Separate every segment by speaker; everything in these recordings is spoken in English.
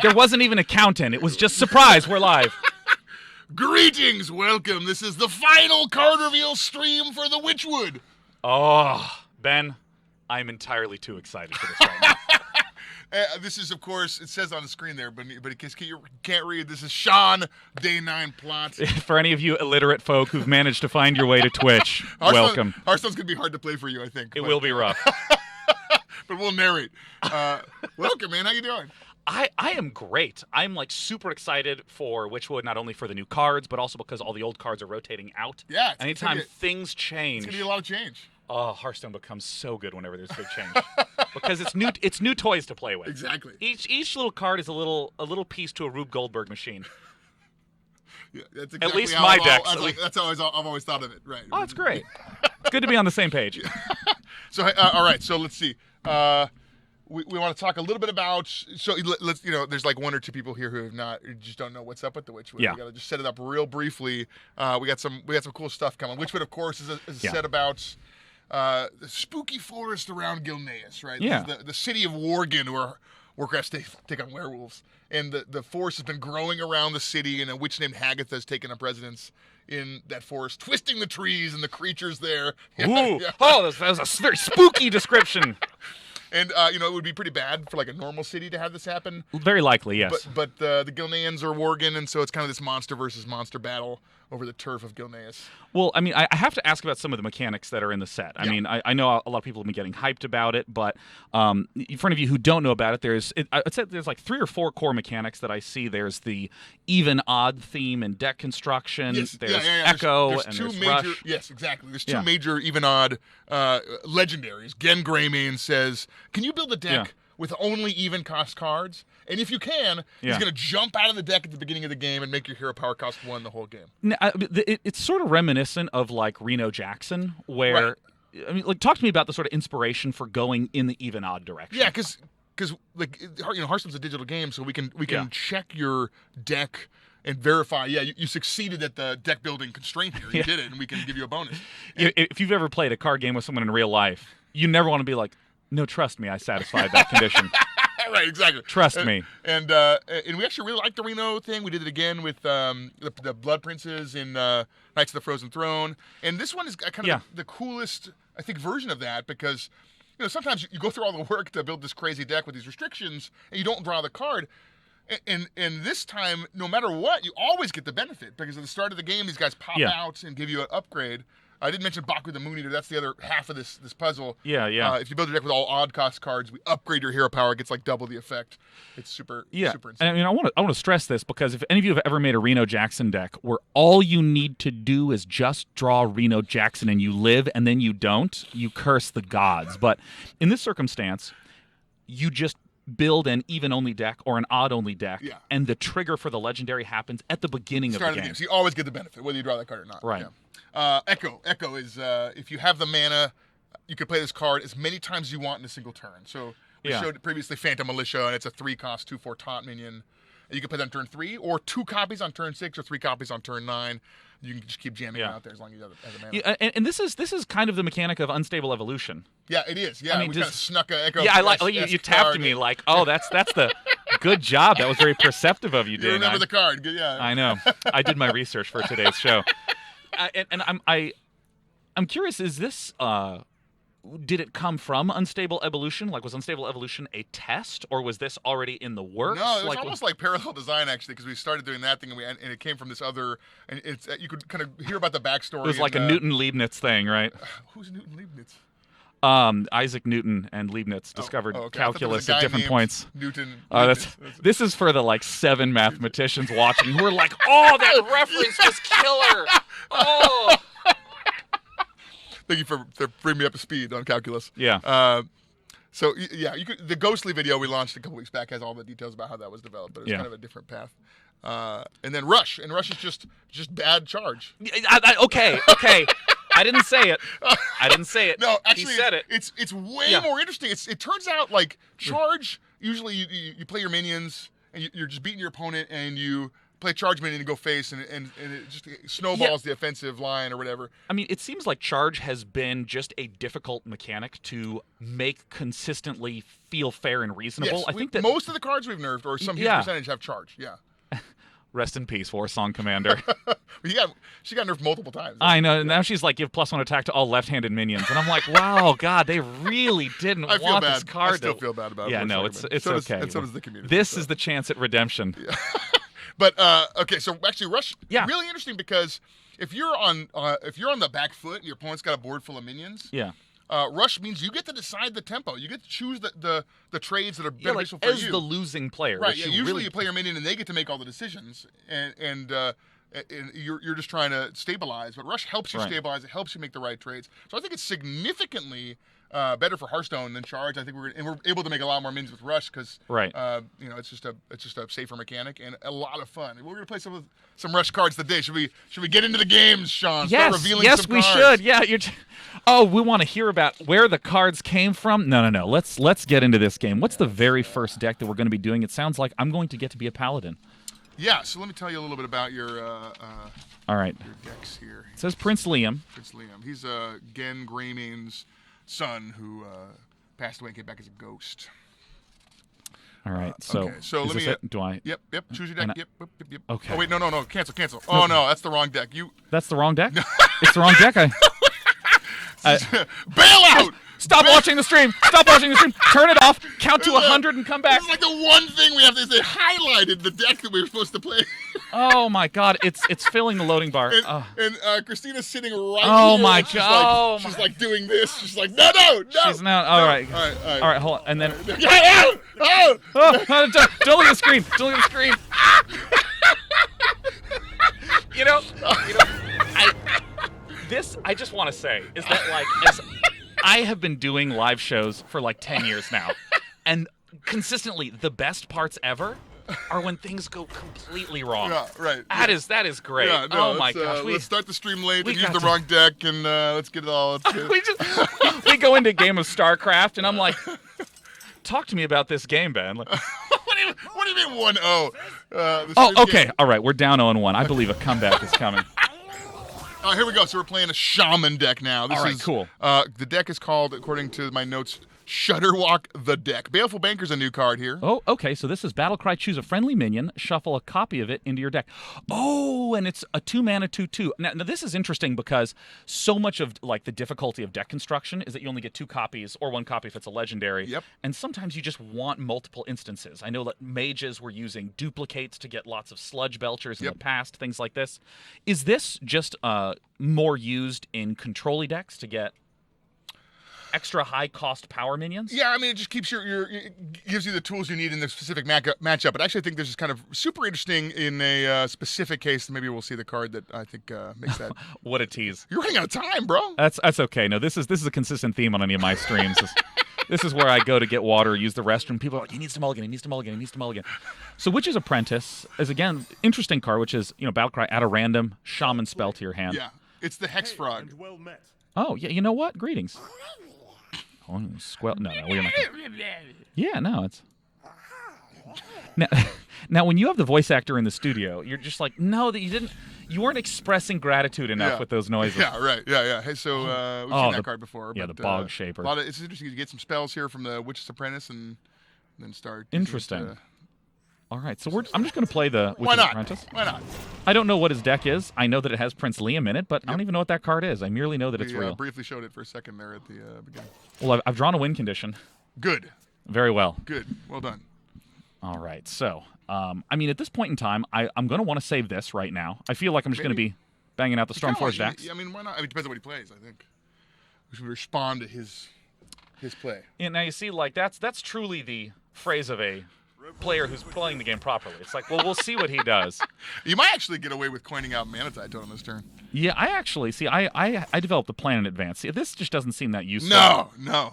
Speaker 1: There wasn't even a count-in. It was just surprise. We're live.
Speaker 2: Greetings, welcome. This is the final card reveal stream for the Witchwood.
Speaker 1: Oh, Ben, I'm entirely too excited for this right now.
Speaker 2: This is, of course, it says on the screen there, but in case you can't read, this is Sean, Day 9 Plot.
Speaker 1: For any of you illiterate folk who've managed to find your way to Twitch, welcome.
Speaker 2: Hearthstone's going to be hard to play for you, I think.
Speaker 1: It will be rough.
Speaker 2: But we'll narrate. Welcome, man. How you doing?
Speaker 1: I am great. I'm like super excited for Witchwood, not only for the new cards, but also because all the old cards are rotating out.
Speaker 2: Yeah.
Speaker 1: Anytime things change.
Speaker 2: It's going to be a lot of change.
Speaker 1: Oh, Hearthstone becomes so good whenever there's big change. Because it's new toys to play with.
Speaker 2: Exactly.
Speaker 1: Each little card is a little piece to a Rube Goldberg machine.
Speaker 2: Yeah, that's exactly
Speaker 1: at least my decks.
Speaker 2: That's how I've always thought of it. Right.
Speaker 1: Oh, that's great. It's good to be on the same page.
Speaker 2: So all right. So let's see. We want to talk a little bit about. So let's there's like one or two people here who just don't know what's up with the Witchwood.
Speaker 1: Yeah.
Speaker 2: We got to just set it up real briefly. We got some cool stuff coming. Witchwood, of course, is a set about the spooky forest around Gilneas, right?
Speaker 1: Yeah.
Speaker 2: This is the city of Worgen, where Warcraft take on werewolves, and the forest has been growing around the city, and a witch named Hagatha has taken up residence in that forest, twisting the trees and the creatures there.
Speaker 1: Ooh. Yeah. Oh, that was a very spooky description.
Speaker 2: And, it would be pretty bad for, like, a normal city to have this happen.
Speaker 1: Very likely, yes.
Speaker 2: But the Gilneans are Worgen, and so it's kind of this monster versus monster battle over the turf of Gilneas.
Speaker 1: Well, I mean, I have to ask about some of the mechanics that are in the set. I mean, I know a lot of people have been getting hyped about it, but in front of you who don't know about it, I'd say there's like 3 or 4 core mechanics that I see. There's the even-odd theme and deck construction.
Speaker 2: Yes.
Speaker 1: There's Echo,
Speaker 2: there's
Speaker 1: and
Speaker 2: two
Speaker 1: there's
Speaker 2: major,
Speaker 1: Rush.
Speaker 2: Yes, exactly. There's two major even-odd legendaries. Gen Greymane says, can you build a deck with only even-cost cards? And if you can, he's going to jump out of the deck at the beginning of the game and make your hero power cost 1 the whole game.
Speaker 1: Now, it's sort of reminiscent of like Reno Jackson, where I mean, like, talk to me about the sort of inspiration for going in the even odd direction.
Speaker 2: Yeah, because like Hearthstone's a digital game, so we can check your deck and verify. Yeah, you succeeded at the deck building constraint here. You did it, and we can give you a bonus.
Speaker 1: If you've ever played a card game with someone in real life, you never want to be like, no, trust me, I satisfied that condition.
Speaker 2: Right, exactly.
Speaker 1: Trust me.
Speaker 2: And we actually really liked the Reno thing. We did it again with the Blood Princes in Knights of the Frozen Throne. And this one is kind of the coolest, I think, version of that, because sometimes you go through all the work to build this crazy deck with these restrictions, and you don't draw the card. And this time, no matter what, you always get the benefit, because at the start of the game, these guys pop out and give you an upgrade. I didn't mention Baku the Moon Eater. That's the other half of this puzzle.
Speaker 1: Yeah.
Speaker 2: If you build a deck with all odd cost cards, we upgrade your hero power. It gets like double the effect. It's super insane.
Speaker 1: And I mean, I want to stress this, because if any of you have ever made a Reno Jackson deck where all you need to do is just draw Reno Jackson and you live, and then you don't, you curse the gods. But in this circumstance, you just build an even-only deck or an odd-only deck, and the trigger for the legendary happens at the beginning of the game.
Speaker 2: So you always get the benefit, whether you draw that card or not.
Speaker 1: Right.
Speaker 2: Yeah. Echo is if you have the mana, you can play this card as many times as you want in a single turn. So we showed previously Phantom Militia, and it's a 3-cost 2/4 taunt minion. You can play that on turn 3, or 2 copies on turn 6, or 3 copies on turn 9. You can just keep jamming out there as long as you have the mana.
Speaker 1: And this is kind of the mechanic of unstable evolution.
Speaker 2: Yeah, it is. Yeah,
Speaker 1: I mean,
Speaker 2: we kind of snuck a Echo.
Speaker 1: Yeah, I like you tapped me like, oh, that's the good job. That was very perceptive of you, Dave.
Speaker 2: You remember the card? Yeah.
Speaker 1: I know. I did my research for today's show. And I'm curious, is this did it come from Unstable Evolution? Like, was Unstable Evolution a test, or was this already in the works?
Speaker 2: No, it was almost like parallel design, actually, because we started doing that thing, and it came from this other, and it's you could kind of hear about the backstory.
Speaker 1: It was like a Newton-Leibniz thing, right?
Speaker 2: Who's Newton-Leibniz?
Speaker 1: Isaac Newton and Leibniz discovered calculus at different points.
Speaker 2: Newton.
Speaker 1: This is for the like 7 mathematicians watching who are like, oh, that reference was killer. Oh.
Speaker 2: Thank you for bringing me up to speed on calculus.
Speaker 1: Yeah.
Speaker 2: So yeah, the Ghostly video we launched a couple weeks back has all the details about how that was developed, but it's kind of a different path. And then Rush, is just bad charge.
Speaker 1: Okay. I didn't say it.
Speaker 2: No, actually,
Speaker 1: he said it.
Speaker 2: It's way more interesting. It turns out, like, charge, usually you play your minions, and you're just beating your opponent, and you play charge minion and go face, and it just snowballs the offensive line or whatever.
Speaker 1: I mean, it seems like charge has been just a difficult mechanic to make consistently feel fair and reasonable.
Speaker 2: Yes,
Speaker 1: I think that
Speaker 2: most of the cards we've nerfed, or some huge percentage, have charge. Yeah.
Speaker 1: Rest in peace, Warsong Commander.
Speaker 2: She got nerfed multiple times.
Speaker 1: I know. Now she's like, give +1 attack to all left-handed minions, and I'm like, wow, God, they really didn't want this card.
Speaker 2: I still feel bad about it.
Speaker 1: Yeah, no, it's okay.
Speaker 2: And so does the community.
Speaker 1: This is the chance at redemption.
Speaker 2: Yeah. But okay, so actually, Rush, really interesting because if you're on the back foot and your opponent's got a board full of minions, Rush means you get to decide the tempo. You get to choose the trades that are beneficial for you.
Speaker 1: As the losing player.
Speaker 2: Right, usually you play your minion and they get to make all the decisions, and you're just trying to stabilize. But Rush helps you stabilize. It helps you make the right trades. So I think it's significantly better for Hearthstone than Charge. I think we're able to make a lot more minions with Rush because it's just a safer mechanic and a lot of fun. We're gonna play some Rush cards today. Should we get into the games, Sean?
Speaker 1: Yes, we should. Yeah, we want to hear about where the cards came from. No. Let's get into this game. What's the very first deck that we're going to be doing? It sounds like I'm going to get to be a paladin.
Speaker 2: Yeah, so let me tell you a little bit about your
Speaker 1: all right.
Speaker 2: Your decks here.
Speaker 1: It says Prince Liam.
Speaker 2: He's Gen Greyming's son who passed away and came back as a ghost.
Speaker 1: All right. So
Speaker 2: let me.
Speaker 1: Do I?
Speaker 2: Yep. Choose your deck. Yep.
Speaker 1: Okay.
Speaker 2: Oh wait, no. Cancel. Oh no, that's the wrong deck.
Speaker 1: That's the wrong deck. It's the wrong deck.
Speaker 2: Bail out!
Speaker 1: Stop watching the stream. Stop watching the stream. Turn it off. Count to 100 and come back.
Speaker 2: This is like the one thing we have to say. Highlighted the deck that we were supposed to play.
Speaker 1: Oh my God! It's filling the loading bar.
Speaker 2: And Christina's sitting right
Speaker 1: oh
Speaker 2: here.
Speaker 1: My God!
Speaker 2: She's like doing this. She's like, no.
Speaker 1: She's not. All right. Hold on. And then.
Speaker 2: Oh!
Speaker 1: Don't look at the screen. Don't look at the screen. I just want to say is that as I have been doing live shows for 10 years now, and consistently the best parts ever are when things go completely wrong.
Speaker 2: Yeah, right.
Speaker 1: That is great.
Speaker 2: Yeah, no,
Speaker 1: oh my gosh.
Speaker 2: Let's start the stream late and use the wrong deck, and let's get it all.
Speaker 1: we go into a game of StarCraft, and I'm like, talk to me about this game, Ben.
Speaker 2: What do you mean 1-0?
Speaker 1: Okay. All right. We're down 0-1. I believe a comeback is coming.
Speaker 2: Oh, here we go. So we're playing a shaman deck now.
Speaker 1: All right, cool.
Speaker 2: The deck is called, according to my notes, Shudderwalk the Deck. Baleful Banker's a new card here.
Speaker 1: Oh, okay. So this is Battlecry. Choose a friendly minion, shuffle a copy of it into your deck. Oh, and it's a 2-mana 2/2. Now this is interesting because so much of the difficulty of deck construction is that you only get 2 copies or 1 copy if it's a legendary.
Speaker 2: Yep.
Speaker 1: And sometimes you just want multiple instances. I know that mages were using duplicates to get lots of sludge belchers in the past, things like this. Is this just more used in control-y decks to get extra high-cost power minions?
Speaker 2: Yeah, I mean, it just keeps it gives you the tools you need in the specific matchup. But actually, I think this is kind of super interesting in a specific case. Maybe we'll see the card that I think makes that.
Speaker 1: What a tease!
Speaker 2: You're running out of time, bro.
Speaker 1: That's okay. No, this is a consistent theme on any of my streams. This is where I go to get water, use the restroom. People are like, he needs to mulligan, he needs to mulligan, he needs to mulligan. So Witch's Apprentice is, again, interesting card, which is, Battlecry, add a random shaman spell to your hand.
Speaker 2: Yeah, it's the Hex Frog.
Speaker 1: Oh, yeah, you know what? Greetings. Oh, no, we're not. Yeah, no, it's. Now, when you have the voice actor in the studio, you're just like, no, that you weren't expressing gratitude enough with those noises.
Speaker 2: Yeah, right. Yeah. Hey, so we've seen that card before.
Speaker 1: Yeah, the Bog Shaper.
Speaker 2: It's interesting to get some spells here from the Witch's Apprentice and then start.
Speaker 1: Interesting. All right, so I'm just going to play the Witch's Apprentice.
Speaker 2: Why not?
Speaker 1: I don't know what his deck is. I know that it has Prince Liam in it, but I don't even know what that card is. I merely know that it's real.
Speaker 2: We briefly showed it for a second there at the beginning.
Speaker 1: Well, I've drawn a win condition.
Speaker 2: Good.
Speaker 1: Very well.
Speaker 2: Good. Well done.
Speaker 1: All right, so, at this point in time, I'm going to want to save this right now. I feel like I'm just going to be banging out the Stormforge decks.
Speaker 2: I mean, why not? I mean, it depends on what he plays, I think. We should respond to his play.
Speaker 1: Yeah, now you see, that's truly the phrase of a player who's playing the game properly. It's like, well, we'll see what he does.
Speaker 2: You might actually get away with coining out Manatide Totem this turn.
Speaker 1: Yeah, I actually, see, I developed the plan in advance. See, this just doesn't seem that useful.
Speaker 2: No.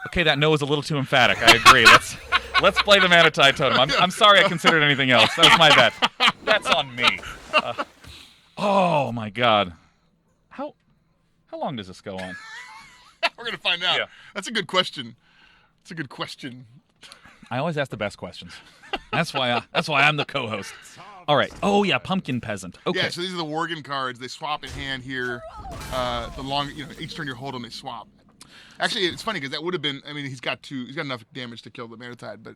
Speaker 1: Okay, that no is a little too emphatic. I agree. Let's play the Manatide Totem. I'm sorry I considered anything else. That was my bad. That's on me. Oh, my God. How long does this go on?
Speaker 2: We're going to find out.
Speaker 1: Yeah.
Speaker 2: That's a good question. It's a good question.
Speaker 1: I always ask the best questions. That's why I'm the co-host. All right. Oh yeah, Pumpkin Peasant. Okay.
Speaker 2: Yeah. So these are the Worgen cards. They swap in hand here. The long, each turn you hold them, they swap. Actually, it's funny because that would have been. I mean, he's got enough damage to kill the Manatide, but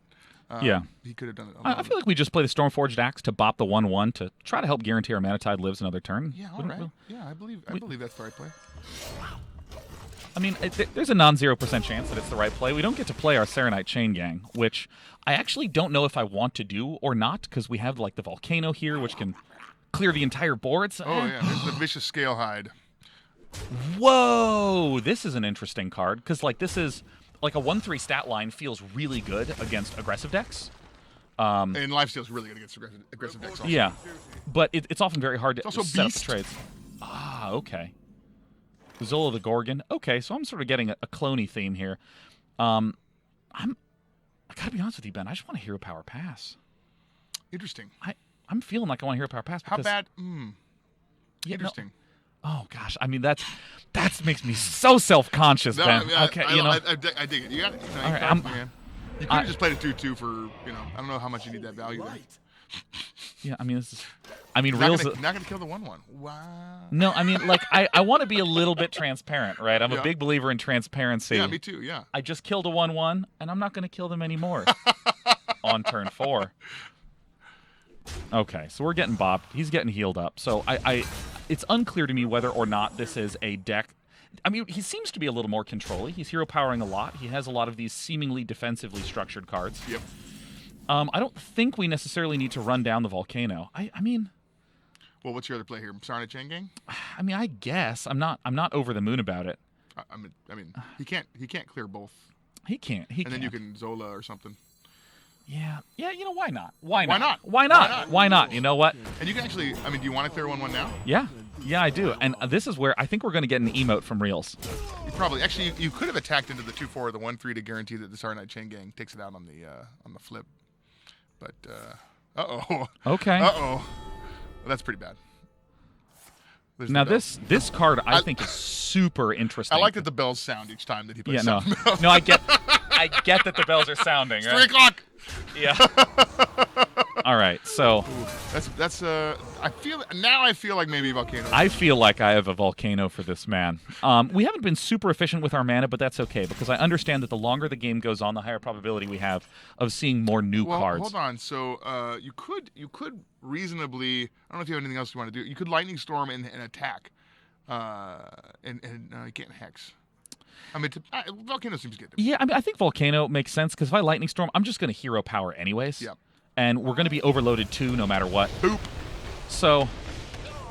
Speaker 2: he could have done it.
Speaker 1: I feel like we just play the Stormforged Axe to bop the 1/1 to try to help guarantee our Manatide lives another turn.
Speaker 2: Yeah. All right. Yeah, I believe that's the right play.
Speaker 1: I mean, there's a non-0% chance that it's the right play. We don't get to play our Serenite Chain Gang, which I actually don't know if I want to do or not, because we have like the Volcano here, which can clear the entire board. So,
Speaker 2: yeah, there's the Vicious Scalehide.
Speaker 1: Whoa, this is an interesting card, because like this is like a 1/3 stat line feels really good against aggressive decks.
Speaker 2: And Lifesteal's really good against aggressive decks also.
Speaker 1: Yeah, but it's often very hard to
Speaker 2: also
Speaker 1: set up
Speaker 2: Beast.
Speaker 1: the trades. Ah, okay. Zola the Gorgon. Okay, so I'm sort of getting a cloney theme here. I gotta be honest with you, Ben. I just want a Hero Power Pass.
Speaker 2: Interesting.
Speaker 1: I'm feeling like I want a Hero Power Pass.
Speaker 2: How
Speaker 1: because,
Speaker 2: bad?
Speaker 1: Yeah,
Speaker 2: Interesting.
Speaker 1: No, oh gosh, I mean that makes me so self-conscious,
Speaker 2: No,
Speaker 1: Ben.
Speaker 2: I mean,
Speaker 1: okay,
Speaker 2: I dig it. You got it.
Speaker 1: All right,
Speaker 2: Man. You could have just played a 2/2 for, I don't know how much you need that value there.
Speaker 1: Yeah, I mean this is. I mean, Reels.
Speaker 2: Not gonna kill the 1/1. Wow.
Speaker 1: No, I mean, like I want to be a little bit transparent, right? I'm a big believer in transparency.
Speaker 2: Yeah, me too. Yeah.
Speaker 1: I just killed a 1/1, and I'm not going to kill them anymore on turn 4. Okay, so we're getting bopped. He's getting healed up. So it's unclear to me whether or not this is a deck. I mean, he seems to be a little more controlly. He's hero powering a lot. He has a lot of these seemingly defensively structured cards.
Speaker 2: Yep.
Speaker 1: I don't think we necessarily need to run down the Volcano. I mean.
Speaker 2: Well, what's your other play here? Sarna Chain Gang?
Speaker 1: I mean, I guess I'm not over the moon about it.
Speaker 2: I mean, he can't clear both.
Speaker 1: He can't.
Speaker 2: And then you can Zola or something.
Speaker 1: Yeah. Why not? Why
Speaker 2: not?
Speaker 1: Why not? You know what?
Speaker 2: And you can actually. I mean, do you want to clear 1/1 now?
Speaker 1: Yeah, I do. And this is where I think we're going to get an emote from Reels.
Speaker 2: You probably. Actually, you could have attacked into the 2/4 or the 1/3 to guarantee that the Sarnite Chain Gang takes it out on the flip. But
Speaker 1: Okay.
Speaker 2: Well, that's pretty bad.
Speaker 1: Now this card I think is super interesting.
Speaker 2: I like that the bells sound each time that he plays.
Speaker 1: Yeah, no, I get that the bells are sounding.
Speaker 2: It's
Speaker 1: right?
Speaker 2: 3 o'clock.
Speaker 1: Yeah. All right, so
Speaker 2: that's I feel like maybe Volcano.
Speaker 1: I feel like I have a Volcano for this man. We haven't been super efficient with our mana, but that's okay because I understand that the longer the game goes on, the higher probability we have of seeing more new cards.
Speaker 2: Hold on. So you could reasonably. I don't know if you have anything else you want to do. You could Lightning Storm and attack, and you can't Hex. I mean, Volcano seems good to me.
Speaker 1: Yeah, I mean, I think Volcano makes sense because if I Lightning Storm, I'm just going to hero power anyways.
Speaker 2: Yeah.
Speaker 1: And we're going to be overloaded too, no matter what.
Speaker 2: Boop.
Speaker 1: So,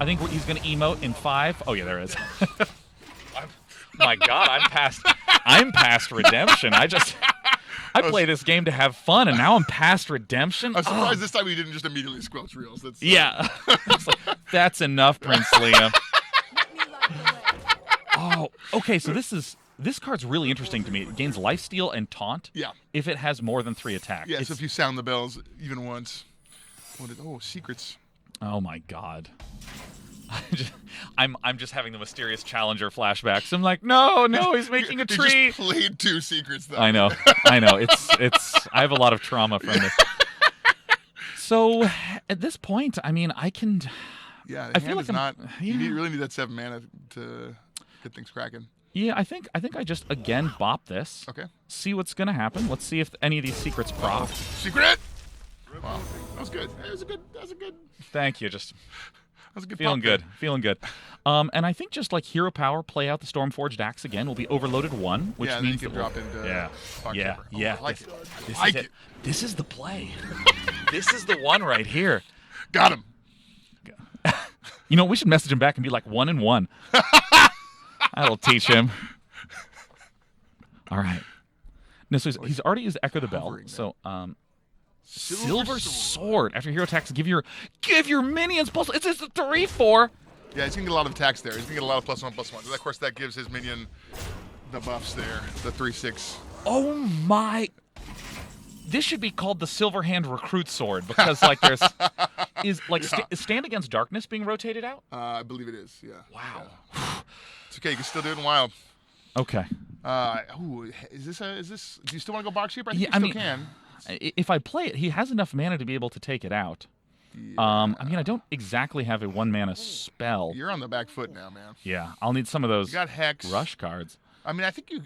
Speaker 1: I think he's going to emote in 5. Oh yeah, there is. My God, I'm past redemption. I play this game to have fun, and now I'm past redemption.
Speaker 2: I'm surprised this time you didn't just immediately squelch Reels.
Speaker 1: Yeah. That's enough, Prince Liam. Oh, okay. So this card's really interesting to me. It gains lifesteal and taunt.
Speaker 2: Yeah.
Speaker 1: If it has more than 3 attacks.
Speaker 2: Yeah. So if you sound the bells even once. Secrets.
Speaker 1: Oh my God. I'm just having the mysterious challenger flashbacks. I'm like, no, he's making a tree.
Speaker 2: You just played 2 secrets though.
Speaker 1: I know. It's. I have a lot of trauma from this. So at this point, I mean, I can.
Speaker 2: Yeah,
Speaker 1: I feel like
Speaker 2: you really need that 7 mana to get things cracking.
Speaker 1: Yeah, I think I just again bop this.
Speaker 2: Okay.
Speaker 1: See what's gonna happen. Let's see if any of these secrets proc.
Speaker 2: Secret. Wow, that was good. That was a good.
Speaker 1: Thank you. Just.
Speaker 2: That was a good.
Speaker 1: Feeling good. And I think just like hero power, play out the Stormforged Axe again. Will be overloaded 1, which means
Speaker 2: you can drop into.
Speaker 1: Yeah.
Speaker 2: I like it.
Speaker 1: This is it. This is the play. This is the one right here.
Speaker 2: Got him.
Speaker 1: You know, we should message him back and be like 1 and 1. That'll teach him. All right. No, so he's already used Echo the Bell. So, Silver Sword. After hero attacks, give your minions plus. It's a 3/4.
Speaker 2: Yeah, he's gonna get a lot of attacks there. He's gonna get a lot of +1/+1. Of course, that gives his minion the buffs there. The 3/6.
Speaker 1: Oh my. This should be called the Silver Hand Recruit Sword because like is Stand Against Darkness being rotated out?
Speaker 2: I believe it is. Yeah.
Speaker 1: Wow.
Speaker 2: Yeah. It's okay. You can still do it in Wild.
Speaker 1: Okay.
Speaker 2: Is this? Do you still want to go box shape? I think you still can.
Speaker 1: If I play it, he has enough mana to be able to take it out.
Speaker 2: Yeah.
Speaker 1: I mean, I don't exactly have a 1-mana spell.
Speaker 2: You're on the back foot now, man.
Speaker 1: Yeah, I'll need some of those
Speaker 2: You got Hex.
Speaker 1: rush cards.
Speaker 2: I mean, I think you...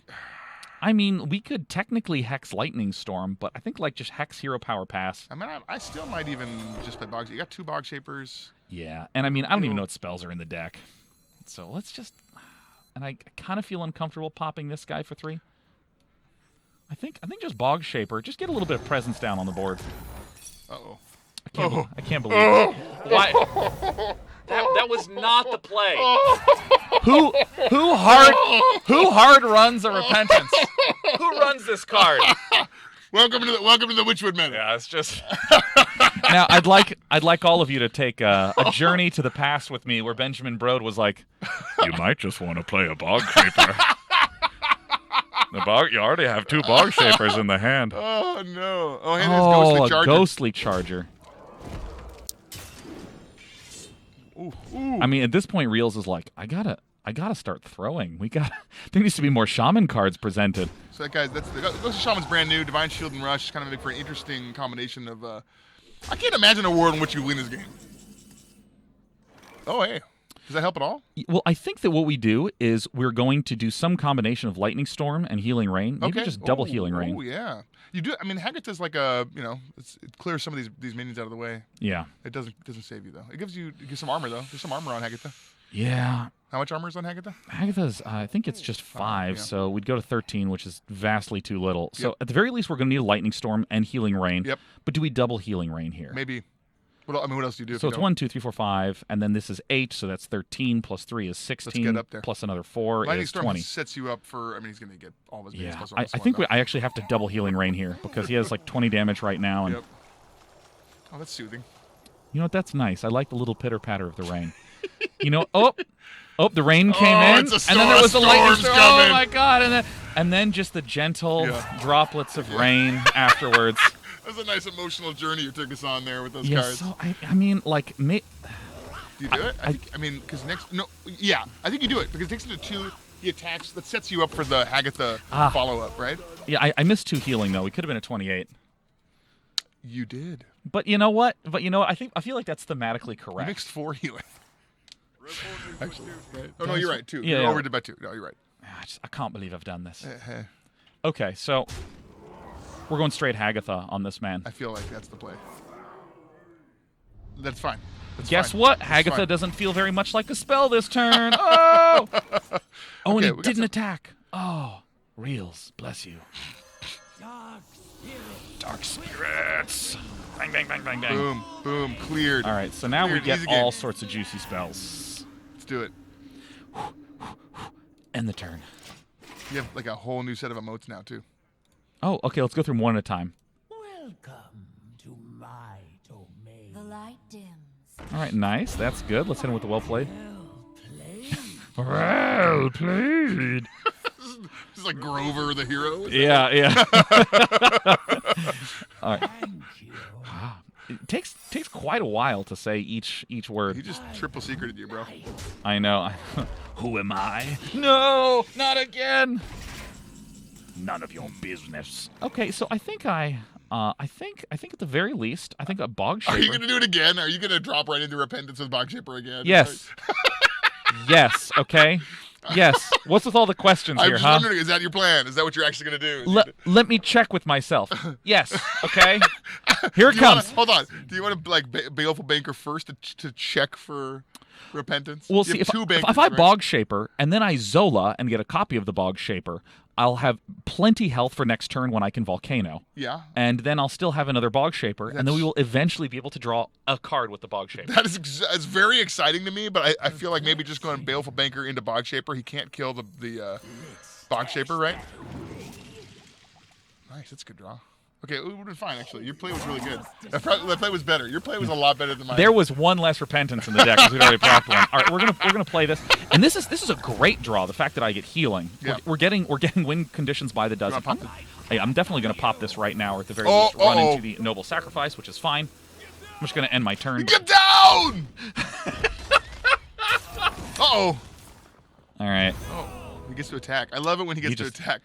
Speaker 1: I mean, we could technically Hex Lightning Storm, but I think like just Hex Hero Power Pass.
Speaker 2: I mean, I still might even just play Bog. You got 2 Bog Shapers.
Speaker 1: Yeah, and I mean, I don't even know what spells are in the deck. So let's just... And I kind of feel uncomfortable popping this guy for 3. I think just Bog Shaper. Just get a little bit of presence down on the board.
Speaker 2: Uh-oh.
Speaker 1: I can't believe it. Why? That was not the play. Who hard runs a Repentance? Who runs this card?
Speaker 2: Welcome to the Witchwood meta.
Speaker 1: Yeah, it's just. Now I'd like all of you to take a journey to the past with me, where Benjamin Brode was like, "You might just want to play a Bog Shaper. You already have 2 Bog Shapers in the hand."
Speaker 2: Oh no! Oh, hey, there's Ghostly Charger.
Speaker 1: Ghostly Charger.
Speaker 2: Ooh.
Speaker 1: I mean, at this point, Reels is like, I gotta start throwing. There needs to be more Shaman cards presented.
Speaker 2: So that guy, that's the Ghostly Shaman's brand new. Divine Shield and Rush kind of make for an interesting combination of. I can't imagine a world in which you win this game. Oh hey, does that help at all?
Speaker 1: Well, I think that what we do is we're going to do some combination of Lightning Storm and Healing Rain. Maybe just double Healing Rain.
Speaker 2: Oh yeah, you do. I mean, Hagatha's like a it clears some of these minions out of the way.
Speaker 1: Yeah.
Speaker 2: It doesn't save you though. It gives some armor though. There's some armor on Hagatha.
Speaker 1: Yeah.
Speaker 2: How much armor is on Hagatha?
Speaker 1: Hagatha's, I think it's just 5,
Speaker 2: yeah.
Speaker 1: so we'd go to 13, which is vastly too little. So at the very least, we're going to need a Lightning Storm and Healing Rain.
Speaker 2: Yep.
Speaker 1: But do we double Healing Rain here?
Speaker 2: Maybe. What else do you do?
Speaker 1: So it's 1, 2, 3, 4, 5, and then this is 8, so that's 13 plus 3 is 16.
Speaker 2: Let's get up there.
Speaker 1: Plus another 4
Speaker 2: Lightning
Speaker 1: is
Speaker 2: Storm
Speaker 1: 20.
Speaker 2: sets you up for. I mean, he's going to get all of his minions.
Speaker 1: Yeah,
Speaker 2: Plus
Speaker 1: I think I actually have to double Healing Rain here because he has like 20 damage right now. And
Speaker 2: Yep. Oh, that's soothing.
Speaker 1: You know what? That's nice. I like the little pitter patter of the rain. You know, oh, the rain came in,
Speaker 2: it's a storm,
Speaker 1: and then there was the lightning storm.
Speaker 2: coming.
Speaker 1: Oh my god! And then just the gentle droplets of rain afterwards.
Speaker 2: That's a nice emotional journey you took us on there with those
Speaker 1: Yeah,
Speaker 2: cards.
Speaker 1: so I mean, like,
Speaker 2: Do you do it? I mean, because I think you do it because it takes it to 2. He attacks. That sets you up for the Hagatha follow-up, right?
Speaker 1: Yeah, I missed 2 healing though. We could have been at 28.
Speaker 2: You did.
Speaker 1: But you know what? I feel like that's thematically correct.
Speaker 2: You mixed 4 healing. Actually, right? Oh no, you're right. 2.
Speaker 1: Yeah,
Speaker 2: You're overdid by 2. No, you're right.
Speaker 1: I can't believe I've done this.
Speaker 2: Uh-huh.
Speaker 1: Okay, so we're going straight Hagatha on this man.
Speaker 2: I feel like that's the play. That's fine.
Speaker 1: Guess what? Hagatha doesn't feel very much like a spell this turn. Oh! Oh,
Speaker 2: Okay,
Speaker 1: and it didn't attack. Oh, Reels, bless you. Dark spirits. Bang, bang, bang, bang, bang.
Speaker 2: Boom, boom, cleared.
Speaker 1: All right, so now we get
Speaker 2: Easy
Speaker 1: all
Speaker 2: game.
Speaker 1: sorts of juicy spells.
Speaker 2: Let's do it.
Speaker 1: End the turn.
Speaker 2: You have like a whole new set of emotes now too.
Speaker 1: Oh, okay, let's go through them one at a time.
Speaker 3: Welcome to my domain.
Speaker 4: The light dims.
Speaker 1: All right, nice. That's good. Let's hit him with the well played.
Speaker 3: Well played.
Speaker 1: Well played.
Speaker 2: This is like Grover the hero.
Speaker 1: Yeah. All right.
Speaker 3: Thank you.
Speaker 1: It takes quite a while to say each word.
Speaker 2: He just triple secreted you, bro.
Speaker 1: I know. Who am I? No, not again. None of your business. Okay, so I think I think at the very least, I think a Bog Shaper.
Speaker 2: Are you gonna do it again? Are you gonna drop right into Repentance with Bog Shaper again?
Speaker 1: Yes. Yes. Okay. Yes. What's with all the questions
Speaker 2: I'm
Speaker 1: here,
Speaker 2: just
Speaker 1: huh?
Speaker 2: wondering, is that your plan? Is that what you're actually gonna do?
Speaker 1: Let me check with myself. Yes. Okay. Here it comes.
Speaker 2: Hold on. Do you want to like Baleful Banker first to check for Repentance?
Speaker 1: We'll
Speaker 2: You
Speaker 1: see.
Speaker 2: have two bankers,
Speaker 1: If I
Speaker 2: right?
Speaker 1: Bog Shaper and then I Zola and get a copy of the Bog Shaper, I'll have plenty health for next turn when I can Volcano.
Speaker 2: Yeah.
Speaker 1: And then I'll still have another Bog Shaper, and then we will eventually be able to draw a card with the Bog Shaper.
Speaker 2: That is it's very exciting to me, but I feel like maybe just going Baleful Banker into Bog Shaper, he can't kill the Bog Shaper, right? Nice, that's a good draw. Okay, it would have been fine, actually. Your play was really good. That play was better. Your play was a lot better than mine.
Speaker 1: There was one less Repentance in the deck because we'd already propped one. All right, we're gonna play this, and this is a great draw. The fact that I get healing,
Speaker 2: Yeah.
Speaker 1: we're getting win conditions by the dozen.
Speaker 2: pop it?
Speaker 1: I'm definitely gonna pop this right now, or at the very least run into the Noble Sacrifice, which is fine. I'm just gonna end my turn.
Speaker 2: Get down! Uh-oh.
Speaker 1: All right.
Speaker 2: Oh, he gets to attack. I love it when he gets to
Speaker 1: just-
Speaker 2: attack.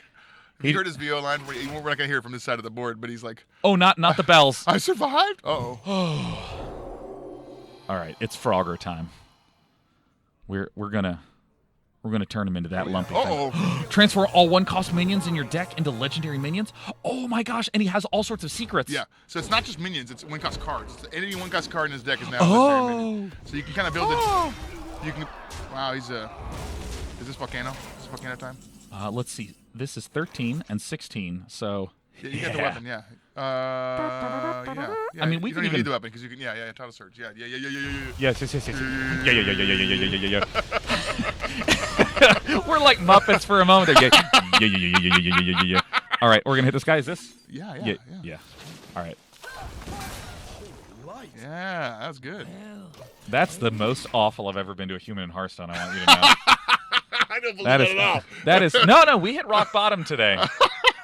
Speaker 2: He heard his VO line. We're not going to hear it from this side of the board, but he's like...
Speaker 1: Oh, not the bells.
Speaker 2: I survived? Uh-oh.
Speaker 1: All right, it's Frogger time. We're gonna turn him into that lumpy thing. Transfer all 1-cost minions in your deck into legendary minions. Oh my gosh, and he has all sorts of secrets.
Speaker 2: Yeah, so it's not just minions, it's 1-cost cards. It's any 1-cost card in his deck is now a legendary minion. So you can kind of build it. You can... Wow, he's a... Is this Volcano? Is this Volcano time?
Speaker 1: Let's see. This is 13 and 16, so...
Speaker 2: Yeah, you get the weapon, yeah. Yeah.
Speaker 1: I mean, we
Speaker 2: you
Speaker 1: can
Speaker 2: don't
Speaker 1: even
Speaker 2: need the weapon because you can. Yeah. Title Surge. Yeah.
Speaker 1: Yes. Yeah. We're like Muppets for a moment. Yeah. All right, we're gonna hit this guy. Is this?
Speaker 2: Yeah.
Speaker 1: All right.
Speaker 2: Yeah, that's good.
Speaker 1: That's the most awful I've ever been to a human in Hearthstone. I want you to know.
Speaker 2: I don't believe that at all.
Speaker 1: That is no. We hit rock bottom today.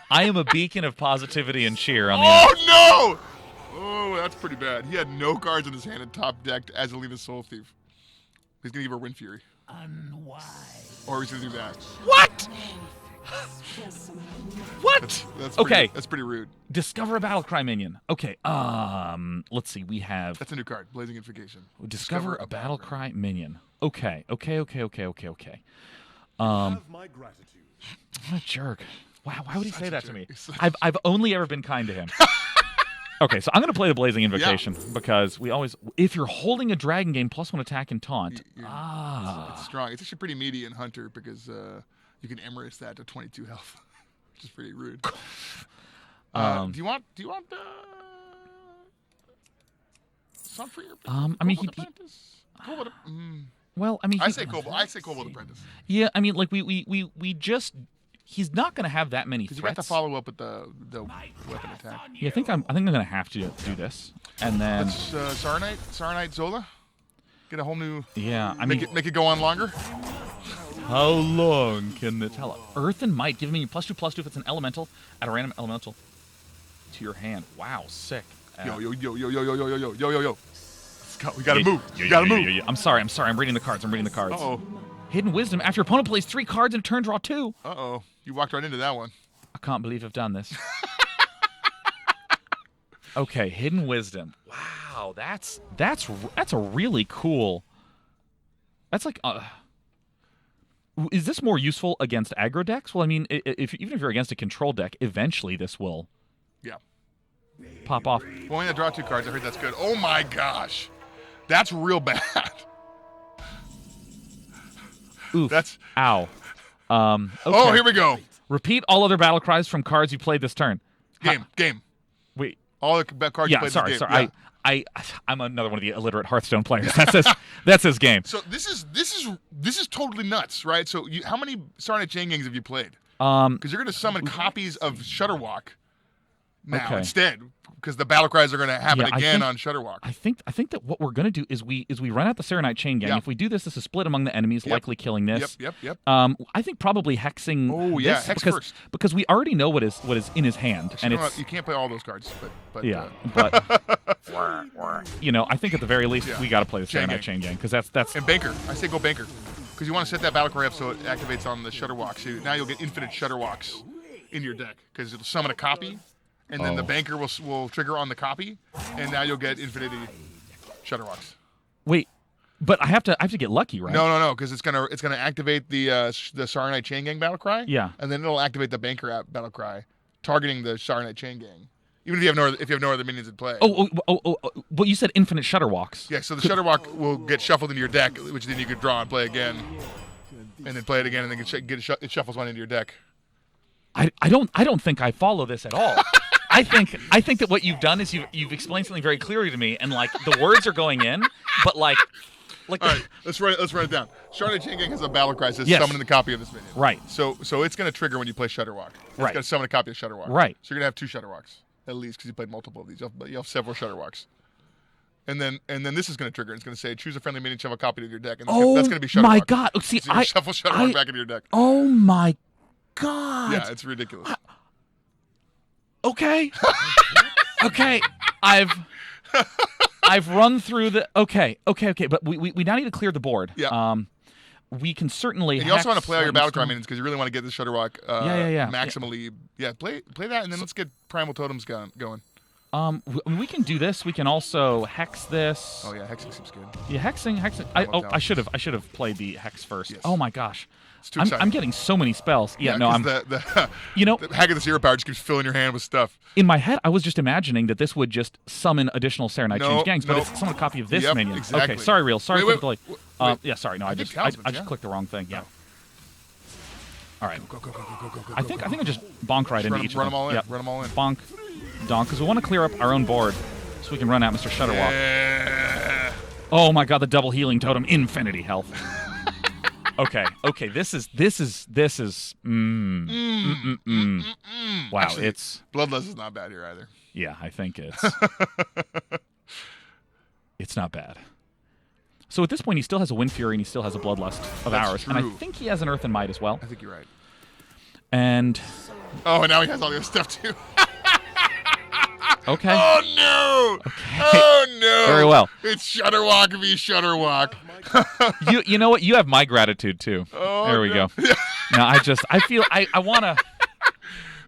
Speaker 1: I am a beacon of positivity and cheer on the
Speaker 2: no! Oh, that's pretty bad. He had no cards in his hand and top decked as Alina's Soul Thief. He's going to give her Wind Fury.
Speaker 3: Unwise.
Speaker 2: Or he's going to do that.
Speaker 1: What? What?
Speaker 2: That's
Speaker 1: okay.
Speaker 2: That's pretty rude.
Speaker 1: Discover a Battlecry minion. Okay. Let's see. We have...
Speaker 2: That's a new card. Blazing Invocation.
Speaker 1: Discover a Battlecry minion. Okay.
Speaker 4: Have my gratitude.
Speaker 1: What a jerk. Wow, why would he say that to me? I've only ever been kind to him. Okay, so I'm going to play the Blazing Invocation because we always... If you're holding a Dragon Game +1 attack and taunt...
Speaker 2: It's strong. It's actually pretty meaty in Hunter because you can Emirates that to 22 health, which is pretty rude. Do you want some for your...
Speaker 1: I mean, well, I mean...
Speaker 2: I say Kobold Apprentice.
Speaker 1: Yeah, I mean, like, we just... He's not going to have that many threats.
Speaker 2: You got to follow up with the weapon attack.
Speaker 1: Yeah, I think I'm going to have to do this, and then
Speaker 2: Saronite Zola. Get a whole new.
Speaker 1: Yeah, I
Speaker 2: make
Speaker 1: mean,
Speaker 2: it go on longer.
Speaker 1: How long can it tell? Earth and Might, giving me +2/+2 if it's an elemental. Add a random elemental to your hand. Wow, sick.
Speaker 2: Yo. Let's go. We gotta move. You gotta move.
Speaker 1: I'm sorry. I'm reading the cards.
Speaker 2: Uh-oh.
Speaker 1: Hidden Wisdom. After your opponent plays 3 cards in a turn, draw 2.
Speaker 2: Uh-oh. You walked right into that one.
Speaker 1: I can't believe I've done this. Okay, Hidden Wisdom. Wow, that's a really cool... That's like... is this more useful against aggro decks? Well, I mean, even if you're against a control deck, eventually this will...
Speaker 2: Yeah.
Speaker 1: Pop off.
Speaker 2: Well, when I draw 2 cards, I heard that's good. Oh my gosh. That's real bad.
Speaker 1: Oof.
Speaker 2: That's...
Speaker 1: Ow. Okay.
Speaker 2: Oh, here we go.
Speaker 1: Repeat all other battle cries from cards you played this turn.
Speaker 2: Game.
Speaker 1: Wait.
Speaker 2: All the cards you played this game.
Speaker 1: Sorry.
Speaker 2: Yeah.
Speaker 1: I'm another one of the illiterate Hearthstone players. That's his game.
Speaker 2: So this is totally nuts, right? So how many Sarnite Chain Gangs have you played?
Speaker 1: Because
Speaker 2: you're going to summon copies of Shutterwalk now
Speaker 1: Okay.
Speaker 2: instead, because the battle cries are going to happen again on Shutterwalk.
Speaker 1: I think that what we're going to do is we run out the Saronite Chain Gang.
Speaker 2: Yeah.
Speaker 1: If we do this is split among the enemies, likely killing this.
Speaker 2: Yep.
Speaker 1: I think probably hexing.
Speaker 2: Oh yeah,
Speaker 1: this
Speaker 2: hex
Speaker 1: because,
Speaker 2: first.
Speaker 1: because we already know what is in his hand, and it's
Speaker 2: You can't play all those cards, but
Speaker 1: yeah, but I think at the very least we got to play the
Speaker 2: Chain
Speaker 1: Saronite
Speaker 2: Gang.
Speaker 1: Chain Gang because that's
Speaker 2: and Banker. I say go Banker, because you want to set that battle cry up so it activates on the Shutterwalk. So now you'll get infinite Shutterwalks in your deck because it'll summon a copy. And then the Banker will trigger on the copy, and now you'll get infinity Shutterwalks.
Speaker 1: Wait, but I have to get lucky, right?
Speaker 2: No, because it's gonna activate the Saronite Chain Gang battle cry.
Speaker 1: Yeah.
Speaker 2: And then it'll activate the Banker battle cry, targeting the Saronite Chain Gang, even if you have no other minions in play.
Speaker 1: Oh! Well, you said infinite Shutterwalks.
Speaker 2: Yeah. So the Shutterwalk will get shuffled into your deck, which then you could draw and play again, and then play it again, and then it shuffles one into your deck.
Speaker 1: I don't think I follow this at all. I think that what you've done is you've explained something very clearly to me, and like the words are going in, but like.
Speaker 2: All right, let's write it down. Saronite Chain Gang has a battle cry that says
Speaker 1: Yes.
Speaker 2: summoning the copy of this minion.
Speaker 1: Right.
Speaker 2: So it's going to trigger when you play Shutterwalk. It's
Speaker 1: Right.
Speaker 2: going to summon a copy of Shutterwalk.
Speaker 1: Right.
Speaker 2: So you're going to have 2 Shutterwalks at least because you played multiple of these. You have several Shutterwalks. And then this is going to trigger. It's going to say choose a friendly minion, shove a copy to your deck, and that's going to be Shutterwalk.
Speaker 1: My God! See,
Speaker 2: so you shuffle Shutterwalk back into your deck.
Speaker 1: Oh my God!
Speaker 2: Yeah, it's ridiculous.
Speaker 1: Okay. Okay. I've run through the. Okay. But we now need to clear the board.
Speaker 2: Yeah.
Speaker 1: we can certainly.
Speaker 2: And you also want to
Speaker 1: hex
Speaker 2: play all your
Speaker 1: Lightning
Speaker 2: Battlecry
Speaker 1: Storm.
Speaker 2: minions because you really want to get the Shudderwock maximally. Yeah, play that, and then let's get Primal Totems going.
Speaker 1: We can do this. We can also hex this.
Speaker 2: Oh yeah, hexing seems good.
Speaker 1: Yeah, hexing. I should have played the hex first.
Speaker 2: Yes.
Speaker 1: Oh my gosh.
Speaker 2: It's too exciting.
Speaker 1: I'm getting so many spells. Yeah, no,
Speaker 2: 'cause
Speaker 1: I'm.
Speaker 2: the Hack of the Zero Power just keeps filling your hand with stuff.
Speaker 1: In my head, I was just imagining that this would just summon additional Serenite Change gangs, but
Speaker 2: nope.
Speaker 1: it's someone a copy of this
Speaker 2: Yep,
Speaker 1: minion.
Speaker 2: exactly.
Speaker 1: Okay, sorry, Real. Sorry
Speaker 2: Wait,
Speaker 1: for the delay. Yeah, sorry. No, I just clicked the wrong thing. Yeah. All right.
Speaker 2: Go.
Speaker 1: I think I just bonk right into each of them.
Speaker 2: Run them all in.
Speaker 1: Yep.
Speaker 2: Run them all in.
Speaker 1: Bonk, donk, because we want to clear up our own board so we can run out Mr. Shudderwock.
Speaker 2: Yeah.
Speaker 1: Oh my God, the double healing totem, infinity health. Okay. This is. Wow,
Speaker 2: Actually,
Speaker 1: it's.
Speaker 2: Bloodlust is not bad here either.
Speaker 1: Yeah, I think it's. It's not bad. So at this point, he still has a Wind Fury and he still has a Bloodlust of
Speaker 2: That's
Speaker 1: ours,
Speaker 2: true.
Speaker 1: and I think he has an Earth and Might as well.
Speaker 2: I think you're right.
Speaker 1: And.
Speaker 2: Oh, and now he has all the other stuff too.
Speaker 1: Okay.
Speaker 2: Oh no! Okay. Oh no!
Speaker 1: Very well.
Speaker 2: It's Shudderwock v. Shudderwock.
Speaker 1: You know what? You have my gratitude too.
Speaker 2: Oh,
Speaker 1: there we
Speaker 2: no.
Speaker 1: go. No, I feel I want to.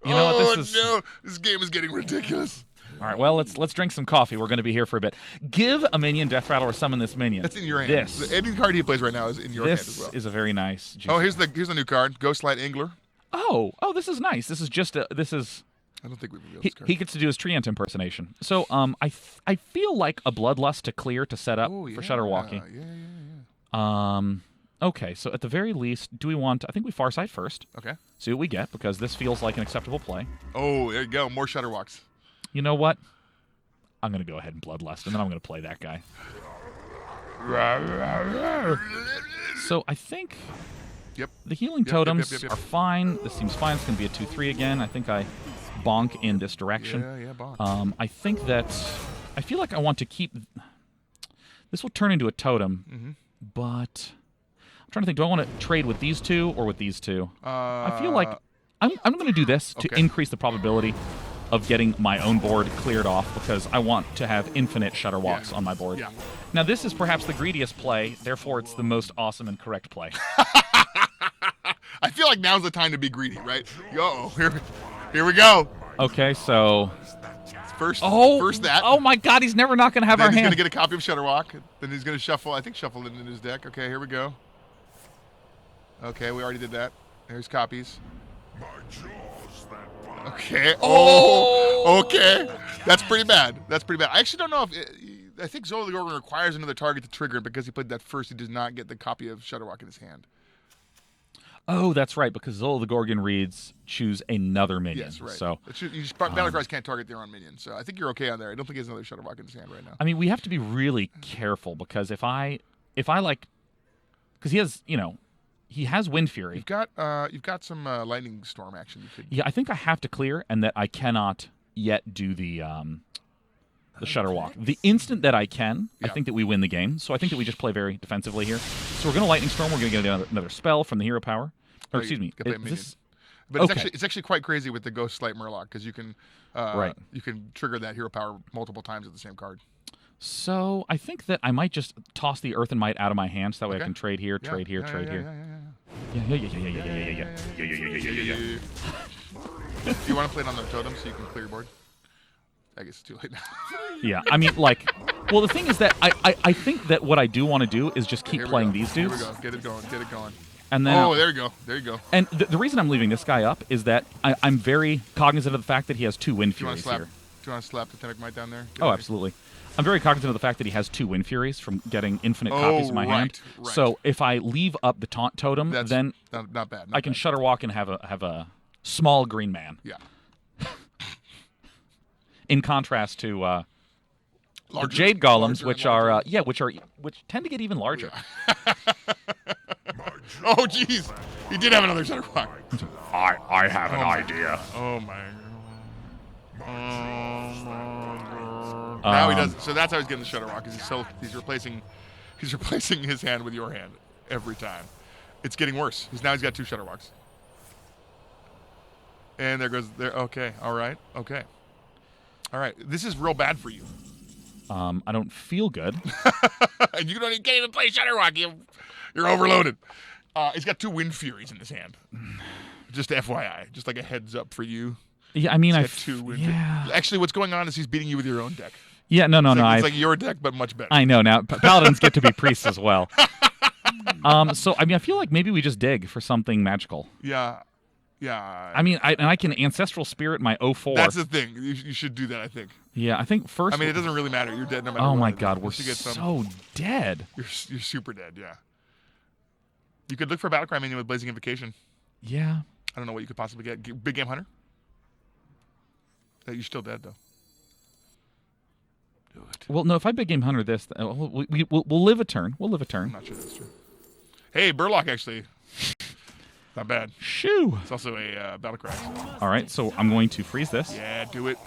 Speaker 1: You know what? This is.
Speaker 2: No! This game is getting ridiculous.
Speaker 1: All right. Well, let's drink some coffee. We're going to be here for a bit. Give a minion Death Rattle or summon this minion.
Speaker 2: That's in your hand.
Speaker 1: This.
Speaker 2: The ending card he plays right now is in your hand as well.
Speaker 1: This is a very nice. Juicy.
Speaker 2: Oh, here's the new card, Ghostlight Angler.
Speaker 1: Oh, this is nice. This is just this is.
Speaker 2: I don't think we revealed this card.
Speaker 1: He gets to do his Treant impersonation. So I feel like a Bloodlust to clear to set up for Shudderwalking.
Speaker 2: Yeah.
Speaker 1: Okay, so at the very least, do we want? I think we Farsight first.
Speaker 2: Okay.
Speaker 1: See what we get, because this feels like an acceptable play.
Speaker 2: Oh, there you go. More Shudderwalks.
Speaker 1: You know what? I'm going to go ahead and Bloodlust, and then I'm going to play that guy. So I think the healing totems are fine. This seems fine. It's going to be a 2/3 again. I think I bonk in this direction.
Speaker 2: Yeah, bonk.
Speaker 1: I think that I feel like I want to keep. This will turn into a totem, but I'm trying to think. Do I want to trade with these two or with these two? I feel like I'm going to do this to increase the probability of getting my own board cleared off, because I want to have infinite Shudderwalks on my board.
Speaker 2: Yeah.
Speaker 1: Now, this is perhaps the greediest play, therefore it's the most awesome and correct play.
Speaker 2: I feel like now's the time to be greedy, right? Yo, here we go.
Speaker 1: Okay, so
Speaker 2: first that.
Speaker 1: Oh my God, he's never not going to have
Speaker 2: then
Speaker 1: our
Speaker 2: he's
Speaker 1: hand.
Speaker 2: going to get a copy of Shudderwock. Then he's going to shuffle it in his deck. Okay, here we go. Okay, we already did that. There's copies. Okay. Oh, okay. That's pretty bad. I actually don't know if I think Zola the Gorgon requires another target to trigger it, because he played that first. He does not get the copy of Shudderwock in his hand.
Speaker 1: Oh, that's right, because Zola the Gorgon reads choose another minion.
Speaker 2: Yes, right.
Speaker 1: So
Speaker 2: Battlecries can't target their own minion, so I think you're okay on there. I don't think he has another Shudderwock in his hand right now.
Speaker 1: I mean, we have to be really careful, because if I like, because he has, he has Wind Fury.
Speaker 2: You've got some Lightning Storm action.
Speaker 1: Yeah, I think I have to clear, and that I cannot yet do the Shudderwock. The instant that I can, I think that we win the game. So I think that we just play very defensively here. So we're going to Lightning Storm. We're going to get another spell from the hero power. Or excuse me.
Speaker 2: But it's actually quite crazy with the Ghostlight Murloc, because you can you can trigger that hero power multiple times with the same card.
Speaker 1: So I think that I might just toss the Earth and Might out of my hand, so that way I can trade here, trade here, trade here. Yeah.
Speaker 2: Do you want to play it on the totem so you can clear your board? I guess it's too late now.
Speaker 1: Yeah, I mean, well, the thing is that I think that what I do want to do is just keep playing these dudes.
Speaker 2: Here we go. Get it going.
Speaker 1: And then,
Speaker 2: there you go.
Speaker 1: And the reason I'm leaving this guy up is that I'm very cognizant of the fact that he has 2 Wind Furies here.
Speaker 2: Do you want to slap the Tentacles Might down there?
Speaker 1: Oh, absolutely. I'm very cognizant of the fact that he has 2 Wind Furies from getting infinite copies in my hand.
Speaker 2: Right.
Speaker 1: So if I leave up the taunt totem, then
Speaker 2: not bad.
Speaker 1: I can Shudderwock and have a small green man.
Speaker 2: Yeah.
Speaker 1: In contrast to the Jade Golems, which tend to get even larger.
Speaker 2: Yeah. Oh, jeez. He did have another Shudderwock.
Speaker 1: I have an idea.
Speaker 2: Oh, my God. Now he does. So that's how he's getting the Shudderwock. He's replacing his hand with your hand every time. It's getting worse. Now he's got 2 Shudderwocks. And there goes there. Okay. All right. Okay. All right. This is real bad for you.
Speaker 1: I don't feel good.
Speaker 2: And you can't even play Shudderwock. You're overloaded. He's got 2 Wind Furies in his hand. Just FYI. Just like a heads up for you.
Speaker 1: Yeah, I mean,
Speaker 2: He's got 2 Wind Furies. Actually, what's going on is he's beating you with your own deck.
Speaker 1: Yeah, no.
Speaker 2: It's like your deck, but much better.
Speaker 1: I know. Now, Paladins get to be priests as well. So, I mean, I feel like maybe we just dig for something magical.
Speaker 2: Yeah.
Speaker 1: I mean, I can Ancestral Spirit my 0-4.
Speaker 2: That's the thing. You should do that, I think.
Speaker 1: Yeah, I think first...
Speaker 2: I mean, it doesn't really matter. You're dead no matter
Speaker 1: what. Oh, my
Speaker 2: what.
Speaker 1: God. We're so dead.
Speaker 2: You're super dead, yeah. You could look for a Battlecry minion with Blazing Invocation.
Speaker 1: Yeah.
Speaker 2: I don't know what you could possibly get. Big Game Hunter? You're still dead, though. Do it.
Speaker 1: Well, no, if I Big Game Hunter this, we'll live a turn. We'll live a turn.
Speaker 2: I'm not sure that's true. Hey, Burlock, actually. Not bad.
Speaker 1: Shoo.
Speaker 2: It's also a Battlecry.
Speaker 1: All right, so I'm going to freeze this.
Speaker 2: Yeah, do it.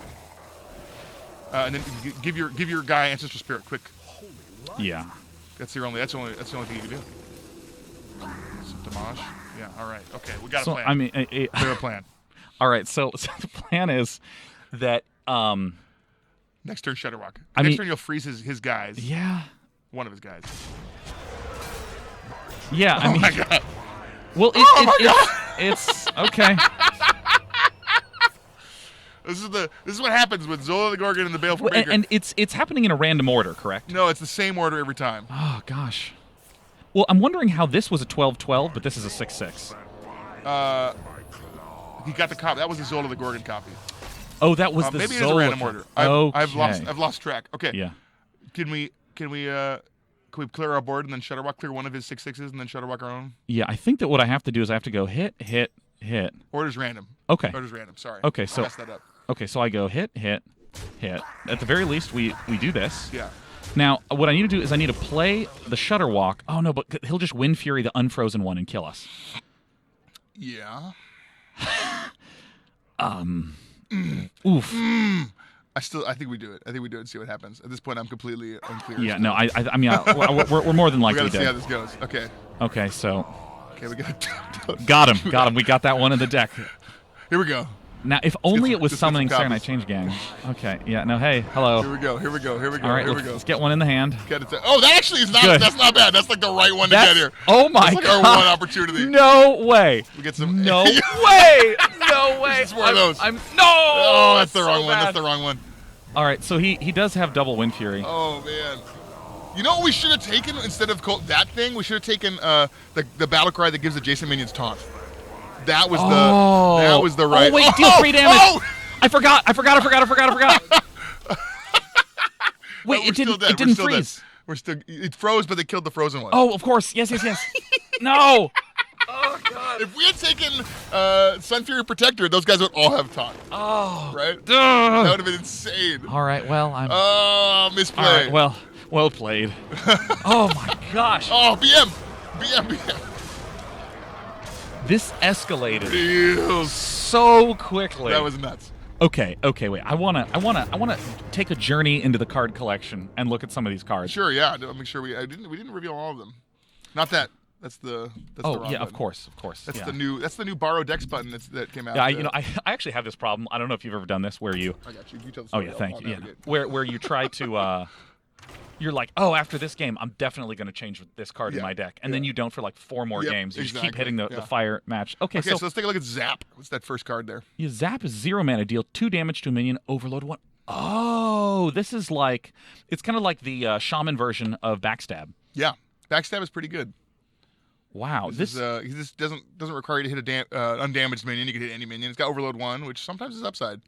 Speaker 2: And then give your guy Ancestral Spirit quick.
Speaker 1: Yeah.
Speaker 2: That's the only thing you can do. Some damage. Yeah. All right. Okay. We got a plan.
Speaker 1: I mean,
Speaker 2: we have a plan.
Speaker 1: All right. So the plan is that
Speaker 2: next turn Shudderwock.
Speaker 1: I
Speaker 2: Next
Speaker 1: mean,
Speaker 2: turn you'll freeze his guys.
Speaker 1: Yeah.
Speaker 2: One of his guys.
Speaker 1: Yeah. I mean,
Speaker 2: my God.
Speaker 1: Well, it's okay.
Speaker 2: This is what happens with Zola the Gorgon and the Baleful Breaker.
Speaker 1: And it's happening in a random order, correct?
Speaker 2: No, it's the same order every time.
Speaker 1: Oh gosh. Well, I'm wondering how this was a 12-12, but this is a 6-6.
Speaker 2: He got the copy. That was the Zola the Gorgon copy.
Speaker 1: Oh, that was the
Speaker 2: maybe
Speaker 1: Zola.
Speaker 2: It's a random order. I've lost track. Okay.
Speaker 1: Yeah.
Speaker 2: Can we clear our board and then Shudderwock clear one of his 6/6s and then Shudderwock our own?
Speaker 1: Yeah, I think that what I have to do is I have to go hit.
Speaker 2: Order's random.
Speaker 1: Okay.
Speaker 2: Order's random. Sorry.
Speaker 1: Okay, so
Speaker 2: I messed that up.
Speaker 1: Okay, so I go hit. At the very least, we do this.
Speaker 2: Yeah.
Speaker 1: Now, what I need to do is I need to play the Shudderwock. Oh no, but he'll just Wind Fury the unfrozen one and kill us.
Speaker 2: Yeah.
Speaker 1: Oof.
Speaker 2: I think we do it. I think we do it and see what happens. At this point, I'm completely unclear.
Speaker 1: Yeah, no, I mean, we're more than likely
Speaker 2: we gotta see how
Speaker 1: dead.
Speaker 2: this goes. Okay.
Speaker 1: Okay, so.
Speaker 2: Okay, we
Speaker 1: got him. We got that one in the deck.
Speaker 2: Here we go.
Speaker 1: Now, if only it was
Speaker 2: just
Speaker 1: summoning
Speaker 2: get some
Speaker 1: Serenite Change Gang. Okay, yeah, no, hey, hello.
Speaker 2: Here we go.
Speaker 1: All right, let's get one in the hand.
Speaker 2: Oh, that actually is not.
Speaker 1: Good.
Speaker 2: That's not bad. That's like the right one to get here.
Speaker 1: Oh my
Speaker 2: That's like
Speaker 1: God.
Speaker 2: our one opportunity.
Speaker 1: No way.
Speaker 2: We get some.
Speaker 1: No way. No way.
Speaker 2: It's one of those.
Speaker 1: No.
Speaker 2: Oh, that's the wrong
Speaker 1: so
Speaker 2: one.
Speaker 1: bad.
Speaker 2: That's the wrong one.
Speaker 1: All right, so he does have double Wind Fury.
Speaker 2: Oh man. You know what we should have taken instead of that thing? We should have taken the battle cry that gives adjacent minions taunt. That was the right.
Speaker 1: Oh wait, deal 3 damage.
Speaker 2: Oh!
Speaker 1: I forgot. Wait, it didn't freeze.
Speaker 2: It froze, but they killed the frozen one.
Speaker 1: Oh, of course. Yes. No.
Speaker 2: Oh God! If we had taken Sun Fury Protector, those guys would all have taunt.
Speaker 1: Oh.
Speaker 2: Right? That would have been insane.
Speaker 1: All right. Well, I'm.
Speaker 2: Oh, misplay.
Speaker 1: All right. Well played. Oh my gosh.
Speaker 2: Oh, BM.
Speaker 1: This escalated
Speaker 2: Real.
Speaker 1: so quickly.
Speaker 2: That was nuts.
Speaker 1: Okay, wait. I wanna take a journey into the card collection and look at some of these cards.
Speaker 2: Sure, yeah. I'll make sure we didn't reveal all of them. Not that. That's the wrong
Speaker 1: yeah,
Speaker 2: button.
Speaker 1: of course.
Speaker 2: That's
Speaker 1: yeah.
Speaker 2: the new borrow decks button that came out.
Speaker 1: Yeah, I actually have this problem. I don't know if you've ever done this where you.
Speaker 2: I got you. You tell the
Speaker 1: Oh
Speaker 2: story.
Speaker 1: yeah, thank you. Yeah,
Speaker 2: navigate.
Speaker 1: where you try to. You're like, oh, after this game, I'm definitely going to change this card in my deck, and then you don't for like 4 more games. You just keep hitting the fire match. Okay, so
Speaker 2: let's take a look at Zap. What's that first card there?
Speaker 1: You Zap is 0 mana, deal 2 damage to a minion, overload 1. Oh, this is like it's kind of like the shaman version of Backstab.
Speaker 2: Yeah, Backstab is pretty good.
Speaker 1: Wow,
Speaker 2: this doesn't require you to hit a undamaged minion. You can hit any minion. It's got overload 1, which sometimes is upside.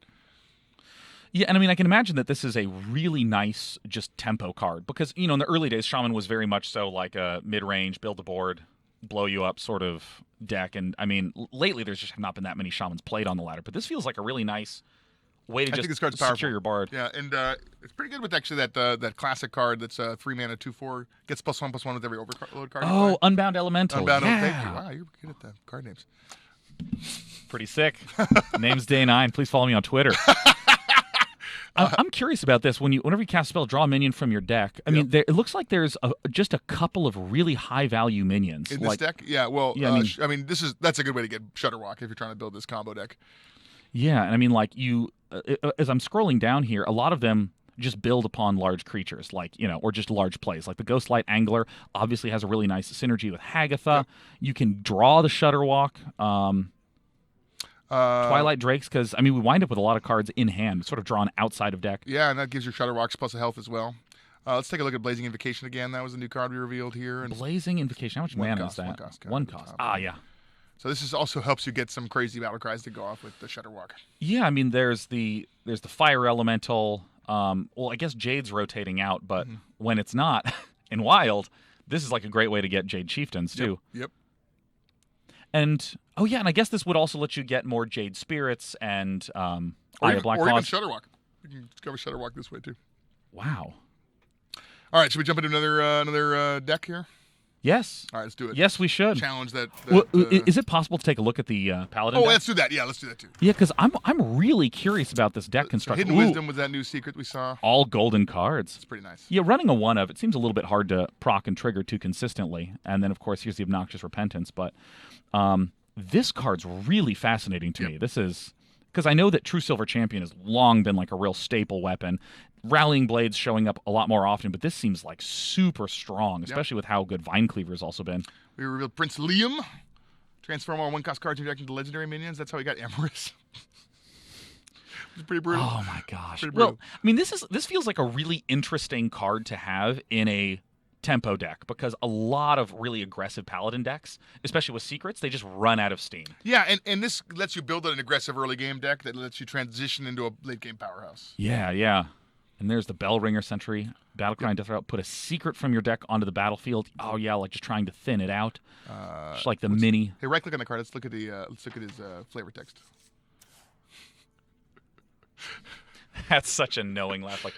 Speaker 1: Yeah, and I mean, I can imagine that this is a really nice just tempo card because, in the early days, Shaman was very much so like a mid-range, build the board, blow you up sort of deck. And, I mean, lately there's just not been that many Shamans played on the ladder. But this feels like a really nice way to
Speaker 2: I think this card's powerful.
Speaker 1: secure your board.
Speaker 2: Yeah, and it's pretty good with actually that classic card that's 3 mana, 2/4, gets +1/+1 with every overload card.
Speaker 1: Oh, Unbound Elemental.
Speaker 2: Unbound
Speaker 1: yeah.
Speaker 2: Thank you. Wow, you're good at the card names.
Speaker 1: Pretty sick. Name's Day 9. Please follow me on Twitter. I'm curious about this. Whenever you cast a spell, draw a minion from your deck. I mean, it looks like there's just a couple of really high-value minions.
Speaker 2: In this deck? Yeah, well,
Speaker 1: yeah,
Speaker 2: I mean, that's a good way to get Shudderwock if you're trying to build this combo deck.
Speaker 1: Yeah, and I mean, like, as I'm scrolling down here, a lot of them just build upon large creatures, like, or just large plays. Like the Ghostlight Angler obviously has a really nice synergy with Hagatha. Yep. You can draw the Shutterwalk. Twilight Drakes, because, we wind up with a lot of cards in hand, sort of drawn outside of deck.
Speaker 2: Yeah, and that gives your Shutterwalks plus a health as well. Let's take a look at Blazing Invocation again. That was a new card we revealed here. And
Speaker 1: Blazing Invocation. How much mana is that? One cost. Yeah.
Speaker 2: So this also helps you get some crazy battle cries to go off with the Shutterwalk.
Speaker 1: Yeah, there's the Fire Elemental. Well, I guess Jade's rotating out, but when it's not in Wild, this is like a great way to get Jade Chieftains too.
Speaker 2: Yep.
Speaker 1: And and I guess this would also let you get more Jade Spirits and Eye of Black
Speaker 2: Or even
Speaker 1: Claws.
Speaker 2: Shutterwalk. You can discover Shutterwalk this way too.
Speaker 1: Wow.
Speaker 2: All right, should we jump into another deck here?
Speaker 1: Yes.
Speaker 2: All right, let's do it.
Speaker 1: Yes, we should.
Speaker 2: Challenge that.
Speaker 1: Is it possible to take a look at the Paladin deck?
Speaker 2: Let's do that. Yeah, let's do that too.
Speaker 1: Yeah, because I'm really curious about this deck construction.
Speaker 2: Hidden Wisdom was that new secret we saw.
Speaker 1: All golden cards.
Speaker 2: It's pretty nice.
Speaker 1: Yeah, running a 1-of, it seems a little bit hard to proc and trigger too consistently. And then, of course, here's the Obnoxious Repentance. But this card's really fascinating to me. This is... Because I know that True Silver Champion has long been like a real staple weapon. Rallying Blades showing up a lot more often, but this seems like super strong, especially with how good Vine Cleaver has also been.
Speaker 2: We revealed Prince Liam. Transform all 1-cost cards into legendary minions. That's how we got Emrys. It's pretty brutal.
Speaker 1: Oh my gosh. Well, this feels like a really interesting card to have in a tempo deck, because a lot of really aggressive Paladin decks, especially with secrets, they just run out of steam.
Speaker 2: Yeah, and this lets you build an aggressive early game deck that lets you transition into a late game powerhouse.
Speaker 1: Yeah. And there's the Bellringer Sentry, Battlecry and Death Rattle. Put a secret from your deck onto the battlefield. Oh yeah, like just trying to thin it out. Just like the mini.
Speaker 2: Hey, right click on the card. Let's look at his flavor text.
Speaker 1: That's such a knowing laugh. Like,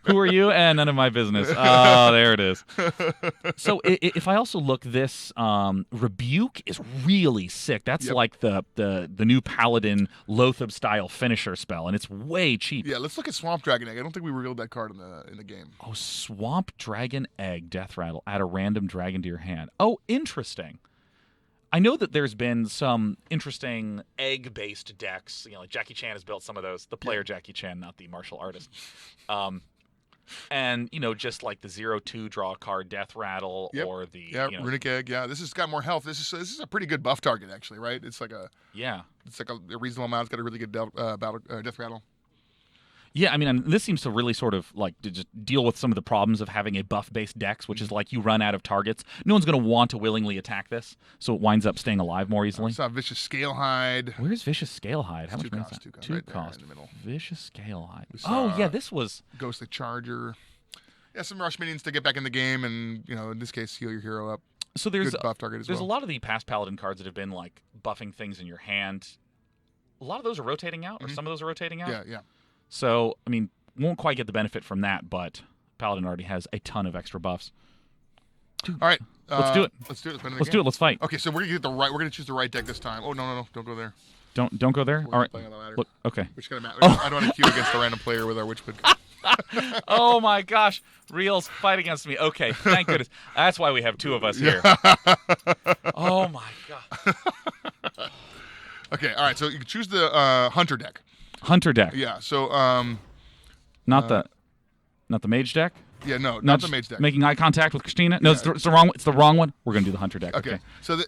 Speaker 1: who are you? And none of my business. Oh, there it is. So if I also look, this Rebuke is really sick. That's like the new Paladin Loatheb style finisher spell, and it's way cheap.
Speaker 2: Yeah, let's look at Swamp Dragon Egg. I don't think we revealed that card in the game.
Speaker 1: Oh, Swamp Dragon Egg, Death Rattle. Add a random dragon to your hand. Oh, interesting. I know that there's been some interesting egg-based decks. Like Jackie Chan has built some of those. The player Jackie Chan, not the martial artist. And, just like the 0/2 draw card Death Rattle or the...
Speaker 2: Runic Egg, yeah. This has got more health. This is a pretty good buff target, actually, right? It's like a...
Speaker 1: Yeah.
Speaker 2: It's like a reasonable amount. It's got a really good Death Rattle.
Speaker 1: Yeah, this seems to really sort of like to just deal with some of the problems of having a buff-based decks, which is like you run out of targets. No one's going to want to willingly attack this, so it winds up staying alive more easily.
Speaker 2: I saw Vicious Scalehide.
Speaker 1: Where's Vicious Scalehide? How much is that?
Speaker 2: 2 cost.
Speaker 1: 2
Speaker 2: right
Speaker 1: cost.
Speaker 2: There in the middle.
Speaker 1: Vicious Scalehide. Oh, yeah, this was...
Speaker 2: Ghostly Charger. Yeah, some rush minions to get back in the game and, in this case, heal your hero up.
Speaker 1: So there's
Speaker 2: good buff target as
Speaker 1: a lot of the past Paladin cards that have been like buffing things in your hand. A lot of those are rotating out, or some of those are rotating out.
Speaker 2: Yeah.
Speaker 1: So, won't quite get the benefit from that, but Paladin already has a ton of extra buffs.
Speaker 2: All right,
Speaker 1: let's do it.
Speaker 2: Let's do it.
Speaker 1: Let's do it. Let's fight.
Speaker 2: Okay, so we're gonna choose the right deck this time. Oh no, don't go there.
Speaker 1: Don't go there. All right. Look, okay.
Speaker 2: Which is gonna matter. I don't want to queue against a random player with our Witchwood.
Speaker 1: Oh my gosh, Reels, fight against me. Okay, thank goodness. That's why we have 2 of us here. Oh my god.
Speaker 2: Okay, all right. So you can choose the Hunter deck.
Speaker 1: Hunter deck.
Speaker 2: Yeah. So
Speaker 1: not the Mage deck.
Speaker 2: Yeah, no, not the Mage deck.
Speaker 1: Making eye contact with Christina. No, it's the wrong. It's the wrong one. We're gonna do the Hunter deck. Okay.
Speaker 2: So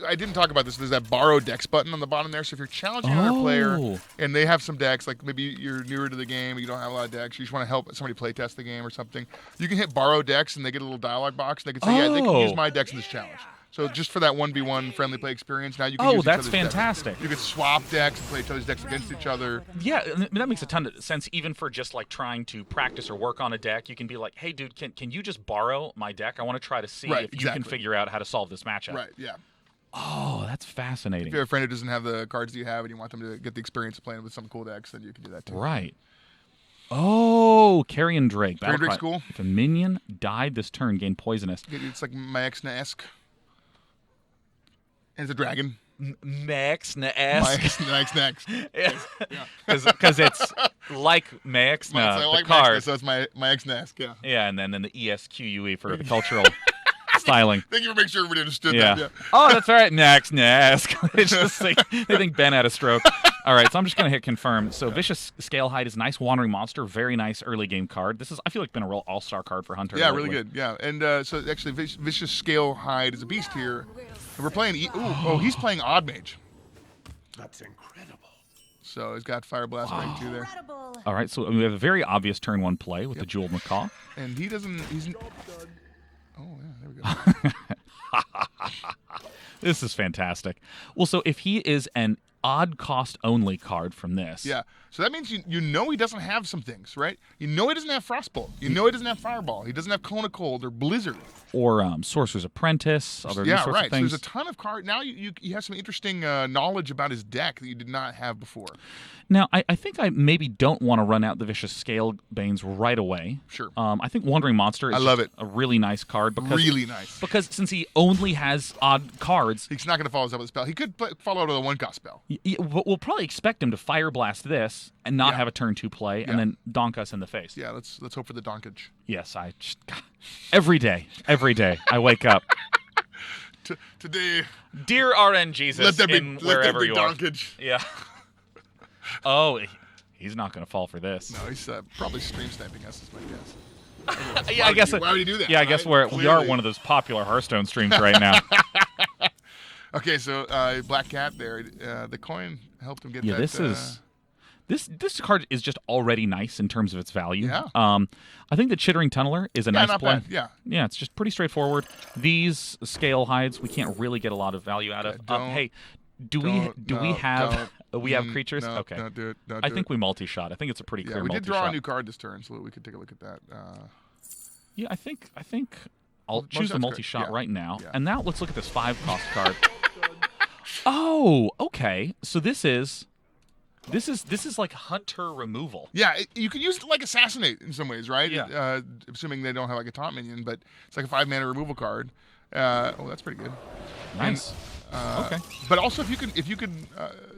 Speaker 2: I didn't talk about this. There's that borrow decks button on the bottom there. So if you're challenging another player and they have some decks, like maybe you're newer to the game, you don't have a lot of decks, you just want to help somebody play test the game or something, you can hit borrow decks and they get a little dialog box and they can say, yeah, they can use my decks in this challenge. So just for that 1v1 friendly play experience, now you can use each
Speaker 1: that's
Speaker 2: other's
Speaker 1: fantastic.
Speaker 2: Decks. You can swap decks and play each other's decks against each other.
Speaker 1: Yeah, that makes a ton of sense, even for just like trying to practice or work on a deck. You can be like, hey, dude, can you just borrow my deck? I want to try to see if you can figure out how to solve this matchup.
Speaker 2: Right, yeah.
Speaker 1: Oh, that's fascinating.
Speaker 2: If you have a friend who doesn't have the cards you have and you want them to get the experience of playing with some cool decks, then you can do that too.
Speaker 1: Right. Oh, Carrion Drake.
Speaker 2: Carrion Drake's cool.
Speaker 1: If a minion died this turn, gain poisonous.
Speaker 2: It's like Maexna-esque. And it's a dragon.
Speaker 1: Maexna-esque.
Speaker 2: Maexna-esque.
Speaker 1: Because it's like Maexna, the card.
Speaker 2: So it's Maexna-esque, yeah.
Speaker 1: Yeah, and then the ESQUE for the cultural styling.
Speaker 2: Thank you for making sure everybody understood that. Yeah.
Speaker 1: Oh, that's all right. Maexna-esque. It's just like, they think Ben had a stroke. All right, so I'm just going to hit confirm. So Vicious Scalehide is a nice wandering monster, very nice early game card. This is, I feel like, been a real all-star card for Hunter.
Speaker 2: Yeah,
Speaker 1: lately.
Speaker 2: really good. Yeah, and so actually, Vicious Scalehide is a beast here. And we're playing. He's playing Odd Mage.
Speaker 4: That's incredible.
Speaker 2: So he's got Fire Blast right too there.
Speaker 1: All right, so we have a very obvious turn one play with the Jeweled Macaw.
Speaker 2: And he doesn't. Oh yeah, there we go.
Speaker 1: This is fantastic. Well, so if he is an odd cost only card from this.
Speaker 2: Yeah. So that means you know he doesn't have some things, right? You know he doesn't have Frostbolt. You know he doesn't have Fireball. He doesn't have Cone of Cold or Blizzard.
Speaker 1: Or Sorcerer's Apprentice. Other these sorts of things.
Speaker 2: So there's a ton of cards. Now you have some interesting knowledge about his deck that you did not have before.
Speaker 1: Now, I think I maybe don't want to run out the Vicious Scalebanes right away.
Speaker 2: Sure.
Speaker 1: I think Wandering Monster is
Speaker 2: a
Speaker 1: really nice card.
Speaker 2: Really nice.
Speaker 1: Because since he only has odd cards.
Speaker 2: He's not going to follow us up with a spell. He could follow it with a 1-cost spell.
Speaker 1: We'll probably expect him to Fire Blast this and not have a turn 2 play and then donk us in the face.
Speaker 2: Yeah, let's hope for the donkage.
Speaker 1: Yes, every day I wake up.
Speaker 2: Today,
Speaker 1: Dear RN Jesus,
Speaker 2: let there be
Speaker 1: wherever you
Speaker 2: donkage.
Speaker 1: Are. Yeah. Oh, he's not going to fall for this.
Speaker 2: No, he's probably stream sniping us, is my guess.
Speaker 1: Yeah, I guess.
Speaker 2: Why would he do that?
Speaker 1: Yeah, I guess we are one of those popular Hearthstone streams right now.
Speaker 2: Okay, so Black Cat there. The coin helped him get that.
Speaker 1: This card is just already nice in terms of its value.
Speaker 2: Yeah.
Speaker 1: I think the Chittering Tunneler is a nice
Speaker 2: not
Speaker 1: play.
Speaker 2: bad. Yeah.
Speaker 1: Yeah, it's just pretty straightforward. These Scale Hides we can't really get a lot of value out of. Hey, we have creatures?
Speaker 2: No,
Speaker 1: okay.
Speaker 2: Don't do it.
Speaker 1: I think we multi-shot. I think it's a pretty clear
Speaker 2: we
Speaker 1: multi-shot.
Speaker 2: did draw a new card this turn, so we could take a look at that.
Speaker 1: Yeah, I think I'll choose the multi-shot right now.
Speaker 2: Yeah.
Speaker 1: And now let's look at this 5-cost card. Oh, okay. So this is like Hunter removal.
Speaker 2: Yeah, you could use it like Assassinate in some ways, right?
Speaker 1: Yeah.
Speaker 2: Assuming they don't have like a taunt minion, but it's like a 5-mana removal card. That's pretty good.
Speaker 1: Nice. Okay.
Speaker 2: But also, if you could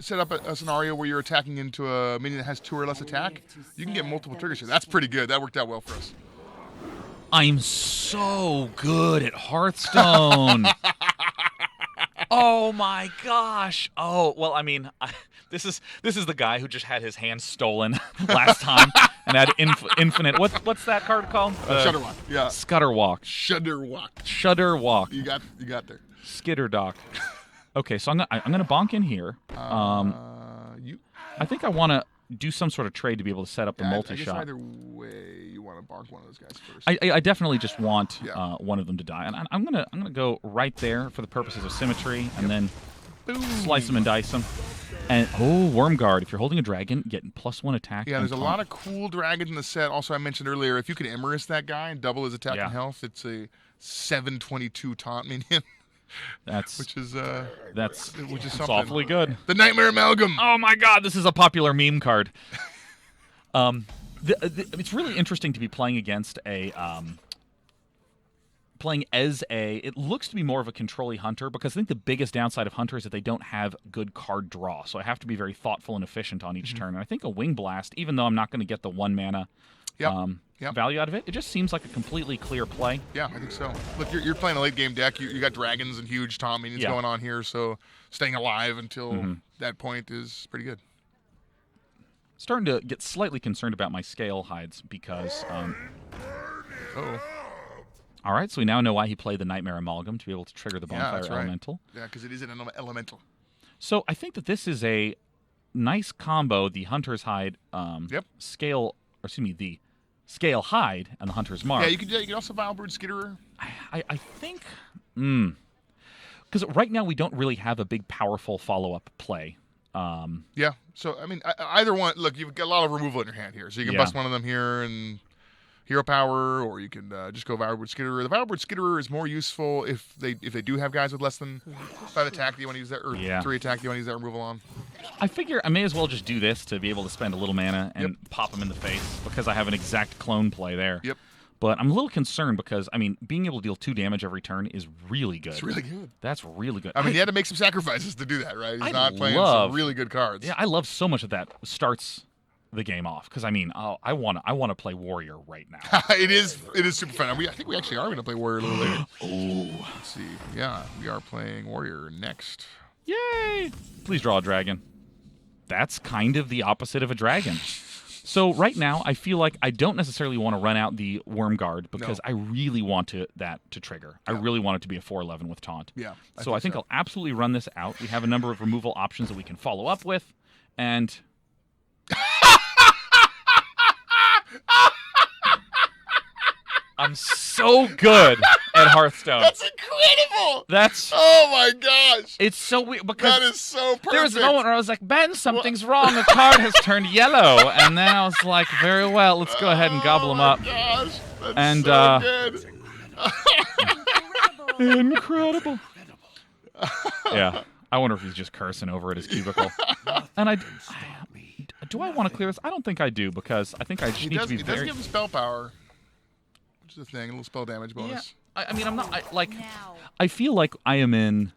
Speaker 2: set up a scenario where you're attacking into a minion that has 2 or less attack, you can get multiple triggers here. That's pretty good. That worked out well for us.
Speaker 1: I'm so good at Hearthstone. Oh my gosh. Oh well, I mean, this is the guy who just had his hand stolen last time and had infinite. What's that card called?
Speaker 2: Shudderwalk. Yeah.
Speaker 1: Scutterwalk.
Speaker 2: Shudderwalk. You got there.
Speaker 1: Skitterdock. Okay, so I'm gonna bonk in here. I think I want to do some sort of trade to be able to set up a multi-shot.
Speaker 2: I guess either way, you want to bonk one of those guys first.
Speaker 1: I definitely just want one of them to die, and I'm gonna go right there for the purposes of symmetry, and then slice them and dice them. And Wormguard. If you're holding a dragon, getting +1 attack.
Speaker 2: Yeah, there's a lot of cool dragons in the set. Also, I mentioned earlier, if you could Emorus that guy and double his attack and health, it's a 7/22 taunt minion. which is something.
Speaker 1: Awfully good.
Speaker 2: The Nightmare Amalgam.
Speaker 1: Oh my God, this is a popular meme card. It's really interesting to be playing against it looks to be more of a control-y Hunter, because I think the biggest downside of Hunter is that they don't have good card draw. So I have to be very thoughtful and efficient on each turn. And I think a Wing Blast, even though I'm not going to get the 1 mana value out of it, it just seems like a completely clear play.
Speaker 2: Yeah, I think so. Look, you're playing a late game deck. You got dragons and huge taunt minions going on here, so staying alive until that point is pretty good.
Speaker 1: Starting to get slightly concerned about my Scale Hides because all right, so we now know why he played the Nightmare Amalgam, to be able to trigger the Bonfire Elemental.
Speaker 2: Yeah, because it is an elemental.
Speaker 1: So I think that this is a nice combo, the Hunter's Hide the Scale Hide and the Hunter's Mark.
Speaker 2: Yeah, you could also Vilebird Skitterer.
Speaker 1: I think because right now we don't really have a big powerful follow-up play.
Speaker 2: Yeah, so I mean, either one. Look, you've got a lot of removal in your hand here, so you can bust one of them here and Hero Power, or you can just go Vilebird Skitterer. The Vilebird Skitterer is more useful if they do have guys with less than 5 attack that you want to use that, or 3 attack you want to use that removal on.
Speaker 1: I figure I may as well just do this to be able to spend a little mana and pop them in the face, because I have an exact clone play there.
Speaker 2: Yep.
Speaker 1: But I'm a little concerned because, I mean, being able to deal 2 damage every turn is really good.
Speaker 2: It's really good.
Speaker 1: That's really good.
Speaker 2: I mean, he had to make some sacrifices to do that, right? He's not playing some really good cards.
Speaker 1: Yeah, I love so much of that starts the game off, because I mean, I want to play Warrior right now.
Speaker 2: It is super fun. I think we actually are going to play Warrior a little later. Let's see. Yeah, we are playing Warrior next.
Speaker 1: Yay! Please draw a dragon. that's kind of the opposite of a dragon. So right now, I feel like I don't necessarily want to run out the Worm Guard because I really want that to trigger. I really want it to be a 4/11 with taunt.
Speaker 2: Yeah.
Speaker 1: So I think I'll absolutely run this out. We have a number of removal options that we can follow up with, and I'm so good at Hearthstone.
Speaker 2: That's incredible.
Speaker 1: That's
Speaker 2: oh my gosh.
Speaker 1: It's so weird because
Speaker 2: that is so perfect.
Speaker 1: There was a moment where I was like, Ben, something's wrong. The card has turned yellow, and then I was like, very well, let's go ahead and gobble them up.
Speaker 2: Gosh, that's
Speaker 1: and
Speaker 2: so good.
Speaker 1: Incredible. Yeah, I wonder if he's just cursing over at his cubicle. And do I want to clear this? I don't think I do because I think I just need to be
Speaker 2: He
Speaker 1: very.
Speaker 2: does give him spell power. Which is a thing, a little spell damage bonus.
Speaker 1: Yeah, I mean, I'm not I feel like I am in.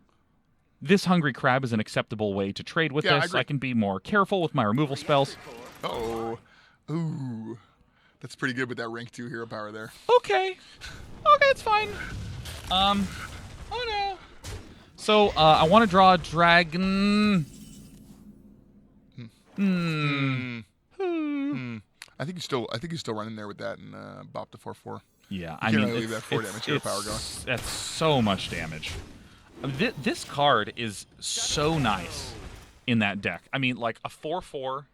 Speaker 1: This Hungry Crab is an acceptable way to trade with this. I can be more careful with my removal spells.
Speaker 2: Uh-oh. Ooh. That's pretty good with that rank 2 hero power there.
Speaker 1: Okay, it's fine. Oh no. So I want to draw a dragon.
Speaker 2: I think he's still running there with that and bop to 4/4.
Speaker 1: Yeah,
Speaker 2: I mean, leave that 4 damage hero power going.
Speaker 1: That's so much damage. This card is so nice in that deck. I mean, like a 4/4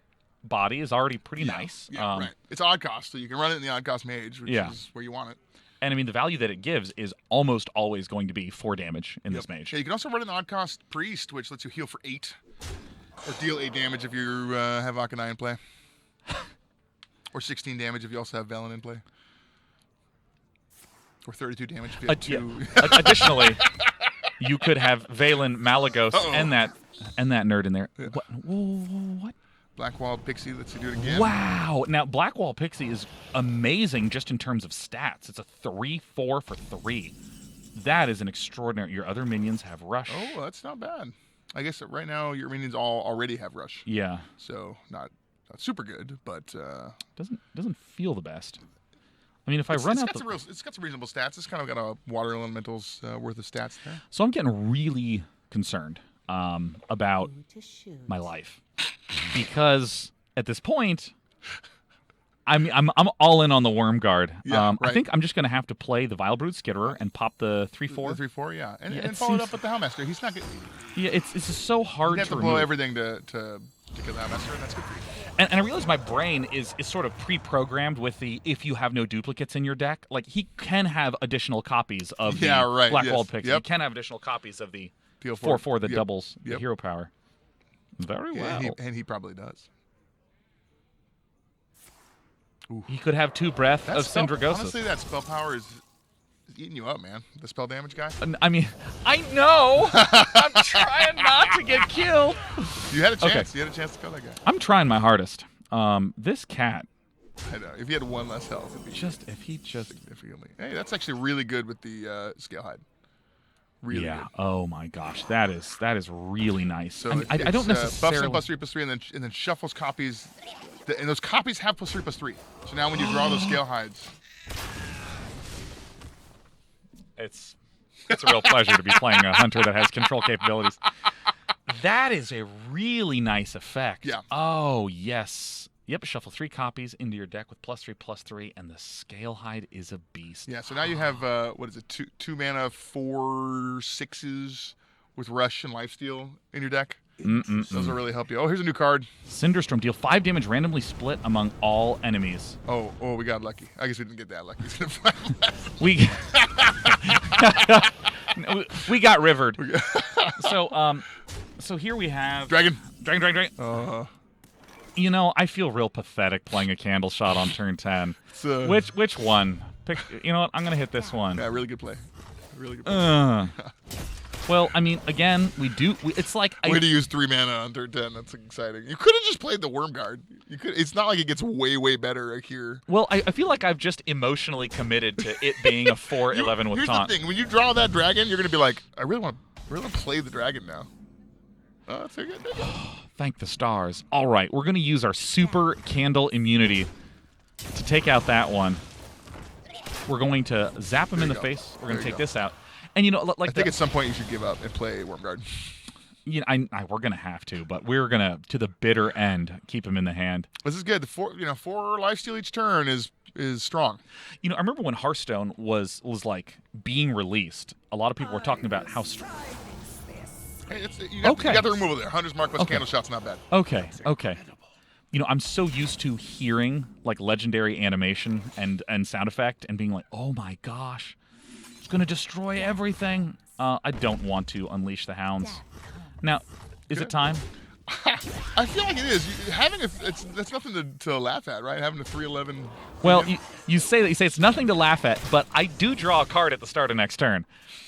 Speaker 1: body is already pretty nice.
Speaker 2: Yeah, right. It's odd cost, so you can run it in the odd cost mage, which is where you want it.
Speaker 1: And I mean, the value that it gives is almost always going to be 4 damage in this mage.
Speaker 2: Yeah, you can also run an odd cost priest, which lets you heal for 8, or deal 8 damage if you have Akanai in play, or 16 damage if you also have Velen in play, or 32 damage if you have 2.
Speaker 1: Yeah. Additionally, you could have Valen, Malagos, and that nerd in there. Yeah. What?
Speaker 2: Blackwall Pixie lets you do it again.
Speaker 1: Wow. Now, Blackwall Pixie is amazing just in terms of stats. It's a 3/4 for 3. That is an extraordinary. Your other minions have Rush.
Speaker 2: Oh, that's not bad. I guess that right now your minions all already have Rush.
Speaker 1: Yeah.
Speaker 2: So not super good, but
Speaker 1: doesn't feel the best. I mean, if I run out,
Speaker 2: it's got some reasonable stats. It's kind of got a water elemental's worth of stats there.
Speaker 1: So I'm getting really concerned about my life because at this point, I'm all in on the Worm Guard.
Speaker 2: Yeah, right.
Speaker 1: I think I'm just going to have to play the Vilebrood Skitterer and pop the 3/4.
Speaker 2: The 3/4, yeah, and follow it up with the Hellmaster. He's not.
Speaker 1: Yeah, it's just so hard
Speaker 2: you have to
Speaker 1: remove.
Speaker 2: blow everything to kill the Hellmaster, and that's good for you.
Speaker 1: And I realize my brain is sort of pre-programmed with the if you have no duplicates in your deck. Like, he can have additional copies of the Blackwalled Pixie. He can have additional copies of the 4/4 that doubles the hero power. Very well.
Speaker 2: And he probably does.
Speaker 1: Ooh. He could have 2 Breath of Syndragosis.
Speaker 2: Honestly, that spell power is eating you up, man. The spell damage guy.
Speaker 1: I mean, I know. I'm trying not to get killed.
Speaker 2: You had a chance. Okay. You had a chance to kill that guy.
Speaker 1: I'm trying my hardest. This cat.
Speaker 2: I know. If he had 1 less health, it'd be significantly. Hey, that's actually really good with the scale hide. Really good.
Speaker 1: Oh my gosh, that is really nice.
Speaker 2: So
Speaker 1: I don't necessarily
Speaker 2: buffs him +3/+3, and then shuffles copies, and those copies have +3/+3. So now when you draw those scale hides,
Speaker 1: it's a real pleasure to be playing a hunter that has control capabilities. That is a really nice effect.
Speaker 2: Yeah.
Speaker 1: Oh yes. Yep, shuffle 3 copies into your deck with +3/+3, and the scale hide is a beast.
Speaker 2: Yeah, so now you have, what is it, 2 mana, 4 6s with Rush and Lifesteal in your deck. Those will really help you. Oh, here's a new card.
Speaker 1: Cinderstorm. Deal 5 damage randomly split among all enemies.
Speaker 2: Oh, we got lucky. I guess we didn't get that lucky.
Speaker 1: We got rivered. So here we have...
Speaker 2: Dragon.
Speaker 1: You know, I feel real pathetic playing a Candle Shot on turn 10. Which one? Pick. You know what? I'm gonna hit this one.
Speaker 2: Yeah, really good play. Really good play.
Speaker 1: Well, I mean, again, it's like
Speaker 2: way to use 3 mana on turn 10. That's exciting. You could have just played the Worm Guard. You could. It's not like it gets way better here.
Speaker 1: Well, I feel like I've just emotionally committed to it being a 4/11 with taunt.
Speaker 2: Here's the thing: when you draw that dragon, you're gonna be like, I really want to play the dragon now. Oh, that's a good thing.
Speaker 1: Thank the stars. All right, we're going to use our super candle immunity to take out that one. We're going to zap him in the face. We're going to take this out. And, you know, like
Speaker 2: I think at some point you should give up and play Worm Guard.
Speaker 1: we're gonna have to, but we're gonna to the bitter end keep him in the hand.
Speaker 2: This is good. The 4 lifesteal each turn is strong.
Speaker 1: I remember when Hearthstone was like being released. A lot of people were talking about how.
Speaker 2: Hey, you got the removal there. Hunter's Mark plus Candle Shot's not bad.
Speaker 1: Okay. I'm so used to hearing like legendary animation and sound effect and being like, oh my gosh, it's gonna destroy everything. I don't want to unleash the hounds. Now, is it time?
Speaker 2: I feel like it is. That's nothing to laugh at, right? Having a 3/11.
Speaker 1: Well, you say it's nothing to laugh at, but I do draw a card at the start of next turn,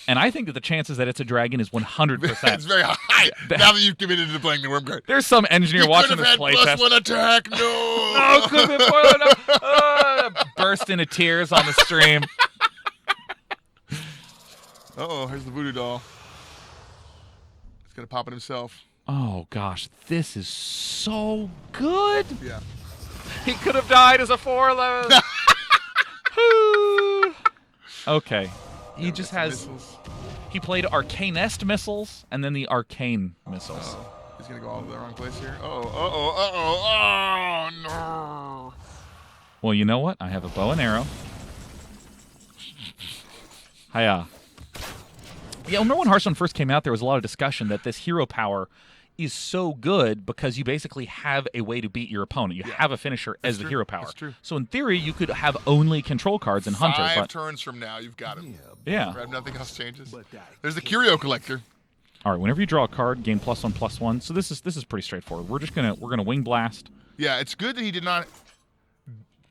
Speaker 1: and I think that the chances that it's a dragon is 100%.
Speaker 2: It's very high. Now that you've committed to playing the worm card.
Speaker 1: There's some engineer watching this playtest.
Speaker 2: +1 attack. No.
Speaker 1: No, could have been spoiler. No. Burst into tears on the stream.
Speaker 2: Uh-oh, here's the voodoo doll. He's gonna pop it himself.
Speaker 1: Oh gosh, this is so good.
Speaker 2: Yeah.
Speaker 1: He could have died as a 4/11. Okay. He just has.
Speaker 2: Missiles.
Speaker 1: He played Arcanest missiles and then the Arcane missiles.
Speaker 2: Uh-oh. He's gonna go all over the wrong place here. Oh no.
Speaker 1: Well, you know what? I have a bow and arrow. Hiya. Yeah, remember when Hearthstone first came out, there was a lot of discussion that this hero power is so good because you basically have a way to beat your opponent. You have a finisher as the hero power.
Speaker 2: That's true.
Speaker 1: So in theory, you could have only control cards in Hunter.
Speaker 2: 5
Speaker 1: but
Speaker 2: turns from now, you've got him.
Speaker 1: yeah.
Speaker 2: Right, nothing else changes. There's the Curio Collector.
Speaker 1: All right. Whenever you draw a card, gain +1/+1. So this is pretty straightforward. We're gonna Wing Blast.
Speaker 2: Yeah, it's good that he did not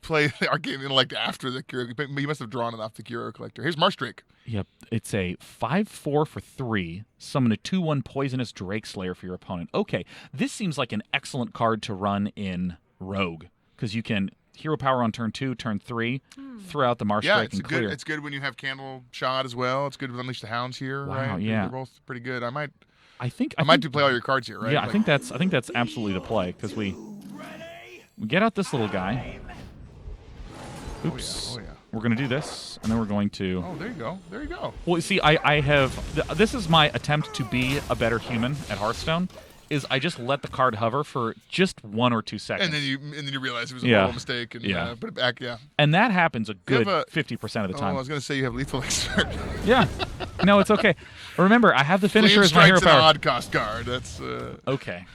Speaker 2: play the Arcane Intellect after the Curio. He must have drawn it off the Curio Collector. Here's Marshdrake.
Speaker 1: Yep, it's a 5/4 for 3. Summon a 2/1 Poisonous Drake Slayer for your opponent. Okay, this seems like an excellent card to run in Rogue because you can hero power on turn 2, turn 3, throw out the Marshdrake and clear.
Speaker 2: It's good when you have Candle Shot as well. It's good to unleash the hounds here.
Speaker 1: Wow,
Speaker 2: right?
Speaker 1: yeah.
Speaker 2: They're both pretty good. I might do play all your cards here, right?
Speaker 1: Yeah, I think that's absolutely the play because we get out this little guy. Oops.
Speaker 2: Oh yeah.
Speaker 1: We're going to do this, and then we're going to...
Speaker 2: Oh, there you go. There you go.
Speaker 1: Well, you see, I have... This is my attempt to be a better human at Hearthstone, is I just let the card hover for just 1 or 2 seconds.
Speaker 2: And then you realize it was a little mistake and put it back,
Speaker 1: And that happens a good 50% of the time.
Speaker 2: I was going to say you have Lethal Exert.
Speaker 1: Yeah. No, it's okay. Remember, I have the finisher as my hero power.
Speaker 2: An odd cost card. That's...
Speaker 1: Okay.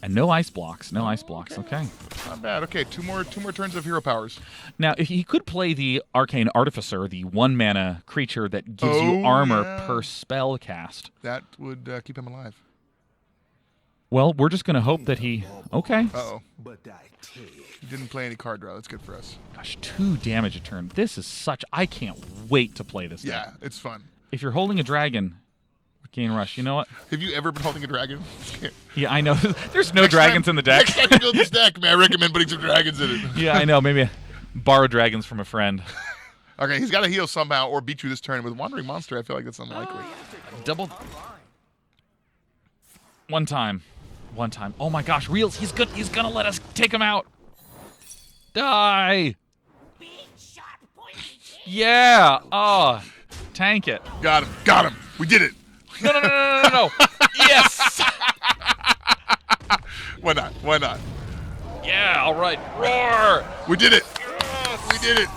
Speaker 1: And no ice blocks. No ice blocks. Okay.
Speaker 2: Not bad. Okay, two more turns of hero powers.
Speaker 1: Now, if he could play the Arcane Artificer, the 1-mana creature that gives you armor per spell cast.
Speaker 2: That would keep him alive.
Speaker 1: Well, we're just going to hope that he... Okay.
Speaker 2: Uh-oh. He didn't play any card draw. That's good for us.
Speaker 1: Gosh, 2 damage a turn. This is such... I can't wait to play this
Speaker 2: Yeah,
Speaker 1: deck.
Speaker 2: it's fun.
Speaker 1: If you're holding a dragon... Gain Rush. You know what?
Speaker 2: Have you ever been holding a dragon?
Speaker 1: Yeah, I know. There's no dragons in the deck.
Speaker 2: Next time you build this deck, man, I recommend putting some dragons in it.
Speaker 1: Yeah, I know. Maybe borrow dragons from a friend.
Speaker 2: Okay, he's got to heal somehow or beat you this turn. With Wandering Monster, I feel like that's unlikely.
Speaker 1: Double. One time. Oh my gosh, Reels. He's good. He's gonna let us take him out. Die. Yeah. Oh, tank it.
Speaker 2: Got him. We did it.
Speaker 1: No. Yes.
Speaker 2: Why not?
Speaker 1: Yeah. All right. Roar.
Speaker 2: We did it.
Speaker 1: Yes.
Speaker 2: We did it.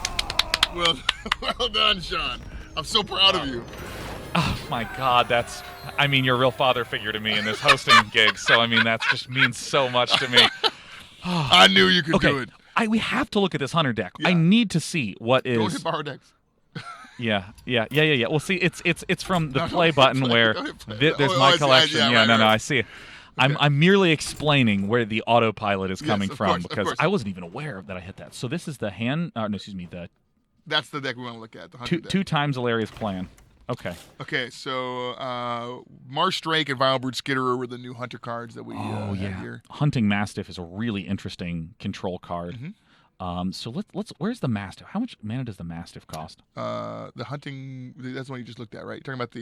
Speaker 2: Well done, Sean. I'm so proud of you.
Speaker 1: Oh my God, you're a real father figure to me in this hosting gig. So that just means so much to me.
Speaker 2: I knew you could do it.
Speaker 1: We have to look at this Hunter deck.
Speaker 2: Yeah.
Speaker 1: I need to see what is.
Speaker 2: Don't hit borrow decks.
Speaker 1: Yeah. Well, see, it's from the play button where there's my collection.
Speaker 2: Right.
Speaker 1: I see it. Okay. I'm merely explaining where the autopilot is coming from because I wasn't even aware that I hit that. So this is the hand.
Speaker 2: That's the deck we want to look at. The Hunter deck.
Speaker 1: 2 times Alaria's plan. Okay.
Speaker 2: Okay, so Marshdrake and Vilebrood Skitterer were the new Hunter cards that we have here.
Speaker 1: Hunting Mastiff is a really interesting control card. So let's. Where's the Mastiff? How much mana does the Mastiff cost?
Speaker 2: The hunting. That's the one you just looked at, right? You're talking about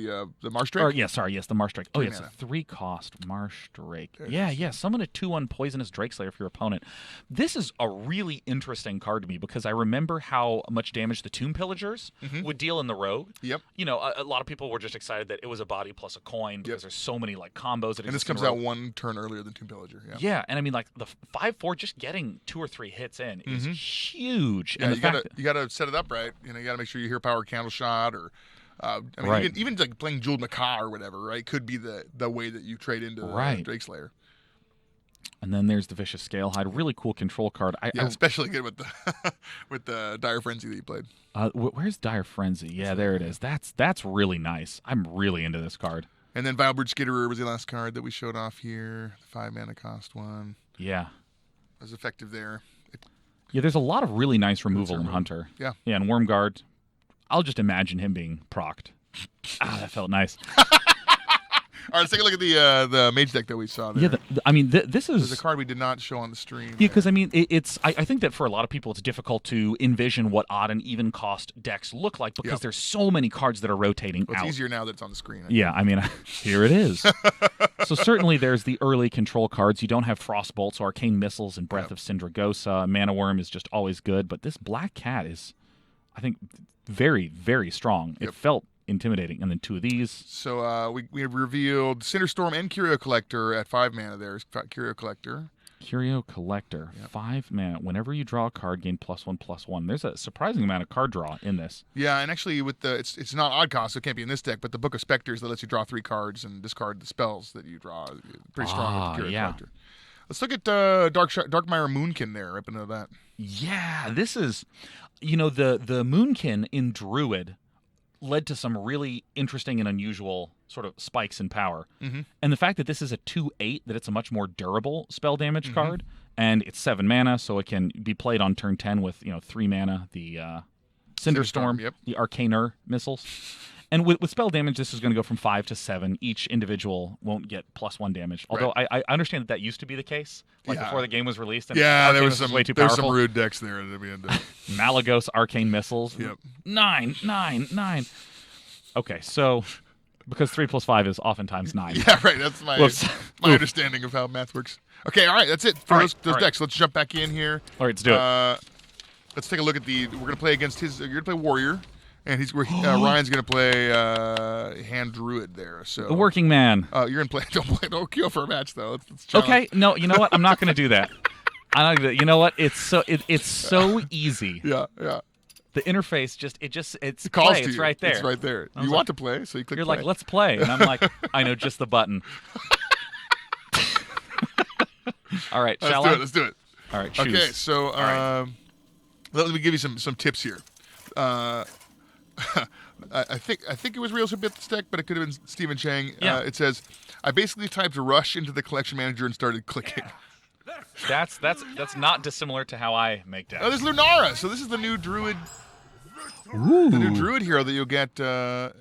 Speaker 2: the Marsh Drake.
Speaker 1: Or yes, the Marsh Drake. Oh, yeah, it's a
Speaker 2: mana.
Speaker 1: 3-cost Marsh Drake. Yeah. Summon a 2/1 poisonous Drake Slayer for your opponent. This is a really interesting card to me because I remember how much damage the Tomb Pillagers would deal in the Rogue.
Speaker 2: Yep.
Speaker 1: You know, a lot of people were just excited that it was a body plus a coin because there's so many like combos that.
Speaker 2: And this comes out one turn earlier than Tomb Pillager.
Speaker 1: Yeah, and I mean like the 5/4 just getting 2 or 3 hits in is huge.
Speaker 2: Yeah,
Speaker 1: And
Speaker 2: you gotta set it up right. You know, you gotta make sure you hear Power Candle Shot or, I mean, even like playing Jeweled Macaw or whatever, right? Could be the way that you trade into Drake Slayer.
Speaker 1: And then there's the Vicious Scalehide, really cool control card.
Speaker 2: Especially good with the with the Dire Frenzy that you played.
Speaker 1: Where's Dire Frenzy? Yeah, there it is. That's really nice. I'm really into this card.
Speaker 2: And then Vilebridge Skitterer was the last card that we showed off here. The 5 mana cost one.
Speaker 1: Yeah,
Speaker 2: was effective there.
Speaker 1: Yeah, there's a lot of really nice removal in Hunter.
Speaker 2: Yeah.
Speaker 1: Yeah, and Wormguard, I'll just imagine him being procced. That felt nice.
Speaker 2: All right, let's take a look at the mage deck that we saw there.
Speaker 1: Yeah, I mean, this is...
Speaker 2: There's a card we did not show on the stream.
Speaker 1: Yeah, because, I mean, I think that for a lot of people, it's difficult to envision what odd and even cost decks look like because there's so many cards that are rotating
Speaker 2: out. It's easier now that it's on the screen. I
Speaker 1: mean, here it is. So certainly there's the early control cards. You don't have Frostbolts, Arcane Missiles, and Breath of Syndragosa. Mana Worm is just always good, but this Black Cat is, I think, very, very strong. It felt intimidating. And then 2 of these. So
Speaker 2: we have revealed Cinderstorm and Curio Collector at 5 mana. There's Curio Collector.
Speaker 1: 5 mana. Whenever you draw a card, gain +1/+1. There's a surprising amount of card draw in this.
Speaker 2: Yeah, and actually with it's not odd cost, so it can't be in this deck, but the Book of Specters that lets you draw 3 cards and discard the spells that you draw. Pretty strong with the Curio Collector. Let's look at Darkmire Moonkin there, up into that.
Speaker 1: Yeah, this is, the Moonkin in Druid led to some really interesting and unusual sort of spikes in power. And the fact that this is a 2/8, that it's a much more durable spell damage card, and it's 7 mana, so it can be played on turn 10 with 3 mana, the Cinderstorm, the Arcaner missiles. And with spell damage, this is going to go from 5 to 7. Each individual won't get +1 damage. Although I understand that used to be the case, before the game was released. And
Speaker 2: there was
Speaker 1: way too powerful.
Speaker 2: Some rude decks there.
Speaker 1: Malagos Arcane Missiles. 9. Okay, so because 3 + 5 is oftentimes 9.
Speaker 2: Yeah, right. That's my understanding of how math works. Okay, all right. That's it for those decks. Let's jump back in here.
Speaker 1: All right, let's do it.
Speaker 2: Let's take a look at we're going to play against his. You're going to play Warrior. And Ryan's going to play Hand Druid there. So
Speaker 1: the working man.
Speaker 2: You're going to play. Don't kill for a match though. Let's
Speaker 1: okay. No, you know what? I'm not going to do that. I'm not gonna. You know what? It's so easy.
Speaker 2: Yeah.
Speaker 1: The interface it's
Speaker 2: calls
Speaker 1: play.
Speaker 2: To
Speaker 1: it's
Speaker 2: you.
Speaker 1: right there.
Speaker 2: It's right there. You want to play, so you click.
Speaker 1: You're
Speaker 2: play.
Speaker 1: like, let's play, and I'm like, I know just the button. All right,
Speaker 2: Let's do it.
Speaker 1: All right. Choose.
Speaker 2: Okay, so let me give you some tips here. I think it was Real Bit this deck, but it could have been Stephen Chang.
Speaker 1: Yeah.
Speaker 2: It says, I basically typed Rush into the collection manager and started clicking.
Speaker 1: That's not dissimilar to how I make decks.
Speaker 2: Oh, there's Lunara. So this is the new Druid.
Speaker 1: Ooh.
Speaker 2: The new Druid hero that you'll get here.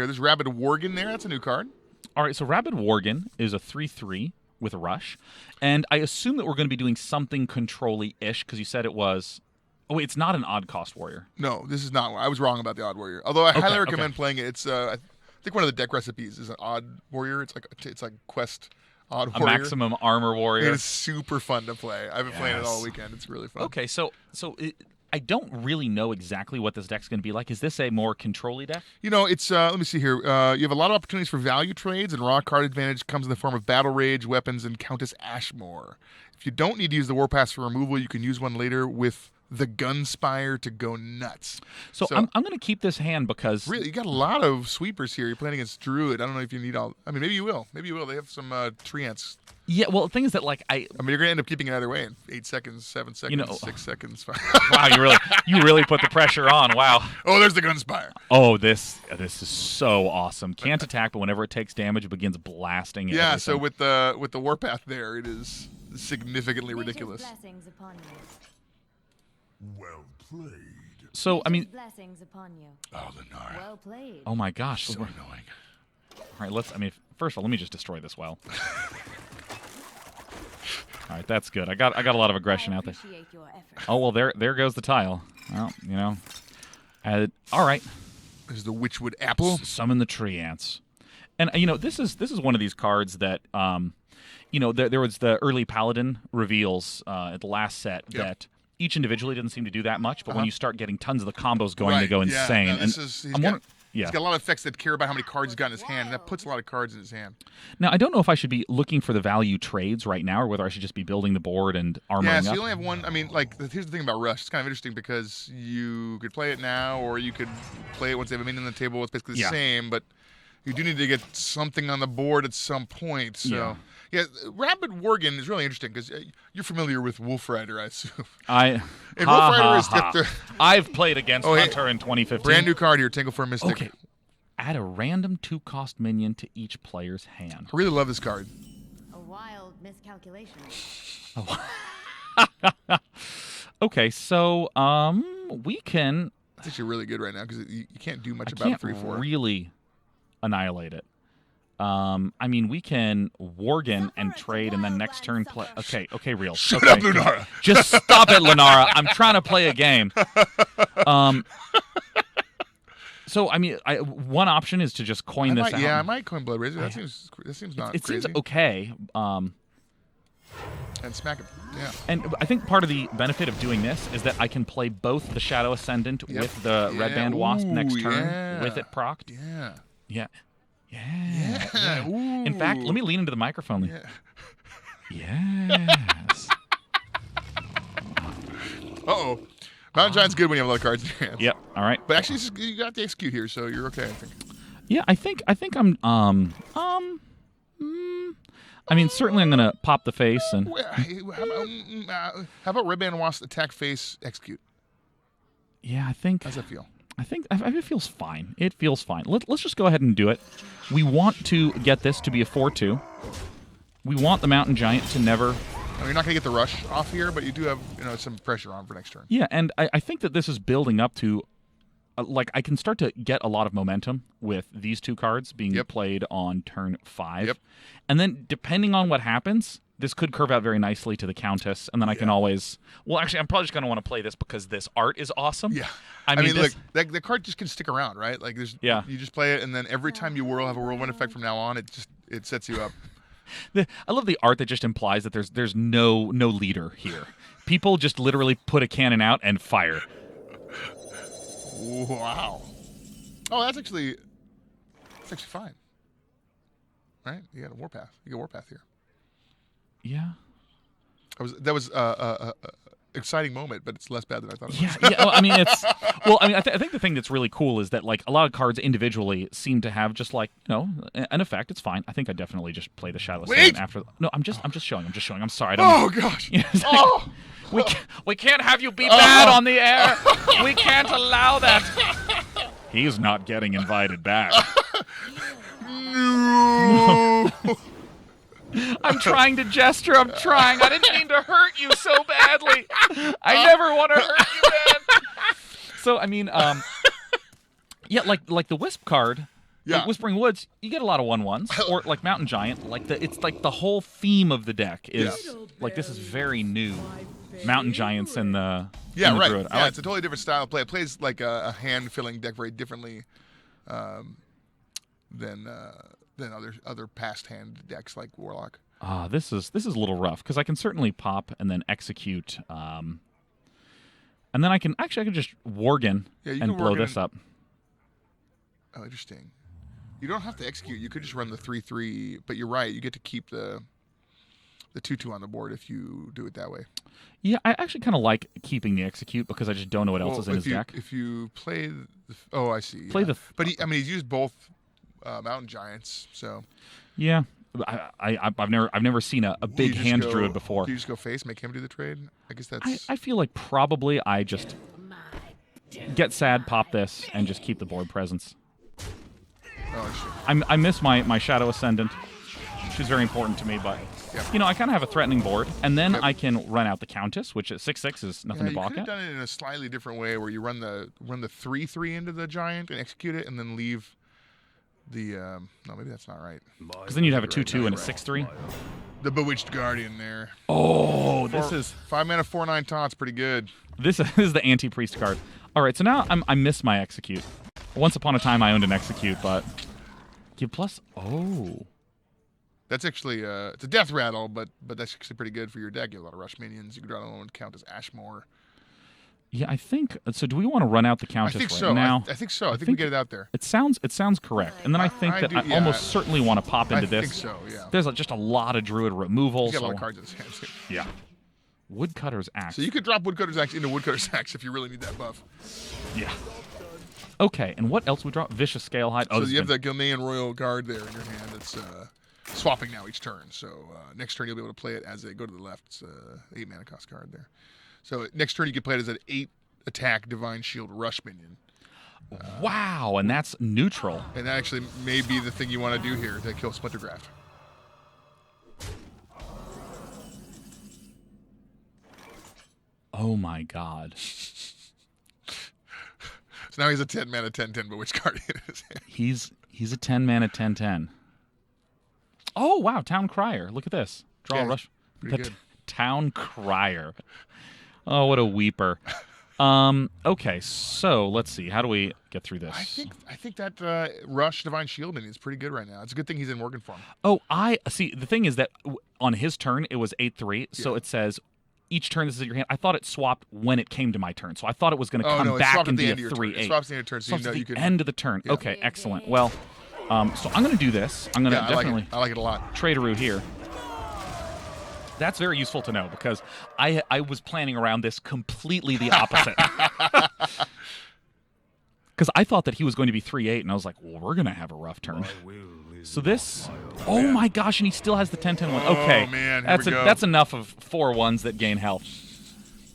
Speaker 2: There's Rabid Worgen there. That's a new card.
Speaker 1: All right, so Rabid Worgen is a 3/3 with a Rush, and I assume that we're going to be doing something control-y-ish because you said it was. Oh, wait, it's not an odd cost warrior.
Speaker 2: No, this is not. I was wrong about the odd warrior. Although I highly recommend playing it. It's I think one of the deck recipes is an odd warrior. It's like quest odd warrior.
Speaker 1: A maximum armor warrior.
Speaker 2: It is super fun to play. I've been playing it all weekend. It's really fun.
Speaker 1: Okay, so I don't really know exactly what this deck's going to be like. Is this a more control-y deck?
Speaker 2: It's let me see here. You have a lot of opportunities for value trades, and raw card advantage comes in the form of Battle Rage, weapons, and Countess Ashmore. If you don't need to use the Warpath for removal, you can use one later with the Gunspire to go nuts.
Speaker 1: So I'm going to keep this hand because...
Speaker 2: Really, you got a lot of sweepers here. You're playing against Druid. I don't know if you need all... I mean, maybe you will. They have some treants.
Speaker 1: Yeah, well, the thing is that, like,
Speaker 2: I mean, you're going to end up keeping it either way in 8 seconds, 7 seconds, 6 seconds.
Speaker 1: Wow, you really put the pressure on. Wow.
Speaker 2: Oh, there's the Gunspire.
Speaker 1: Oh, this is so awesome. Can't attack, but whenever it takes damage, it begins blasting.
Speaker 2: Yeah, so with the Warpath there, it is significantly ridiculous.
Speaker 4: Well played.
Speaker 1: So, I mean...
Speaker 3: Blessings upon you.
Speaker 2: Oh, Lunara.
Speaker 3: Well played.
Speaker 1: Oh, my gosh.
Speaker 2: So annoying.
Speaker 1: All right, first of all, let me just destroy this well. All right, that's good. I got a lot of aggression out there.
Speaker 3: Appreciate your efforts.
Speaker 1: Oh well, there goes the tile. Well, you know. All right.
Speaker 2: This is the Witchwood apple.
Speaker 1: Summon the tree ants. And you know, this is one of these cards that you know, there was the early Paladin reveals at the last set that each individually didn't seem to do that much, but when you start getting tons of the combos going, they go insane.
Speaker 2: No,
Speaker 1: and
Speaker 2: he's got a lot of effects that care about how many cards he's got in his hand, and that puts a lot of cards in his hand.
Speaker 1: Now, I don't know if I should be looking for the value trades right now, or whether I should just be building the board and armoring
Speaker 2: Yeah, so
Speaker 1: up.
Speaker 2: you only have one. I mean, like, here's the thing about Rush. It's kind of interesting because you could play it now, or you could play it once they have a minion on the table. It's basically the same, but you do need to get something on the board at some point. So, yeah Rapid Worgen is really interesting because you're familiar with Wolf Rider, I assume.
Speaker 1: And
Speaker 2: Wolf Rider is the
Speaker 1: I've played against Hunter in 2015.
Speaker 2: Brand new card here, Tingle for a Mystic.
Speaker 1: Okay. Add a random 2-cost minion to each player's hand.
Speaker 2: I really love this card.
Speaker 3: A wild miscalculation.
Speaker 1: Okay, so we can.
Speaker 2: It's actually really good right now because you can't do much
Speaker 1: I
Speaker 2: about
Speaker 1: can't
Speaker 2: 3/4.
Speaker 1: really annihilate it. I mean, we can Worgen and trade, and then next turn play. Okay, real.
Speaker 2: Shut up, Lunara.
Speaker 1: Just stop it, Lunara. I'm trying to play a game. So I mean, one option is to just coin this out.
Speaker 2: Yeah, I might coin Blood Razor. That seems not
Speaker 1: It
Speaker 2: crazy.
Speaker 1: seems okay.
Speaker 2: And smack it. Yeah.
Speaker 1: And I think part of the benefit of doing this is that I can play both the Shadow Ascendant with the Red Band Wasp next turn with it procced.
Speaker 2: Yeah.
Speaker 1: Yeah.
Speaker 2: Ooh.
Speaker 1: In fact, let me lean into the microphone. Yes.
Speaker 2: Uh-oh. Mountain Giant's good when you have a lot of cards in your hand.
Speaker 1: Yep. All right.
Speaker 2: But actually, you got to execute here, so you're okay, I think.
Speaker 1: Yeah, I think I'm I mean, certainly I'm gonna pop the face and.
Speaker 2: How about Red Band Wasp attack face execute?
Speaker 1: Yeah, I think.
Speaker 2: How's that feel?
Speaker 1: I think it feels fine. It feels fine. Let's just go ahead and do it. We want to get this to be a 4/2. We want the Mountain Giant to never.
Speaker 2: I mean, you're not going to get the rush off here, but you do have some pressure on for next turn.
Speaker 1: Yeah, and I think that this is building up to, like, I can start to get a lot of momentum with these two cards being played on turn 5.
Speaker 2: Yep.
Speaker 1: And then, depending on what happens, this could curve out very nicely to the Countess, and then I can always... Well, actually, I'm probably just going to want to play this because this art is awesome.
Speaker 2: Yeah.
Speaker 1: I mean
Speaker 2: look, the card just can stick around, right? Like, you just play it, and then every time you have a whirlwind effect from now on, it sets you up.
Speaker 1: I love the art that just implies that there's no leader here. People just literally put a cannon out and fire.
Speaker 2: Wow. Oh, that's actually fine. Right? You got a warpath. You got a warpath here.
Speaker 1: Yeah.
Speaker 2: That was exciting moment, but it's less bad than I thought it was.
Speaker 1: Yeah. I mean, it's I think the thing that's really cool is that, like, a lot of cards individually seem to have just, like, an effect. It's fine. I think I definitely just play the Shadow Ascendant after. No, I'm just showing. I'm sorry.
Speaker 2: Oh gosh.
Speaker 1: We can't have you be bad on the air. We can't allow that. He's not getting invited back.
Speaker 2: No.
Speaker 1: I'm trying to gesture. I'm trying. I didn't mean to hurt you so badly. I never want to hurt you, man. So, I mean, yeah, like the Wisp card, like Whispering Woods, you get a lot of 1/1s, or like Mountain Giant. It's like the whole theme of the deck is like, this is very new. Mountain Giants and the
Speaker 2: right.
Speaker 1: Druid.
Speaker 2: Yeah, it's a totally different style of play. It plays like a hand-filling deck very differently than other past hand decks like Warlock.
Speaker 1: This is a little rough because I can certainly pop and then execute, and then I can just Worgen and blow this up.
Speaker 2: Oh, interesting. You don't have to execute. You could just run the 3/3, but you're right. You get to keep the 2/2 on the board if you do it that way.
Speaker 1: Yeah, I actually kind of like keeping the execute because I just don't know what else is in his deck.
Speaker 2: If you play, I see. But he's used both Mountain Giants, so.
Speaker 1: Yeah, I've never seen a big hand druid before.
Speaker 2: Do you just go face, make him do the trade? I guess that's.
Speaker 1: I feel like probably I just get sad, pop this, and just keep the board presence.
Speaker 2: Oh,
Speaker 1: I miss my Shadow Ascendant. She's very important to me, but I kind of have a threatening board, and then I can run out the Countess, which at 6/6 is nothing to balk at.
Speaker 2: You could have done it in a slightly different way, where you run the 3/3 into the giant and execute it, and then leave no, maybe that's not right.
Speaker 1: Because then you'd have a 2/2 and a 6/3.
Speaker 2: The Bewitched Guardian there.
Speaker 1: Oh, this is
Speaker 2: 5 mana, 4/9 taunts, pretty good.
Speaker 1: this is the anti-priest card. All right, so now I miss my execute. Once upon a time, I owned an execute, but give plus. Oh,
Speaker 2: That's actually it's a death rattle, but that's actually pretty good for your deck. You have a lot of rush minions. You can draw another one count as Ashmore.
Speaker 1: yeah, I think so. Do we want to run out the Countess
Speaker 2: I think
Speaker 1: right
Speaker 2: so.
Speaker 1: now?
Speaker 2: I think so. I think we get it out there.
Speaker 1: It sounds correct, and then I think that I almost certainly want to pop into this.
Speaker 2: I think so. Yeah.
Speaker 1: There's just a lot of druid removal.
Speaker 2: You got a lot
Speaker 1: So
Speaker 2: of cards in his hands.
Speaker 1: yeah, Woodcutter's Axe.
Speaker 2: So you could drop Woodcutter's Axe into Woodcutter's Axe if you really need that buff.
Speaker 1: Yeah. Okay, and what else we drop? Vicious Scalehide. Oh,
Speaker 2: So you have the Gilnean Royal Guard there in your hand. That's swapping now each turn. So next turn you'll be able to play it as a go to the left. It's 8 mana cost card there. So next turn you can play it as an 8 attack Divine Shield Rush minion.
Speaker 1: Wow, and that's neutral.
Speaker 2: And that actually may be the thing you want to do here to kill Splintergraft.
Speaker 1: Oh my God.
Speaker 2: So now he's a 10 mana 10/10, but which card is it?
Speaker 1: He's a 10 mana 10/10. Oh wow, Town Crier. Look at this. Draw a rush.
Speaker 2: Pretty good.
Speaker 1: Town Crier. Oh, what a weeper. Okay, so let's see. How do we get through this?
Speaker 2: I think that Rush Divine Shield minion is pretty good right now. It's a good thing he's in Worgen form.
Speaker 1: Oh, I see. The thing is that on his turn it was 8/3, so
Speaker 2: Yeah.
Speaker 1: it says each turn this is at your hand. I thought it swapped when it came to my turn, so I thought it was going to come
Speaker 2: no, it
Speaker 1: back
Speaker 2: swapped at
Speaker 1: and
Speaker 2: the
Speaker 1: be
Speaker 2: end
Speaker 1: a
Speaker 2: of your turn.
Speaker 1: 3/8.
Speaker 2: It swaps at the end of your turn, so you
Speaker 1: Swaps
Speaker 2: know
Speaker 1: at
Speaker 2: you
Speaker 1: the
Speaker 2: can.
Speaker 1: end of the turn.
Speaker 2: Yeah.
Speaker 1: Okay, excellent. Well, so I'm going to do this. I'm going to
Speaker 2: Yeah,
Speaker 1: definitely
Speaker 2: I like it a lot.
Speaker 1: Traderoo here. That's very useful to know because I was planning around this completely the opposite. Because I thought that he was going to be 3/8, and I was like, well, we're going to have a rough turn. So this, oh my gosh, and he still has the 10/10 one. Okay,
Speaker 2: man, here we go.
Speaker 1: that's enough of 4 ones that gain health.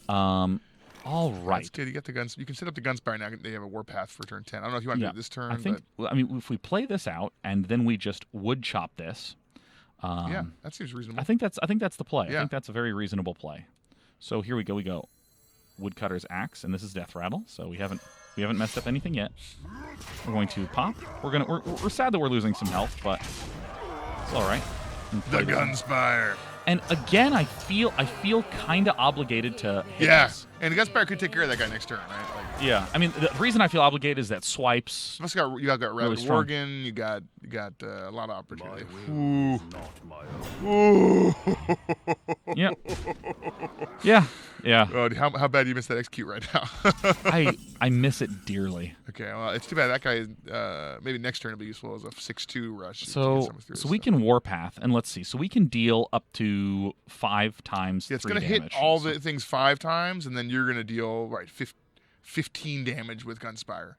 Speaker 1: All right.
Speaker 2: That's good. You got the guns. You can set up the Gunspire now. They have a Warpath for turn 10. I don't know if you want to do it this turn.
Speaker 1: I think. Well, I mean, if we play this out and then we just wood chop this.
Speaker 2: Yeah, that seems reasonable.
Speaker 1: I think that's the play.
Speaker 2: Yeah.
Speaker 1: I think that's a very reasonable play. So here we go. We go Woodcutter's Axe, and this is Death Rattle. So we haven't messed up anything yet. We're going to pop. We're sad that we're losing some health, but it's all right.
Speaker 2: The Gunspire.
Speaker 1: And again, I feel kind of obligated to hit this.
Speaker 2: And the Gunspire could take care of that guy next turn, right? Like,
Speaker 1: Yeah, I mean the reason I feel obligated is that swipes.
Speaker 2: you got
Speaker 1: Really
Speaker 2: Rabid
Speaker 1: strong.
Speaker 2: Worgen. You got a lot of opportunity.
Speaker 1: Yeah, yeah, yeah.
Speaker 2: Oh, how bad do you miss that execute right now?
Speaker 1: I miss it dearly.
Speaker 2: Okay, well, it's too bad that guy. Maybe next turn will be useful as a 6/2 rush.
Speaker 1: So we can Warpath, and let's see. So we can deal up to 5 times.
Speaker 2: Yeah, it's
Speaker 1: 3
Speaker 2: going to
Speaker 1: damage.
Speaker 2: hit all the things 5 times, and then you're going to deal 15 damage with Gunspire.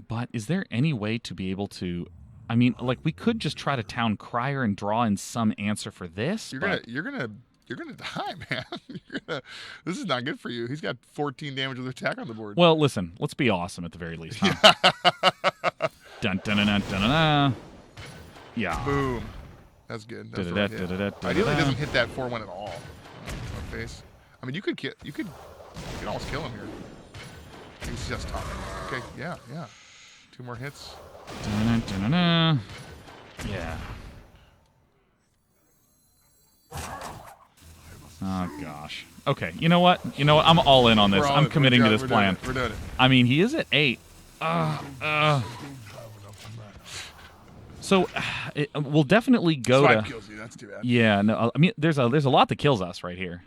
Speaker 1: But is there any way to be able to? I mean, like we could just try to Town Crier and draw in some answer for this.
Speaker 2: You're
Speaker 1: but
Speaker 2: gonna die, man. This is not good for you. He's got 14 damage with attack on the board.
Speaker 1: Well, listen. Let's be awesome at the very least. Huh? Dun dun dun dun dun dun. Yeah.
Speaker 2: Boom. That's good. That's the right hit.
Speaker 1: Da-da-da-da-da-da-da.
Speaker 2: Ideally, it doesn't hit that 4/1 at all. No face. I mean, you could almost kill him here. He's just top. Okay. Yeah. 2 more hits.
Speaker 1: Dun-dun-dun-dun-dun. Yeah. Oh gosh. Okay. You know what? I'm all in on this. I'm committing to this plan.
Speaker 2: We're doing it.
Speaker 1: I mean, he is at 8. So we'll definitely go
Speaker 2: Swipe
Speaker 1: to.
Speaker 2: kills you. That's too bad.
Speaker 1: Yeah. No. I mean, there's a lot that kills us right here.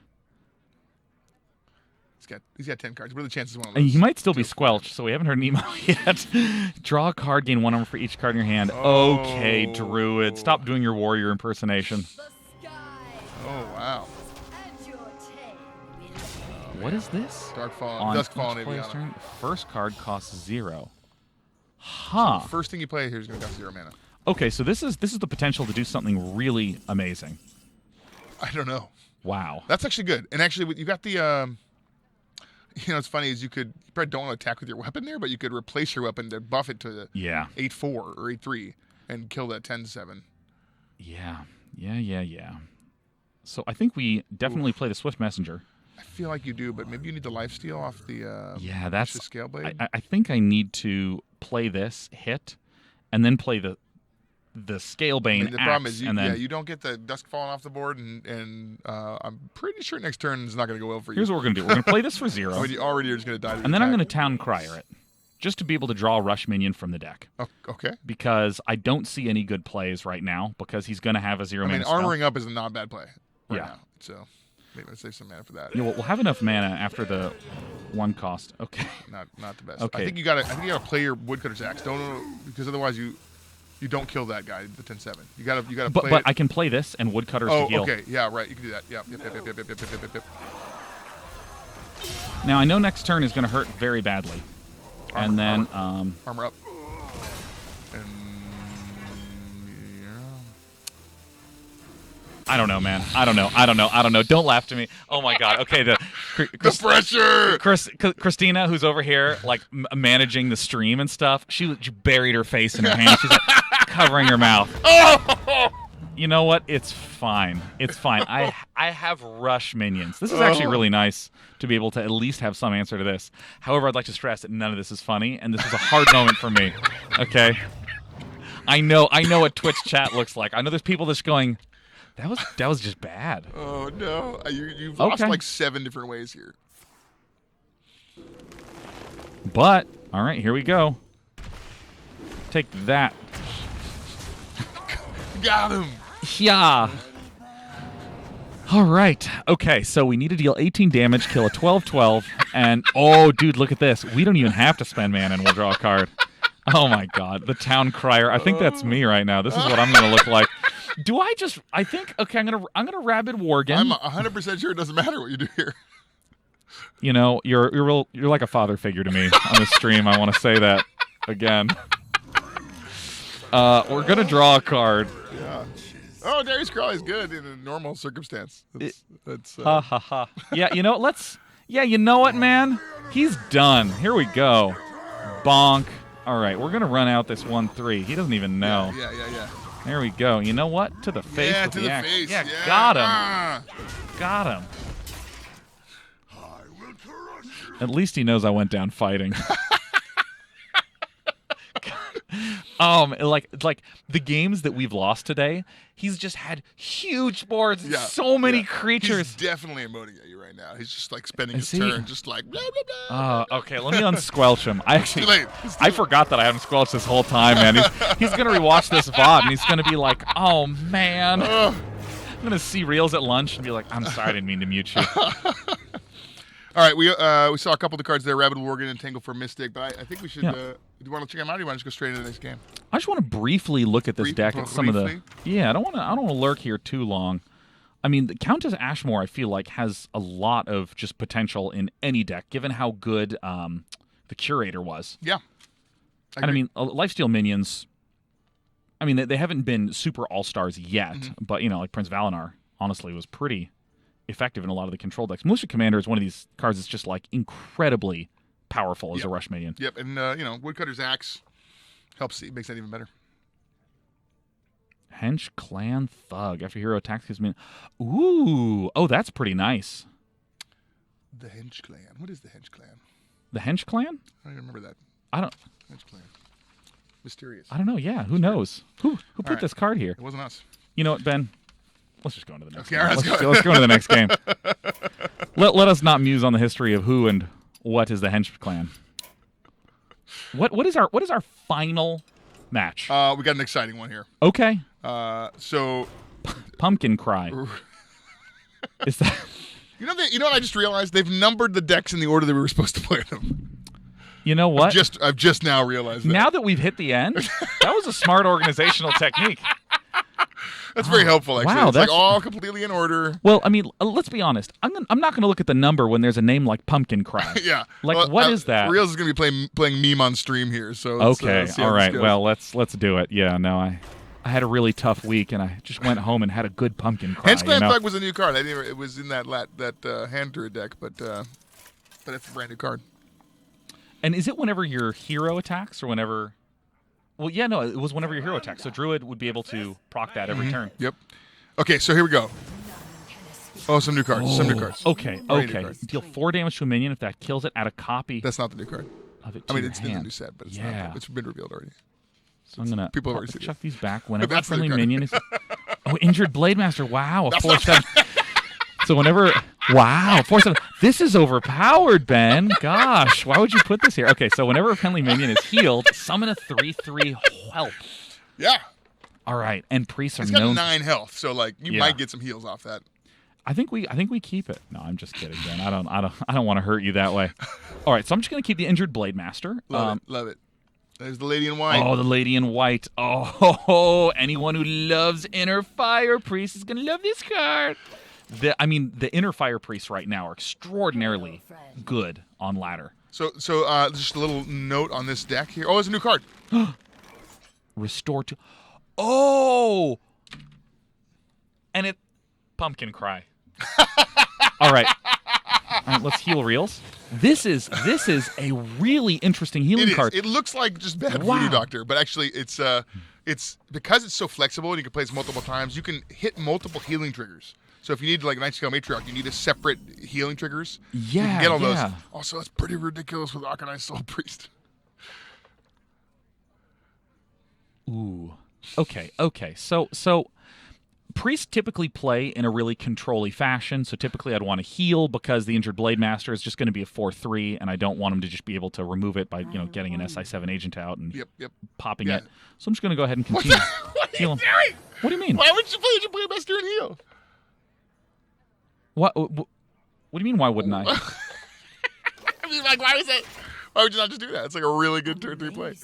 Speaker 2: He's got 10 cards. What are the chances one of
Speaker 1: And
Speaker 2: those?
Speaker 1: he might still be squelched, so we haven't heard an email yet. Draw a card, gain 1 armor for each card in your hand. Okay, Druid. Stop doing your warrior impersonation.
Speaker 2: Oh, wow.
Speaker 1: What is this?
Speaker 2: Dusk Fallen
Speaker 1: each player's
Speaker 2: Aviana.
Speaker 1: turn, first card costs 0. Huh.
Speaker 2: The first thing you play here is going to cost 0 mana.
Speaker 1: Okay, so this is the potential to do something really amazing.
Speaker 2: I don't know.
Speaker 1: Wow.
Speaker 2: That's actually good. And actually, you got the... it's funny is you probably don't want to attack with your weapon there, but you could replace your weapon to buff it to the 8/4 or 8/3 and kill that 10/7.
Speaker 1: Yeah. So I think we definitely play the Swift Messenger.
Speaker 2: I feel like you do, but maybe you need the lifesteal off the
Speaker 1: That's
Speaker 2: Scale Blade.
Speaker 1: I think I need to play this hit and then play the Scalebane
Speaker 2: the problem is,
Speaker 1: and then
Speaker 2: you don't get the Dusk falling off the board, and I'm pretty sure next turn is not going to go well for you.
Speaker 1: Here's what we're going to do. We're going to play this for 0.
Speaker 2: I mean, you already are just going to die.
Speaker 1: And then I'm going to Town Crier it, just to be able to draw a Rush minion from the deck.
Speaker 2: Oh, okay.
Speaker 1: Because I don't see any good plays right now, because he's going to have a 0 mana spell.
Speaker 2: Armoring up is a not bad play right
Speaker 1: Yeah.
Speaker 2: now, so maybe let's save some mana for that.
Speaker 1: Yeah, we'll have enough mana after the 1 cost. Okay.
Speaker 2: Not the best.
Speaker 1: Okay.
Speaker 2: I think you gotta play your Woodcutter's Axe. Don't, because otherwise you don't kill that guy, the 10/7. You gotta play
Speaker 1: But
Speaker 2: it.
Speaker 1: I can play this and Woodcutters to heal.
Speaker 2: Okay. Yeah, right. You can do that. Yep.
Speaker 1: Now I know next turn is going to hurt very badly. And then
Speaker 2: Armor up. And yeah.
Speaker 1: I don't know, man. I don't know. Don't laugh to me. Oh my god. Okay, the
Speaker 2: pressure.
Speaker 1: Christina, who's over here like managing the stream and stuff, she buried her face in her hands. She's like covering her mouth.
Speaker 2: Oh!
Speaker 1: You know what? It's fine. It's fine. I have Rush minions. This is actually really nice to be able to at least have some answer to this. However, I'd like to stress that none of this is funny, and this is a hard moment for me. Okay? I know what Twitch chat looks like. I know there's people that's going, that was just bad.
Speaker 2: Oh no! You've lost like 7 different ways here.
Speaker 1: But all right, here we go. Take that.
Speaker 2: Got him.
Speaker 1: Yeah. All right. Okay, so we need to deal 18 damage, kill a 12/12, and oh, dude, look at this. We don't even have to spend mana, and we'll draw a card. Oh my god, the Town Crier. I think that's me right now. This is what I'm going to look like. Do I just? I think. Okay, I'm gonna Rabid Worgen.
Speaker 2: I'm 100% sure it doesn't matter what you do here.
Speaker 1: You know, you're like a father figure to me on the stream. I want to say that again. We're gonna draw a card.
Speaker 2: Yeah. Oh, Darius Crawley's good in a normal circumstance. That's
Speaker 1: Ha ha ha. Yeah, you know, you know what, man? He's done. Here we go. Bonk. All right, we're gonna run out this 1/3. He doesn't even know.
Speaker 2: Yeah.
Speaker 1: There we go. You know what? To the face.
Speaker 2: Yeah,
Speaker 1: with
Speaker 2: to the
Speaker 1: axe.
Speaker 2: face.
Speaker 1: Yeah,
Speaker 2: Yeah.
Speaker 1: got him.
Speaker 2: Ah.
Speaker 1: Got him. At least he knows I went down fighting. Like the games that we've lost today, he's just had huge boards, and so many creatures.
Speaker 2: He's definitely emoting at you right now. He's just like spending his turn, just like blah blah blah.
Speaker 1: Okay. Let me unsquelch him.
Speaker 2: It's too late.
Speaker 1: I forgot that I haven't squelched this whole time, man. He's gonna rewatch this VOD and he's gonna be like, "Oh man." I'm gonna see reels at lunch and be like, "I'm sorry, I didn't mean to mute you."
Speaker 2: All right, we saw a couple of the cards there, Rabid Worgen and Tangle for Mystic, but I think we should. Do you want to check them out, or do you want to just go straight into the next game?
Speaker 1: I just want to briefly look at this deck at some of the. Yeah, I don't want to lurk here too long. I mean, the Countess Ashmore, I feel like, has a lot of just potential in any deck, given how good the Curator was.
Speaker 2: Yeah.
Speaker 1: I mean, Lifesteal minions. I mean, they haven't been super all-stars yet, but like Prince Valinar, honestly, was pretty effective in a lot of the control decks. Militia Commander is one of these cards that's just like incredibly powerful as a rush minion.
Speaker 2: Yep, and Woodcutter's Axe helps, makes that even better.
Speaker 1: Hench Clan Thug. After hero attacks his minion. Ooh, that's pretty nice.
Speaker 2: The Hench Clan. What is the Hench Clan?
Speaker 1: The Hench Clan?
Speaker 2: I don't even remember that.
Speaker 1: I don't.
Speaker 2: Hench Clan. Mysterious.
Speaker 1: I don't know. Yeah, who knows? Who put this card here?
Speaker 2: It wasn't us.
Speaker 1: You know what, Ben? Let's just go into the next game.
Speaker 2: Let's
Speaker 1: go into the next game. Let us not muse on the history of who and what is the Hench Clan. What is our final match?
Speaker 2: We got an exciting one here.
Speaker 1: Okay.
Speaker 2: So
Speaker 1: Pumpkin Cry. Is that?
Speaker 2: You know what I just realized? They've numbered the decks in the order that we were supposed to play them.
Speaker 1: You know what?
Speaker 2: I've just now realized that.
Speaker 1: Now that we've hit the end, that was a smart organizational technique.
Speaker 2: That's very helpful, actually.
Speaker 1: Wow,
Speaker 2: it's like all completely in order.
Speaker 1: Well, I mean, let's be honest. I'm not going to look at the number when there's a name like Pumpkin Cry.
Speaker 2: Yeah.
Speaker 1: Like, what is that?
Speaker 2: Reels is going to be playing meme on stream here. So
Speaker 1: okay. All right. Well, let's do it. Yeah. No, I had a really tough week, and I just went home and had a good Pumpkin Cry.
Speaker 2: Hench Clan Thug was a new card. It was in that hand druid deck, but it's a brand new card.
Speaker 1: And is it whenever your hero attacks or whenever? Well, yeah, no, it was whenever your hero attacks. So Druid would be able to proc that every turn.
Speaker 2: Yep. Okay, so here we go. Oh, some new cards. Some new cards.
Speaker 1: Okay.
Speaker 2: New cards.
Speaker 1: Deal 4 damage to a minion if that kills it. Add a copy.
Speaker 2: That's not the new card.
Speaker 1: Of it
Speaker 2: I mean,
Speaker 1: to
Speaker 2: it's
Speaker 1: your
Speaker 2: in the
Speaker 1: hand.
Speaker 2: new set, but it's not. It's been revealed already.
Speaker 1: So I'm gonna
Speaker 2: People have already seen
Speaker 1: chuck these back whenever a
Speaker 2: That's the
Speaker 1: friendly
Speaker 2: card.
Speaker 1: minion is. Oh, injured Blademaster. Wow, a
Speaker 2: That's
Speaker 1: 4/7. So whenever, wow, 4/7. This is overpowered, Ben. Gosh, why would you put this here? Okay, so whenever a friendly minion is healed, summon a 3/3 help.
Speaker 2: Yeah.
Speaker 1: All right, and priests are
Speaker 2: It's got
Speaker 1: known.
Speaker 2: 9 health, so like you
Speaker 1: Yeah.
Speaker 2: might get some heals off that.
Speaker 1: I think we keep it. No, I'm just kidding, Ben. I don't want to hurt you that way. All right, so I'm just gonna keep the injured Blademaster.
Speaker 2: Love it. There's the lady in white.
Speaker 1: Oh, the lady in white. Oh, anyone who loves Inner Fire Priest is gonna love this card. The Inner Fire Priests right now are extraordinarily good on ladder.
Speaker 2: So just a little note on this deck here. Oh, there's a new card.
Speaker 1: Restore to. Oh, and it pumpkin cry. All right, let's heal reels. This is a really interesting healing card.
Speaker 2: It looks like just bad Voodoo Doctor, but actually it's because it's so flexible and you can play this multiple times. You can hit multiple healing triggers. So if you need like Night-Scale Matriarch, you need a separate healing triggers.
Speaker 1: Yeah,
Speaker 2: you can get all those.
Speaker 1: yeah.
Speaker 2: Also, it's pretty ridiculous with Arcanine Soul Priest.
Speaker 1: Ooh. Okay. So priests typically play in a really control-y fashion. So typically I'd want to heal because the injured Blademaster is just going to be a 4/3, and I don't want him to just be able to remove it by getting an SI7 agent out and popping it. So I'm just going to go ahead and continue heal him. What do you mean?
Speaker 2: Why would you play your Blademaster and heal?
Speaker 1: What do you mean? Why wouldn't I?
Speaker 2: I mean, like, why would you not just do that? It's like a really good turn 3 play.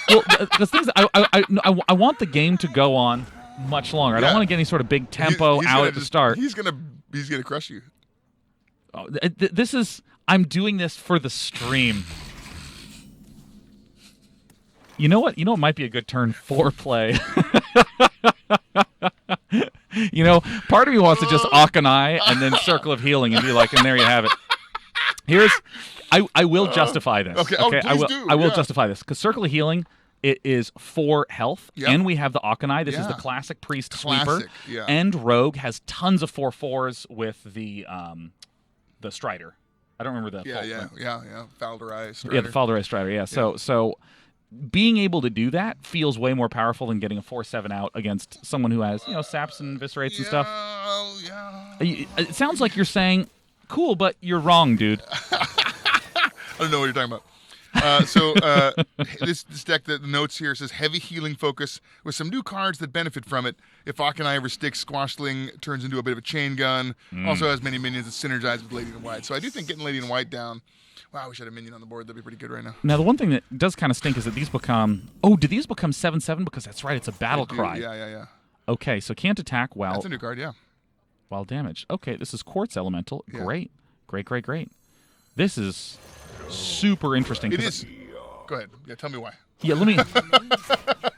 Speaker 1: Well, the thing is, I want the game to go on much longer. I don't want to get any sort of big tempo out at the start.
Speaker 2: He's gonna crush you.
Speaker 1: Oh, I'm doing this for the stream. You know what? You know what might be a good turn 4 play. Part of me wants to just Arcanine and then Circle of Healing and be like, and there you have it. I will justify this.
Speaker 2: Okay.
Speaker 1: I will
Speaker 2: Yeah.
Speaker 1: justify this because Circle of Healing, it is 4 health, and we have the Arcanine. This is the classic priest sweeper, and Rogue has tons of 4/4s with the Strider. I don't remember the
Speaker 2: Yeah. Falderai Strider.
Speaker 1: Yeah, the Falderai Strider. Yeah. So being able to do that feels way more powerful than getting a 4/7 out against someone who has saps and eviscerates and stuff.
Speaker 2: Yeah.
Speaker 1: It sounds like you're saying, cool, but you're wrong, dude.
Speaker 2: I don't know what you're talking about. This deck, the notes here says heavy healing focus with some new cards that benefit from it. If Arcanine ever sticks, Squashling turns into a bit of a chain gun. Also has many minions that synergize with Lady in White. So I do think getting Lady in White down. Wow, I wish I had a minion on the board. That'd be pretty good right now.
Speaker 1: Now, the one thing that does kind of stink is that these become... Oh, do these become 7/7? Because that's right, it's a battle cry.
Speaker 2: Yeah.
Speaker 1: Okay, so can't attack while...
Speaker 2: That's a new card, yeah.
Speaker 1: While damaged. Okay, this is Quartz Elemental.
Speaker 2: Yeah.
Speaker 1: Great. This is super interesting.
Speaker 2: It is. Go ahead. Yeah, tell me why.
Speaker 1: Yeah, let me...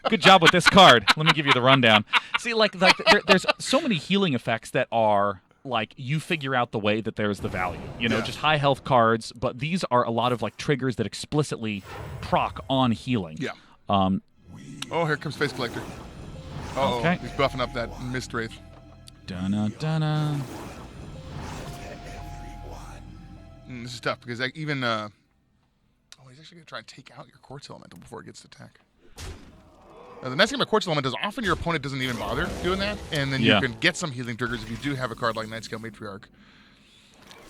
Speaker 1: Good job with this card. Let me give you the rundown. See, there's so many healing effects that are... Like, you figure out the way that there's the value. Just high health cards, but these are a lot of, triggers that explicitly proc on healing.
Speaker 2: Yeah. Here comes Face Collector.
Speaker 1: Okay.
Speaker 2: He's buffing up that Mist Wraith.
Speaker 1: Dun-dun-dun-dun.
Speaker 2: This is tough, because even... he's actually going to try and take out your Quartz Elemental before it gets to attack. The nice thing about Quartz Element is often your opponent doesn't even bother doing that, and then you can get some healing triggers if you do have a card like Night-Scale Matriarch.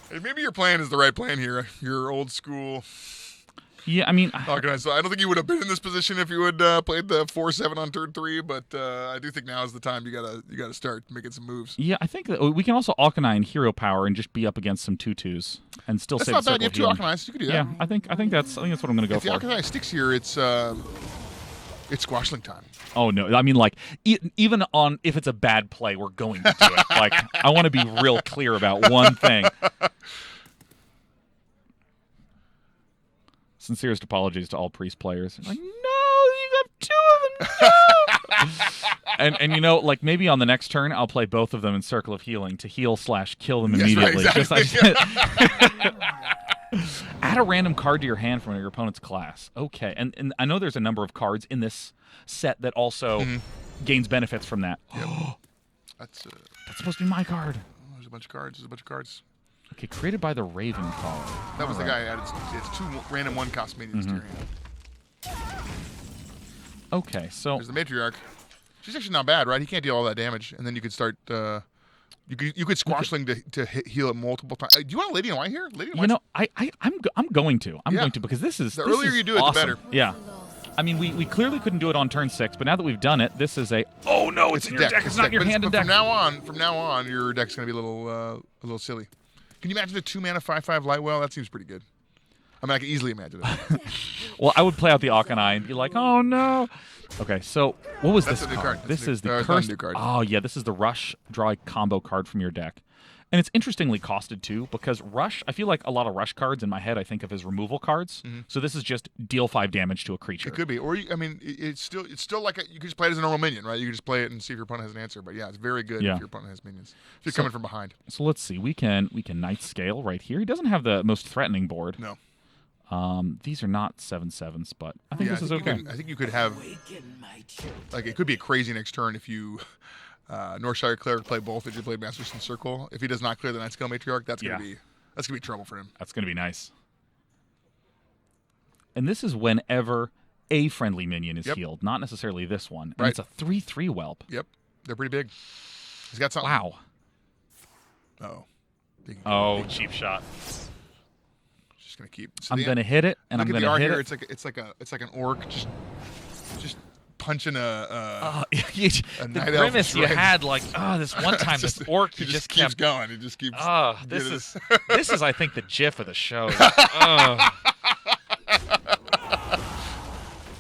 Speaker 2: Hey, maybe your plan is the right plan here. You're old school.
Speaker 1: Yeah, I mean...
Speaker 2: So I don't think you would have been in this position if you would played the 4/7 on turn 3, but I do think now is the time you gotta start making some moves.
Speaker 1: Yeah, I think that we can also Arcanine Hero Power and just be up against some 2/2s and still
Speaker 2: That's
Speaker 1: save
Speaker 2: not
Speaker 1: the
Speaker 2: bad. You
Speaker 1: Circle
Speaker 2: have
Speaker 1: of
Speaker 2: 2
Speaker 1: Healing.
Speaker 2: Arcanines. You could do that.
Speaker 1: Yeah, I think that's what I'm going to go
Speaker 2: if
Speaker 1: for.
Speaker 2: If the Arcanine sticks here, it's Squashling time.
Speaker 1: Oh no! I mean, even on if it's a bad play, we're going to do it. I want to be real clear about one thing. Sincerest apologies to all priest players. No, you got 2 of them. No! and maybe on the next turn, I'll play both of them in Circle of Healing to heal/kill them immediately.
Speaker 2: Right, exactly.
Speaker 1: Add a random card to your hand from your opponent's class. Okay, and I know there's a number of cards in this set that also gains benefits from that.
Speaker 2: Yep. That's
Speaker 1: supposed to be my card.
Speaker 2: Oh, there's a bunch of cards.
Speaker 1: Okay, created by the Raven Caller.
Speaker 2: That was the guy who added it's 2 random 1-cost minions to your hand.
Speaker 1: Okay, so
Speaker 2: There's the Matriarch. She's actually not bad, right? He can't deal all that damage, and then you could start. You could Squashling to heal it multiple times. Do you want a Lady in White here? Lady in White.
Speaker 1: I'm going to. I'm
Speaker 2: Yeah.
Speaker 1: going to because this is
Speaker 2: The
Speaker 1: this
Speaker 2: earlier
Speaker 1: is
Speaker 2: you do it, the
Speaker 1: awesome.
Speaker 2: better.
Speaker 1: Yeah. I mean, we clearly couldn't do it on turn 6, but now that we've done it, this is a oh no, it's in your deck. It's not in your hand and deck.
Speaker 2: From now on, your deck's gonna be a little silly. Can you imagine a 2-mana 5/5 Lightwell? That seems pretty good. I mean, I can easily imagine it.
Speaker 1: Well, I would play out the Auchenai and be like, oh no. Okay, so what was
Speaker 2: That's
Speaker 1: this
Speaker 2: a new
Speaker 1: card?
Speaker 2: card.
Speaker 1: This
Speaker 2: That's
Speaker 1: is the
Speaker 2: it's not a
Speaker 1: cursed.
Speaker 2: new card.
Speaker 1: Oh yeah, this is the Rush draw a combo card from your deck. And it's interestingly costed too, because Rush, I feel like a lot of Rush cards in my head I think of as removal cards. So this is just deal 5 damage to a creature.
Speaker 2: It could be, or it's still like you could just play it as a normal minion, right? You can just play it and see if your opponent has an answer. But yeah, it's very good if your opponent has minions. If you're coming from behind.
Speaker 1: So let's see, we can Night Scale right here. He doesn't have the most threatening board.
Speaker 2: No.
Speaker 1: These are not 7/7s, but I think this is okay.
Speaker 2: I think you could have like it could be a crazy next turn if you. Northshire Cleric play both at your Blademasters in Circle. If he does not clear the Night Scale Matriarch, that's gonna be trouble for him.
Speaker 1: That's gonna be nice. And this is whenever a friendly minion is healed, not necessarily this one. And it's a 3/3 whelp.
Speaker 2: Yep, they're pretty big. He's got something.
Speaker 1: Wow.
Speaker 2: Oh,
Speaker 1: cheap shot.
Speaker 2: Just gonna keep. So
Speaker 1: I'm gonna hit it, and I'm gonna hit it.
Speaker 2: It's like an orc just punching a
Speaker 1: the grimace you had, like, this one time, this orc,
Speaker 2: he
Speaker 1: just
Speaker 2: keeps
Speaker 1: kept
Speaker 2: going. He just keeps.
Speaker 1: This is, I think, the GIF of the show.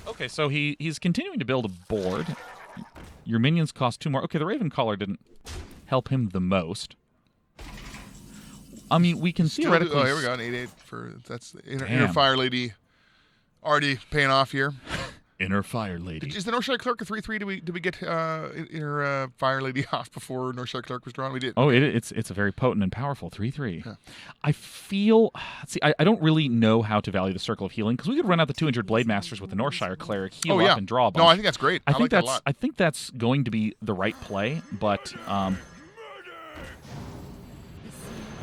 Speaker 1: Okay, so he's continuing to build a board. Your minions cost 2 more. Okay, the Ravencaller didn't help him the most. I mean, we can theoretically.
Speaker 2: Oh, here we go, an 8/8 for that's the inner Fire Lady, already paying off here.
Speaker 1: Inner Fire Lady.
Speaker 2: Is the Northshire Clerk a 3/3? Did we get Inner Fire Lady off before Northshire Clerk was drawn? We did.
Speaker 1: Oh, it's a very potent and powerful 3/3. Yeah. I feel. See, I don't really know how to value the Circle of Healing because we could run out the 200 Blademasters with the Northshire Cleric, heal up, and draw a bunch.
Speaker 2: No, I think that's great. I like that a lot.
Speaker 1: I think that's going to be the right play, but I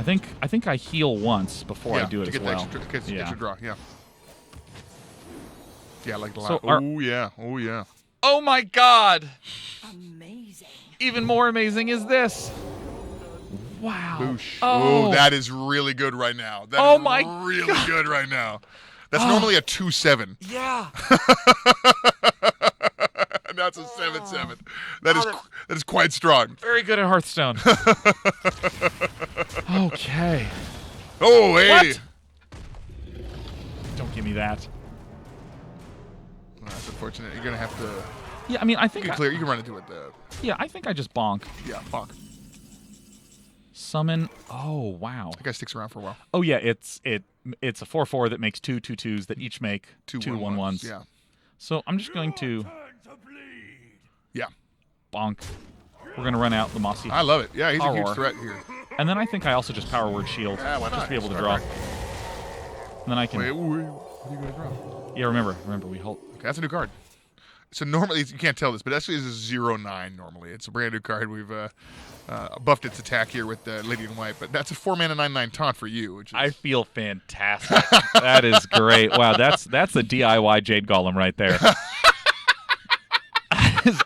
Speaker 1: think I heal once before I do it as well.
Speaker 2: To get the extra draw. Yeah. Yeah, I like the
Speaker 1: So
Speaker 2: oh yeah.
Speaker 1: Oh my God!
Speaker 3: Amazing.
Speaker 1: Even more amazing is this. Wow.
Speaker 2: Boosh.
Speaker 1: Oh,
Speaker 2: that is really good right now. That is really good right now. That's normally a 2/7.
Speaker 1: Yeah.
Speaker 2: And that's a 7/7. That is quite strong.
Speaker 1: Very good at Hearthstone. Okay.
Speaker 2: Oh, hey.
Speaker 1: What? Don't give me that.
Speaker 2: That's unfortunate. You're gonna have to.
Speaker 1: Yeah, I mean, I think
Speaker 2: you can run into it.
Speaker 1: Yeah, I think I just bonk.
Speaker 2: Yeah, bonk.
Speaker 1: Summon. Oh wow.
Speaker 2: That guy sticks around for a while.
Speaker 1: Oh yeah, it's a 4/4 that makes 2 2/2s that each make 2 1/1s.
Speaker 2: Yeah.
Speaker 1: So I'm just going to.
Speaker 2: Yeah.
Speaker 1: Bonk. We're gonna run out the Mossy.
Speaker 2: I love it. Yeah, he's a huge threat here.
Speaker 1: And then I think I also just Power Word Shield.
Speaker 2: Yeah, why not?
Speaker 1: Just to be able to draw. And then I can.
Speaker 2: Wait, what are you gonna draw?
Speaker 1: Yeah, remember we hold.
Speaker 2: Okay, that's a new card. So normally, you can't tell this, but actually it's a 0/9 normally. It's a brand new card. We've buffed its attack here with Lady in White, but that's a 4-mana 9/9 taunt for you. Which is...
Speaker 1: I feel fantastic. That is great. Wow, that's a DIY Jade Golem right there.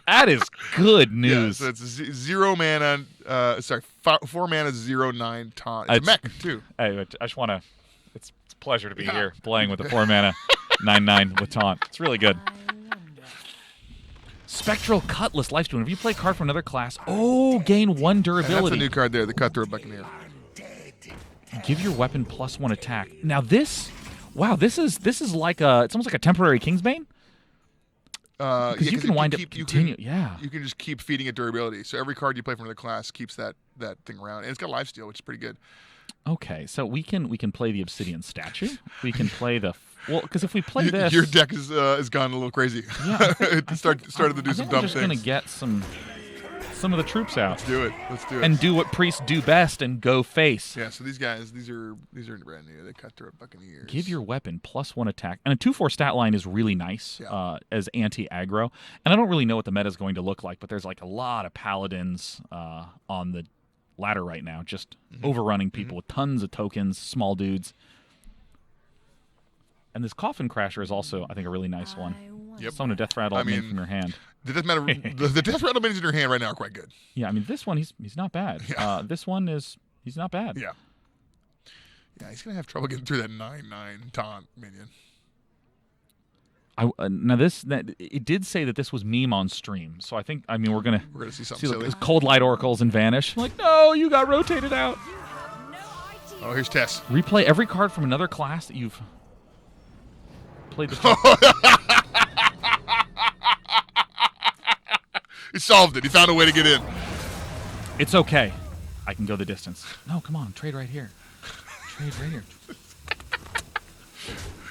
Speaker 1: That is good news.
Speaker 2: Yeah, so it's 0 mana, 4 mana 0/9 taunt. It's a mech, too.
Speaker 1: Hey, I just want to, it's a pleasure to be here playing with a 4 mana 9/9 with taunt. It's really good. Spectral Cutlass Livestream. If you play a card from another class, gain 1 durability.
Speaker 2: And that's a new card there, the Cutthroat Buccaneer.
Speaker 1: Give your weapon +1 attack. Now this is like it's almost like a temporary Kingsbane. Because you can wind up continue.
Speaker 2: You can just keep feeding it durability. So every card you play from another class keeps that thing around, and it's got lifesteal, which is pretty good.
Speaker 1: Okay, so we can play the Obsidian Statue. We can play the because if we play this,
Speaker 2: your deck is gone a little crazy.
Speaker 1: Yeah,
Speaker 2: it started to do some dumb things.
Speaker 1: I'm just gonna get some of the troops out.
Speaker 2: Let's do it.
Speaker 1: And do what priests do best and go face.
Speaker 2: Yeah. So these guys, these are brand new. They Cutthroat Buccaneers.
Speaker 1: Give your weapon +1 attack, and a 2/4 stat line is really nice as anti-aggro. And I don't really know what the meta is going to look like, but there's like a lot of paladins on the ladder right now, just overrunning people with tons of tokens, small dudes. And this Coffin Crasher is also, I think, a really nice one.
Speaker 2: Yep.
Speaker 1: Summon a Death Rattle
Speaker 2: I
Speaker 1: minion
Speaker 2: mean,
Speaker 1: from your hand.
Speaker 2: It doesn't matter. The Death Rattle minions in your hand right now are quite good.
Speaker 1: Yeah, I mean, this one, he's not bad.
Speaker 2: Yeah.
Speaker 1: This one he's not bad.
Speaker 2: Yeah. Yeah, he's going to have trouble getting through that 9/9 taunt minion.
Speaker 1: Now it did say that this was meme on stream, so we're gonna
Speaker 2: see something silly.
Speaker 1: Those cold light oracles and vanish. I'm like, no, you got rotated out.
Speaker 2: Oh, here's Tess.
Speaker 1: Replay every card from another class that you've played.
Speaker 2: He solved it. He found a way to get in.
Speaker 1: It's okay. I can go the distance. No, come on, trade right here. Trade right here.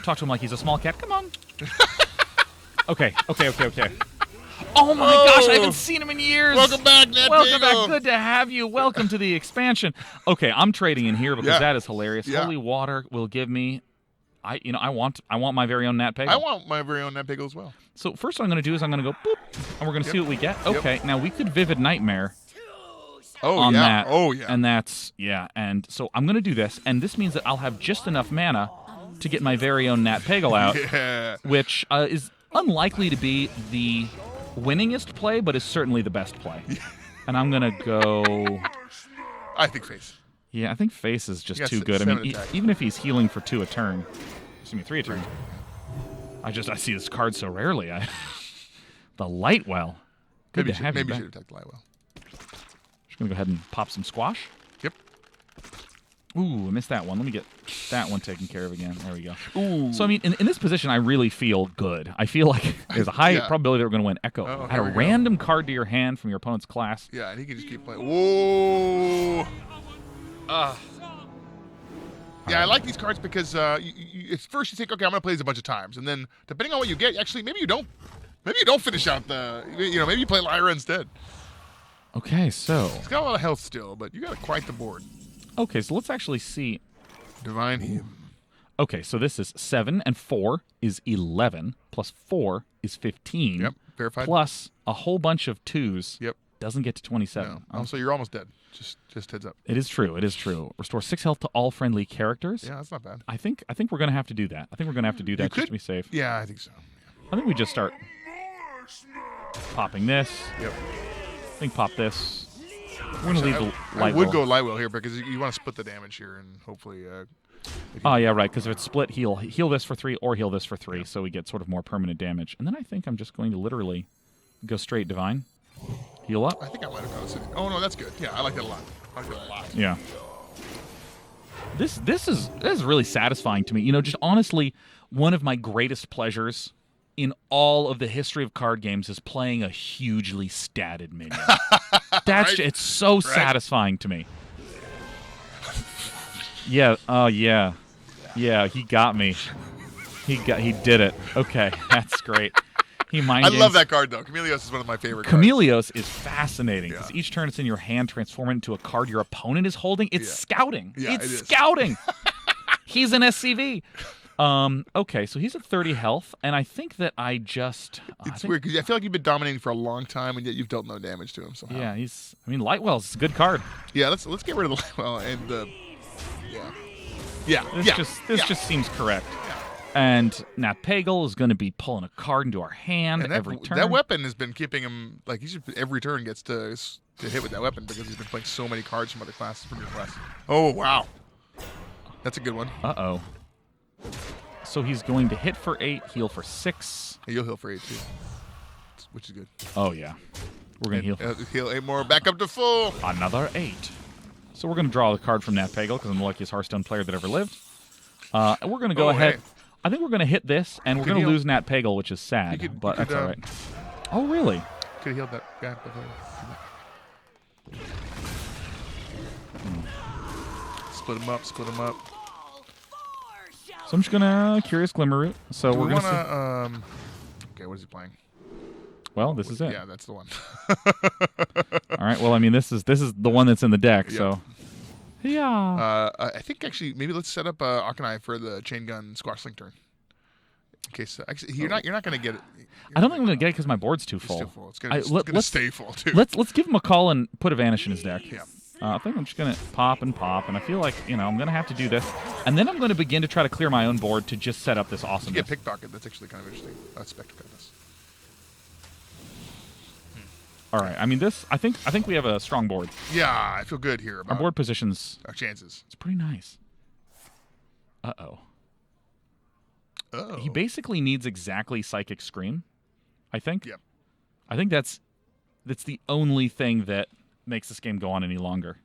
Speaker 1: Talk to him like he's a small cat. Come on. Okay. Oh my gosh, I haven't seen him in years.
Speaker 2: Welcome back, Nat
Speaker 1: Welcome
Speaker 2: Bagel.
Speaker 1: back. Good to have you. Welcome to the expansion. Okay, I'm trading in here because that is hilarious.
Speaker 2: Yeah.
Speaker 1: Holy water will give me. I want my very own Nat Pagel.
Speaker 2: I want my very own Nat Bagel as well.
Speaker 1: So first what I'm going to do is I'm going to go boop, and we're going to see what we get. Okay, now we could Vivid Nightmare on that.
Speaker 2: Oh, yeah.
Speaker 1: And that's, and so I'm going to do this, and this means that I'll have just enough mana to get my very own Nat Pagel out, which is unlikely to be the winningest play, but is certainly the best play. And I'm going to go...
Speaker 2: I think face.
Speaker 1: Yeah, I think face is just too good. I
Speaker 2: 7
Speaker 1: mean,
Speaker 2: attack.
Speaker 1: even if he's healing for 2 a turn, excuse me, 3 a turn. I see this card so rarely. The Lightwell. Good to have you
Speaker 2: maybe
Speaker 1: back.
Speaker 2: you should attack the Lightwell.
Speaker 1: Just gonna go ahead and pop some squash.
Speaker 2: Yep.
Speaker 1: Ooh, I missed that one. Let me get that one taken care of again. There we go.
Speaker 2: Ooh.
Speaker 1: So I mean, in this position, I really feel good. I feel like there's a high probability that we're gonna win. Echo. Add a random card to your hand from your opponent's class.
Speaker 2: Yeah, and he can just keep playing. Whoa. Yeah, I like these cards because it's first you think, okay, I'm gonna play these a bunch of times, and then depending on what you get, actually maybe you don't finish out maybe you play Lyra instead.
Speaker 1: Okay, so
Speaker 2: It's got a lot of health still, but you got quite the board.
Speaker 1: okay, so let's actually see.
Speaker 2: Divine Heal.
Speaker 1: Okay, so this is 7 and 4 is 11 plus 4 is 15.
Speaker 2: Yep, verified.
Speaker 1: Plus a whole bunch of 2s.
Speaker 2: Yep.
Speaker 1: Doesn't get to 27.
Speaker 2: No. Also, you're almost dead. Just heads up.
Speaker 1: It is true. Restore 6 health to all friendly characters.
Speaker 2: Yeah, that's not bad.
Speaker 1: I think we're gonna have to do that. I think we're gonna have to do that just to be safe.
Speaker 2: Yeah, I think so.
Speaker 1: I think we just start popping this.
Speaker 2: Yep.
Speaker 1: I think pop this. We're gonna leave the
Speaker 2: I
Speaker 1: light.
Speaker 2: would go Lightwell here because you want to split the damage here and hopefully.
Speaker 1: Oh yeah, right. Because if it's split, heal this for 3 or heal this for 3, so we get sort of more permanent damage. And then I think I'm just going to literally go straight divine, heal up.
Speaker 2: I think I might have noticed it. Oh no, that's good. Yeah, I like that a lot.
Speaker 1: Yeah. This is really satisfying to me. You know, just honestly, one of my greatest pleasures in all of the history of card games is playing a hugely statted minion. That's it's so satisfying to me. Yeah. Oh yeah. Yeah. He got me. He did it. Okay, that's great. I
Speaker 2: love that card though. Chameleos is one of my favorite cards.
Speaker 1: Chameleos is fascinating because each turn it's in your hand, transform it into a card your opponent is holding. It's scouting.
Speaker 2: Yeah,
Speaker 1: it's scouting. He's an SCV. Okay, so he's at 30 health, and I think that it's
Speaker 2: weird because I feel like you've been dominating for a long time, and yet you've dealt no damage to him somehow.
Speaker 1: Yeah, Lightwell's a good card.
Speaker 2: Yeah, let's get rid of the Lightwell and the.
Speaker 1: This just seems correct. And Nat Pagel is going to be pulling a card into our hand every turn.
Speaker 2: That weapon has been keeping him every turn gets to hit with that weapon because he's been playing so many cards from other classes from your class. Oh wow, that's a good one.
Speaker 1: Uh-oh. So he's going to hit for 8, heal for 6.
Speaker 2: And you'll heal for 8 too, which is good.
Speaker 1: Oh yeah, we're going to heal.
Speaker 2: Heal 8 more, back up to full.
Speaker 1: Another 8. So we're going to draw the card from Nat Pagel because I'm the luckiest Hearthstone player that ever lived. We're going to go ahead. Hey. I think we're going to hit this, and we're going to lose Nat Pagel, which is sad, but that's all right. Oh, really?
Speaker 2: Could have healed that guy. Split him up.
Speaker 1: So I'm just going to Curious Glimmerroot. So we're going to see.
Speaker 2: Okay, what is he playing?
Speaker 1: Well, this is it.
Speaker 2: Yeah, that's the one.
Speaker 1: All right. Well, I mean, this is the one that's in the deck, so. Yeah.
Speaker 2: I think actually maybe let's set up Akanai for the chain gun squash sling turn. In case actually you're not going to get it.
Speaker 1: I don't think I'm going to get it because my board's too full.
Speaker 2: It's too full. It's going to stay full too.
Speaker 1: Let's give him a call and put a vanish in his deck.
Speaker 2: Yeah.
Speaker 1: I think I'm just going to pop and pop, and I feel like, I'm going to have to do this. And then I'm going to begin to try to clear my own board to just set up this awesomeness.
Speaker 2: You get pickpocket. That's actually kind of interesting. Spectacles.
Speaker 1: All right. I mean, this. I think we have a strong board.
Speaker 2: Yeah, I feel good here about
Speaker 1: our board positions.
Speaker 2: Our chances.
Speaker 1: It's pretty nice. Uh-oh.
Speaker 2: Oh.
Speaker 1: He basically needs exactly Psychic Scream, I think.
Speaker 2: Yep.
Speaker 1: I think that's the only thing that makes this game go on any longer.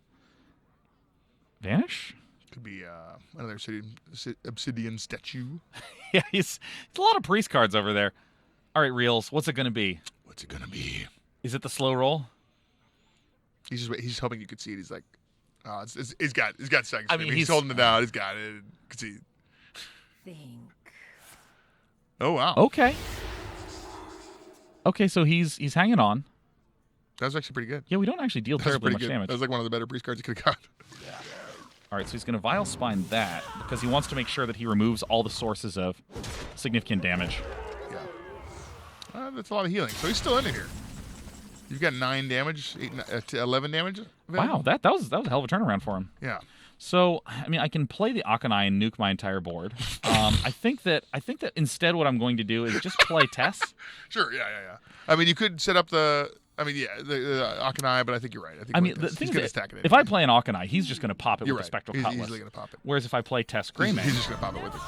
Speaker 1: Vanish?
Speaker 2: Could be another obsidian statue.
Speaker 1: Yeah, it's a lot of priest cards over there. All right, Reels, what's it going to be?
Speaker 2: What's it going to be?
Speaker 1: Is it the slow roll?
Speaker 2: He's just hoping you could see it. He's like, oh, he's got seconds.
Speaker 1: I mean,
Speaker 2: he's holding it out. He's got it. You can see.
Speaker 3: Think.
Speaker 2: Oh wow.
Speaker 1: Okay. Okay, so he's hanging on.
Speaker 2: That was actually pretty good.
Speaker 1: Yeah, we don't actually deal terribly much damage.
Speaker 2: That was like one of the better priest cards you could have got.
Speaker 1: All right, so he's going to Vile Spine that because he wants to make sure that he removes all the sources of significant damage.
Speaker 2: Yeah. That's a lot of healing. So he's still in it here. You've got 9 damage, 11 damage.
Speaker 1: Wow, that was a hell of a turnaround for him.
Speaker 2: Yeah.
Speaker 1: So, I mean, I can play the Akanai and nuke my entire board. I think that instead what I'm going to do is just play Tess.
Speaker 2: Sure, yeah. I mean, you could set up the Akanai, but I think you're right. I mean,
Speaker 1: the thing
Speaker 2: he's
Speaker 1: is,
Speaker 2: stack it
Speaker 1: if I play an Akanai, he's just going to pop it
Speaker 2: you're
Speaker 1: with
Speaker 2: right.
Speaker 1: a Spectral
Speaker 2: He's
Speaker 1: Cutlass.
Speaker 2: easily going to pop it.
Speaker 1: Whereas if I play Tess Greymane...
Speaker 2: He's just going to pop it with it.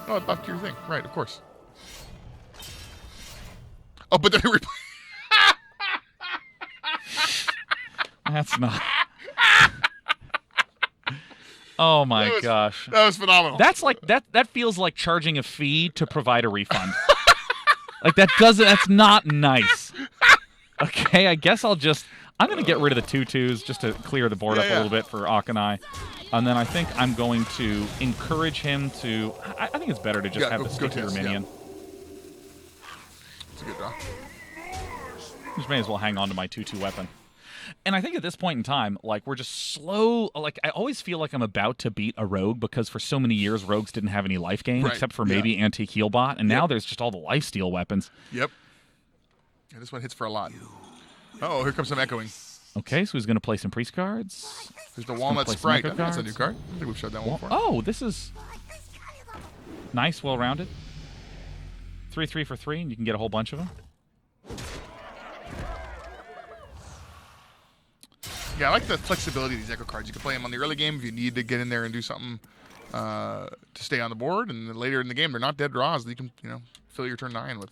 Speaker 2: Oh, it's up to your thing. Right, of course. Oh, but then he
Speaker 1: That's not... Oh my gosh.
Speaker 2: That was phenomenal.
Speaker 1: That's like that feels like charging a fee to provide a refund. Like that's not nice. Okay, I guess I'm going to get rid of the 2/2s just to clear the board up a little bit for Akanai. And then I think I'm going to encourage him to I think it's better to just have the stick to your minion.
Speaker 2: It's a good draw.
Speaker 1: Just may as well hang on to my 2/2 weapon. And I think at this point in time, like, we're just slow. Like, I always feel like I'm about to beat a rogue because for so many years, rogues didn't have any life gain except for maybe Antique Healbot. And now there's just all the lifesteal weapons.
Speaker 2: Yep. Yeah, this one hits for a lot. Oh, here comes some echoing.
Speaker 1: Okay, so he's going to play some priest cards.
Speaker 2: There's the Walnut Sprite. That's a new card. I think we've showed that one before.
Speaker 1: Oh, this is nice, well-rounded. 3/3 for 3, and you can get a whole bunch of them.
Speaker 2: Yeah, I like the flexibility of these echo cards. You can play them on the early game if you need to get in there and do something to stay on the board, and then later in the game, they're not dead draws. You can, fill your turn 9 with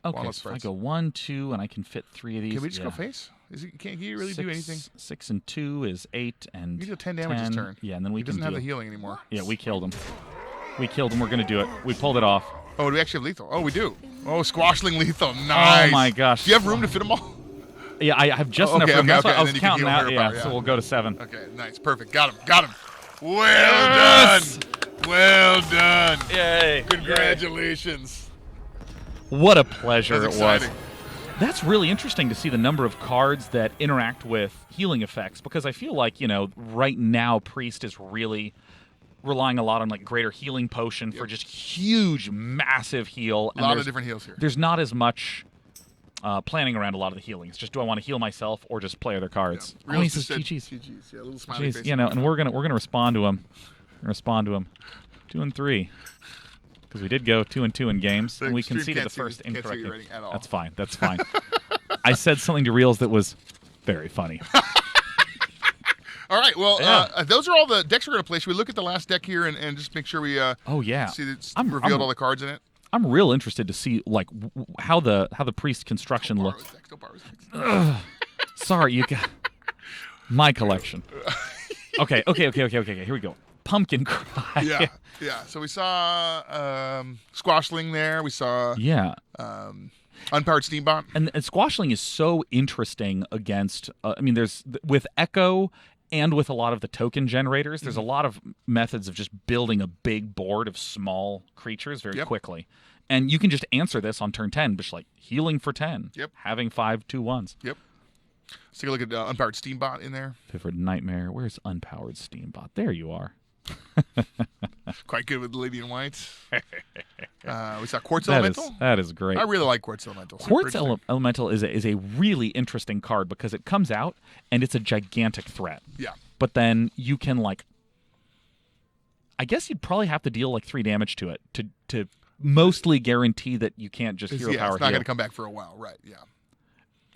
Speaker 2: Walnut
Speaker 1: So I
Speaker 2: Sprites.
Speaker 1: go 1, 2, and I can fit 3 of these.
Speaker 2: Can we just go face? Can he really do anything?
Speaker 1: 6 and 2 is 8 and
Speaker 2: You do 10 damage this turn.
Speaker 1: Yeah, and then we
Speaker 2: he
Speaker 1: can
Speaker 2: doesn't have the healing anymore.
Speaker 1: Yeah, we killed him. We're going to do it. We pulled it off.
Speaker 2: Oh, do we actually have lethal? Oh, we do. Oh, squashling lethal. Nice.
Speaker 1: Oh, my gosh.
Speaker 2: Do you have room to fit them all?
Speaker 1: Yeah, I have just enough room. That's what I was counting out. Yeah,
Speaker 2: yeah,
Speaker 1: so we'll go to 7.
Speaker 2: Okay, nice. Perfect. Got him. Well done.
Speaker 1: Yay.
Speaker 2: Congratulations.
Speaker 1: What a pleasure
Speaker 2: That's
Speaker 1: it was.
Speaker 2: exciting.
Speaker 1: That's really interesting to see the number of cards that interact with healing effects because I feel like, right now Priest is really relying a lot on like Greater Healing Potion for just huge, massive heal.
Speaker 2: A lot of different heals here.
Speaker 1: There's not as much planning around a lot of the healing. It's just, do I want to heal myself or just play other cards?
Speaker 2: Yeah.
Speaker 1: Oh, he says
Speaker 2: GG's.
Speaker 1: GG's.
Speaker 2: Yeah, a little smiley face.
Speaker 1: And we're gonna respond to him. 2 and 3. Because we did go 2 and 2 in games, and we conceded the first incorrectly. That's fine. I said something to Reels that was very funny.
Speaker 2: All right, well, those are all the decks we're going to play. Should we look at the last deck here and just make sure we see that revealed all the cards in it?
Speaker 1: I'm real interested to see like how the priest construction looks.
Speaker 2: Don't borrow his decks.
Speaker 1: Sorry, you got my collection. Okay. Here we go. Pumpkin Cry.
Speaker 2: Yeah. So we saw Squashling there. We saw Unpowered Steambot.
Speaker 1: And Squashling is so interesting against. There's with Echo. And with a lot of the token generators, there's a lot of methods of just building a big board of small creatures very quickly. And you can just answer this on turn 10, just like healing for 10, having 5 2/1s.
Speaker 2: Yep. Let's take a look at Unpowered Steambot in there.
Speaker 1: Favorite Nightmare. Where's Unpowered Steambot? There you are.
Speaker 2: Quite good with the Lady in White. We saw Quartz Elemental.
Speaker 1: That is great.
Speaker 2: I really like Quartz Elemental.
Speaker 1: Quartz Elemental is a really interesting card because it comes out and it's a gigantic threat.
Speaker 2: Yeah.
Speaker 1: But then you can I guess you'd probably have to deal 3 damage to it to mostly guarantee that you can't just hero power
Speaker 2: it's not
Speaker 1: heal.
Speaker 2: going to come back for a while, right? Yeah.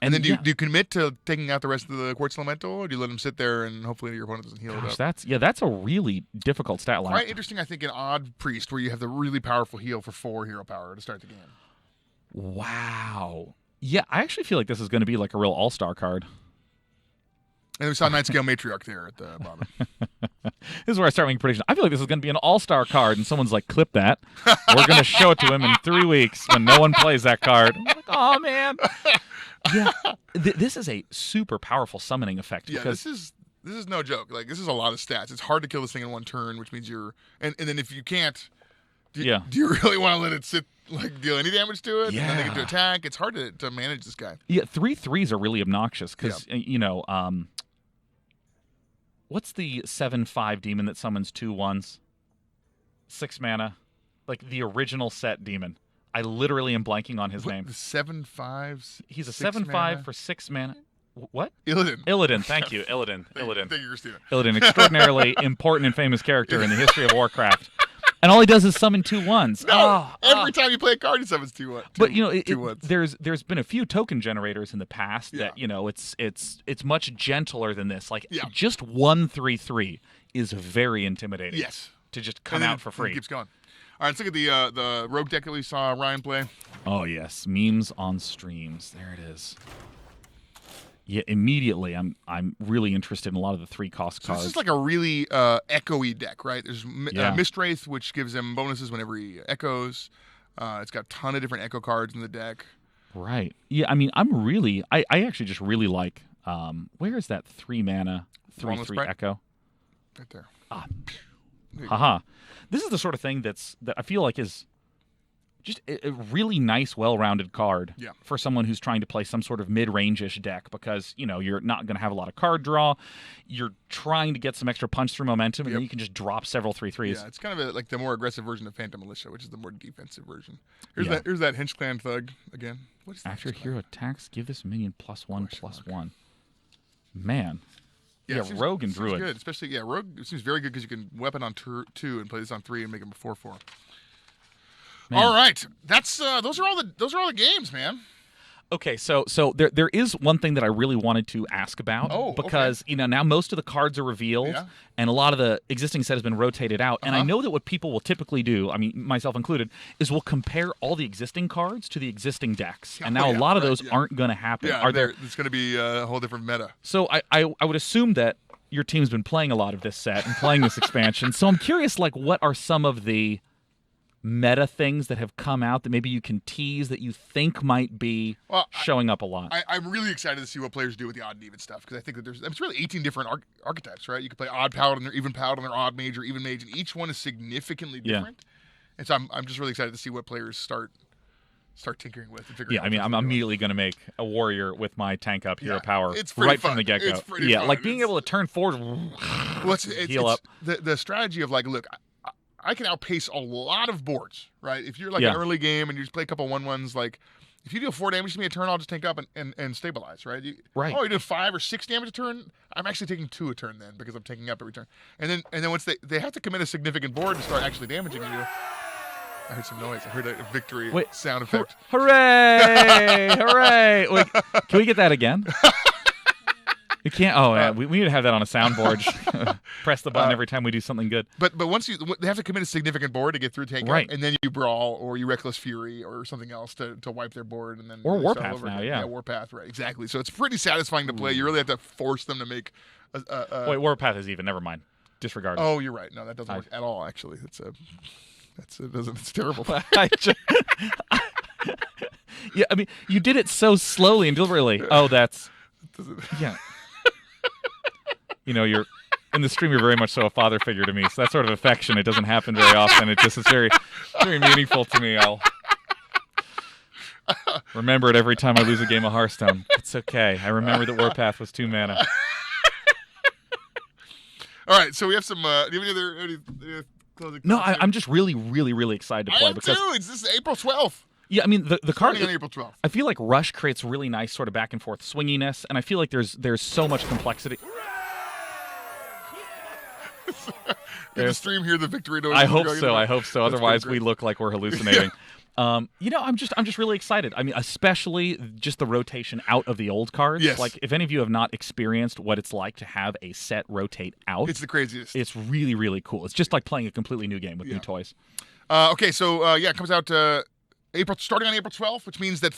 Speaker 2: And then do you commit to taking out the rest of the Quartz Elemental, or do you let him sit there and hopefully your opponent doesn't heal it up?
Speaker 1: That's a really difficult stat line.
Speaker 2: Quite interesting, I think, in Odd Priest, where you have the really powerful heal for 4 hero power to start the game.
Speaker 1: Wow. Yeah, I actually feel like this is going to be a real all-star card.
Speaker 2: And we saw Night Scale Matriarch there at the bottom.
Speaker 1: This is where I start making predictions. I feel like this is going to be an all-star card, and someone's like, clip that. We're going to show it to him in 3 weeks when no one plays that card. I'm like, oh, man. Yeah, this is a super powerful summoning effect.
Speaker 2: Yeah,
Speaker 1: because
Speaker 2: this is no joke. This is a lot of stats. It's hard to kill this thing in 1 turn, which means you're... And then if you can't... Do you really want to let it sit, deal any damage to it?
Speaker 1: Yeah.
Speaker 2: And then they get to attack. It's hard to manage this guy.
Speaker 1: Yeah, 3/3s are really obnoxious because, what's the 7/5 demon that summons 2/1s? 6 mana. The original set demon. I literally am blanking on his name.
Speaker 2: The 7/5s?
Speaker 1: He's a 7/5 for 6 mana. What?
Speaker 2: Illidan.
Speaker 1: Thank you. Illidan.
Speaker 2: Thank you, Christina.
Speaker 1: Illidan, extraordinarily important and famous character in the history of Warcraft. And all he does is summon 2/1s.
Speaker 2: No, every time you play a card, he summons 2/1.
Speaker 1: But there's been a few token generators in the past that it's much gentler than this. Just 1/3/3 is very intimidating.
Speaker 2: Yes.
Speaker 1: To just come out for free.
Speaker 2: It keeps going. All right, let's look at the rogue deck that we saw Ryan play.
Speaker 1: Oh yes, memes on streams. There it is. Yeah, immediately I'm really interested in a lot of the 3-cost cards.
Speaker 2: This is a really echoey deck, right? There's Mistwraith, which gives him bonuses whenever he echoes. It's got a ton of different echo cards in the deck.
Speaker 1: Right. Yeah, I actually just really like where is that 3 mana 3/3 echo?
Speaker 2: Right there.
Speaker 1: Haha. This is the sort of thing that I feel like is just a really nice, well-rounded card for someone who's trying to play some sort of mid-range-ish deck because, you're not going to have a lot of card draw. You're trying to get some extra punch-through momentum, and then you can just drop several 3/3s.
Speaker 2: Yeah, it's kind of the more aggressive version of Phantom Militia, which is the more defensive version. Here's that Hench Clan Thug again. What is that?
Speaker 1: After hero attacks, give this minion +1/+1. Man. Yeah, Rogue and Druid.
Speaker 2: Good, especially Rogue seems very good because you can weapon on 2 and play this on 3 and make him a 4/4. All right, that's those are all the games, man.
Speaker 1: Okay, so there is one thing that I really wanted to ask about because now most of the cards are revealed and a lot of the existing set has been rotated out, and I know that what people will typically do, I mean myself included, is we'll compare all the existing cards to the existing decks, and now a lot of those aren't going to happen.
Speaker 2: Yeah, it's going to be a whole different meta.
Speaker 1: So I would assume that your team's been playing a lot of this set and playing this expansion. So I'm curious, what are some of the meta things that have come out that maybe you can tease that you think might be showing up a lot?
Speaker 2: I'm really excited to see what players do with the odd and even stuff because I think that it's really 18 different archetypes, right? You can play odd paladin or even paladin or odd mage or even mage, and each one is significantly different. And so I'm just really excited to see what players start tinkering with and figuring out.
Speaker 1: I'm immediately going to make a warrior with my tank up hero power
Speaker 2: right
Speaker 1: from the get-go.
Speaker 2: It's pretty fun.
Speaker 1: Being able to turn forward, heal up.
Speaker 2: The strategy of look, I can outpace a lot of boards, right? If you're an early game and you just play a couple 1/1s, if you deal 4 damage to me a turn, I'll just tank up and stabilize, right?
Speaker 1: Right.
Speaker 2: Oh, you did 5 or 6 damage a turn? I'm actually taking 2 a turn then because I'm taking up every turn. And then once they have to commit a significant board to start actually damaging you. I heard some noise. I heard a victory sound effect.
Speaker 1: Hooray! Hooray! Wait, can we get that again? We can't. Oh, man, we need to have that on a soundboard. Press the button every time we do something good.
Speaker 2: But once they have to commit a significant board to get through take up, and then you brawl or you reckless fury or something else to wipe their board, and then
Speaker 1: Warpath now,
Speaker 2: Warpath, right? Exactly. So it's pretty satisfying to play. You really have to force them to make.
Speaker 1: Wait, Warpath is even. Never mind. Disregard.
Speaker 2: Oh, you're right. No, that doesn't work at all. Actually, it's terrible.
Speaker 1: Yeah, I mean, you did it so slowly and deliberately. Oh, that's yeah. You're in the stream. You're very much so a father figure to me. So that sort of affection, it doesn't happen very often. It just is very, very meaningful to me. I'll remember it every time I lose a game of Hearthstone. It's okay. I remember that Warpath was 2 mana.
Speaker 2: All right, so we have some. Do you have any closing?
Speaker 1: No,
Speaker 2: thoughts here?
Speaker 1: I'm just really, really, really excited to
Speaker 2: I
Speaker 1: play
Speaker 2: am
Speaker 1: because
Speaker 2: too. It's this April 12th.
Speaker 1: yeah, I mean the card.
Speaker 2: Starting on April 12th.
Speaker 1: I feel like Rush creates really nice sort of back and forth swinginess, and I feel like there's so much complexity.
Speaker 2: Did the stream hear the victory noise?
Speaker 1: I hope so. I hope so.
Speaker 2: That's
Speaker 1: Otherwise,
Speaker 2: pretty
Speaker 1: we
Speaker 2: great.
Speaker 1: look like we're hallucinating. I'm just really excited. I mean, especially just the rotation out of the old cards.
Speaker 2: Yes.
Speaker 1: Like, if any of you have not experienced what it's like to have a set rotate out,
Speaker 2: It's the craziest.
Speaker 1: it's really, really cool. It's just like playing a completely new game with new toys.
Speaker 2: Okay, so it comes out starting on April 12th, which means that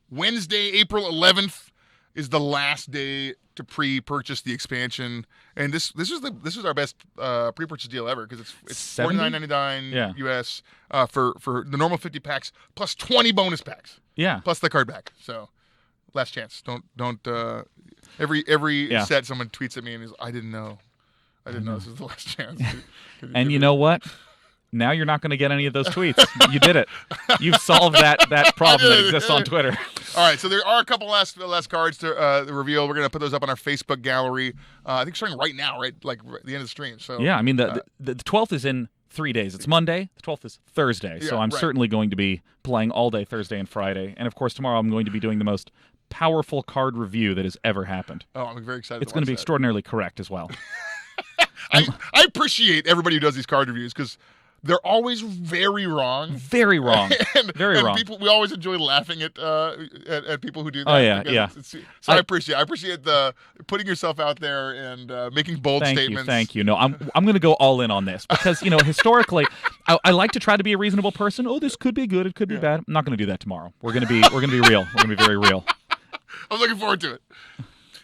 Speaker 2: Wednesday, April 11th, is the last day to pre-purchase the expansion. And this is our best pre-purchase deal ever because it's $49.99 US for the normal 50 packs plus 20 bonus packs.
Speaker 1: Yeah.
Speaker 2: Plus the card back. So last chance. Don't every set someone tweets at me and is I didn't know this was the last chance.
Speaker 1: And you know what? Now you're not going to get any of those tweets. You did it. You've solved that problem that exists on Twitter.
Speaker 2: All right, so there are a couple last cards to reveal. We're going to put those up on our Facebook gallery. I think starting right now, right? Like at the end of the stream. So
Speaker 1: yeah, I mean, the 12th is in 3 days. It's Monday. The 12th is Thursday. So I'm certainly going to be playing all day Thursday and Friday. And, of course, tomorrow I'm going to be doing the most powerful card review that has ever happened.
Speaker 2: Oh, I'm very excited.
Speaker 1: It's going to be extraordinarily correct as well.
Speaker 2: I appreciate everybody who does these card reviews because they're always very wrong.
Speaker 1: Very wrong. Very wrong.
Speaker 2: We always enjoy laughing at people who do that.
Speaker 1: Oh yeah.
Speaker 2: So I appreciate the putting yourself out there and making bold statements.
Speaker 1: Thank you. No, I'm going to go all in on this because historically, I like to try to be a reasonable person. Oh, this could be good. It could be bad. I'm not going to do that tomorrow. We're going to be real. We're going to be very real.
Speaker 2: I'm looking forward to it.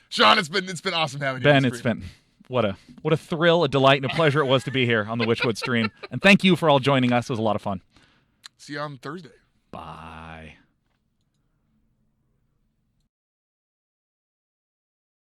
Speaker 2: Sean, it's been awesome having you.
Speaker 1: Ben, it's been. What a thrill, a delight, and a pleasure it was to be here on the Witchwood stream. And thank you for all joining us. It was a lot of fun.
Speaker 2: See you on Thursday.
Speaker 1: Bye.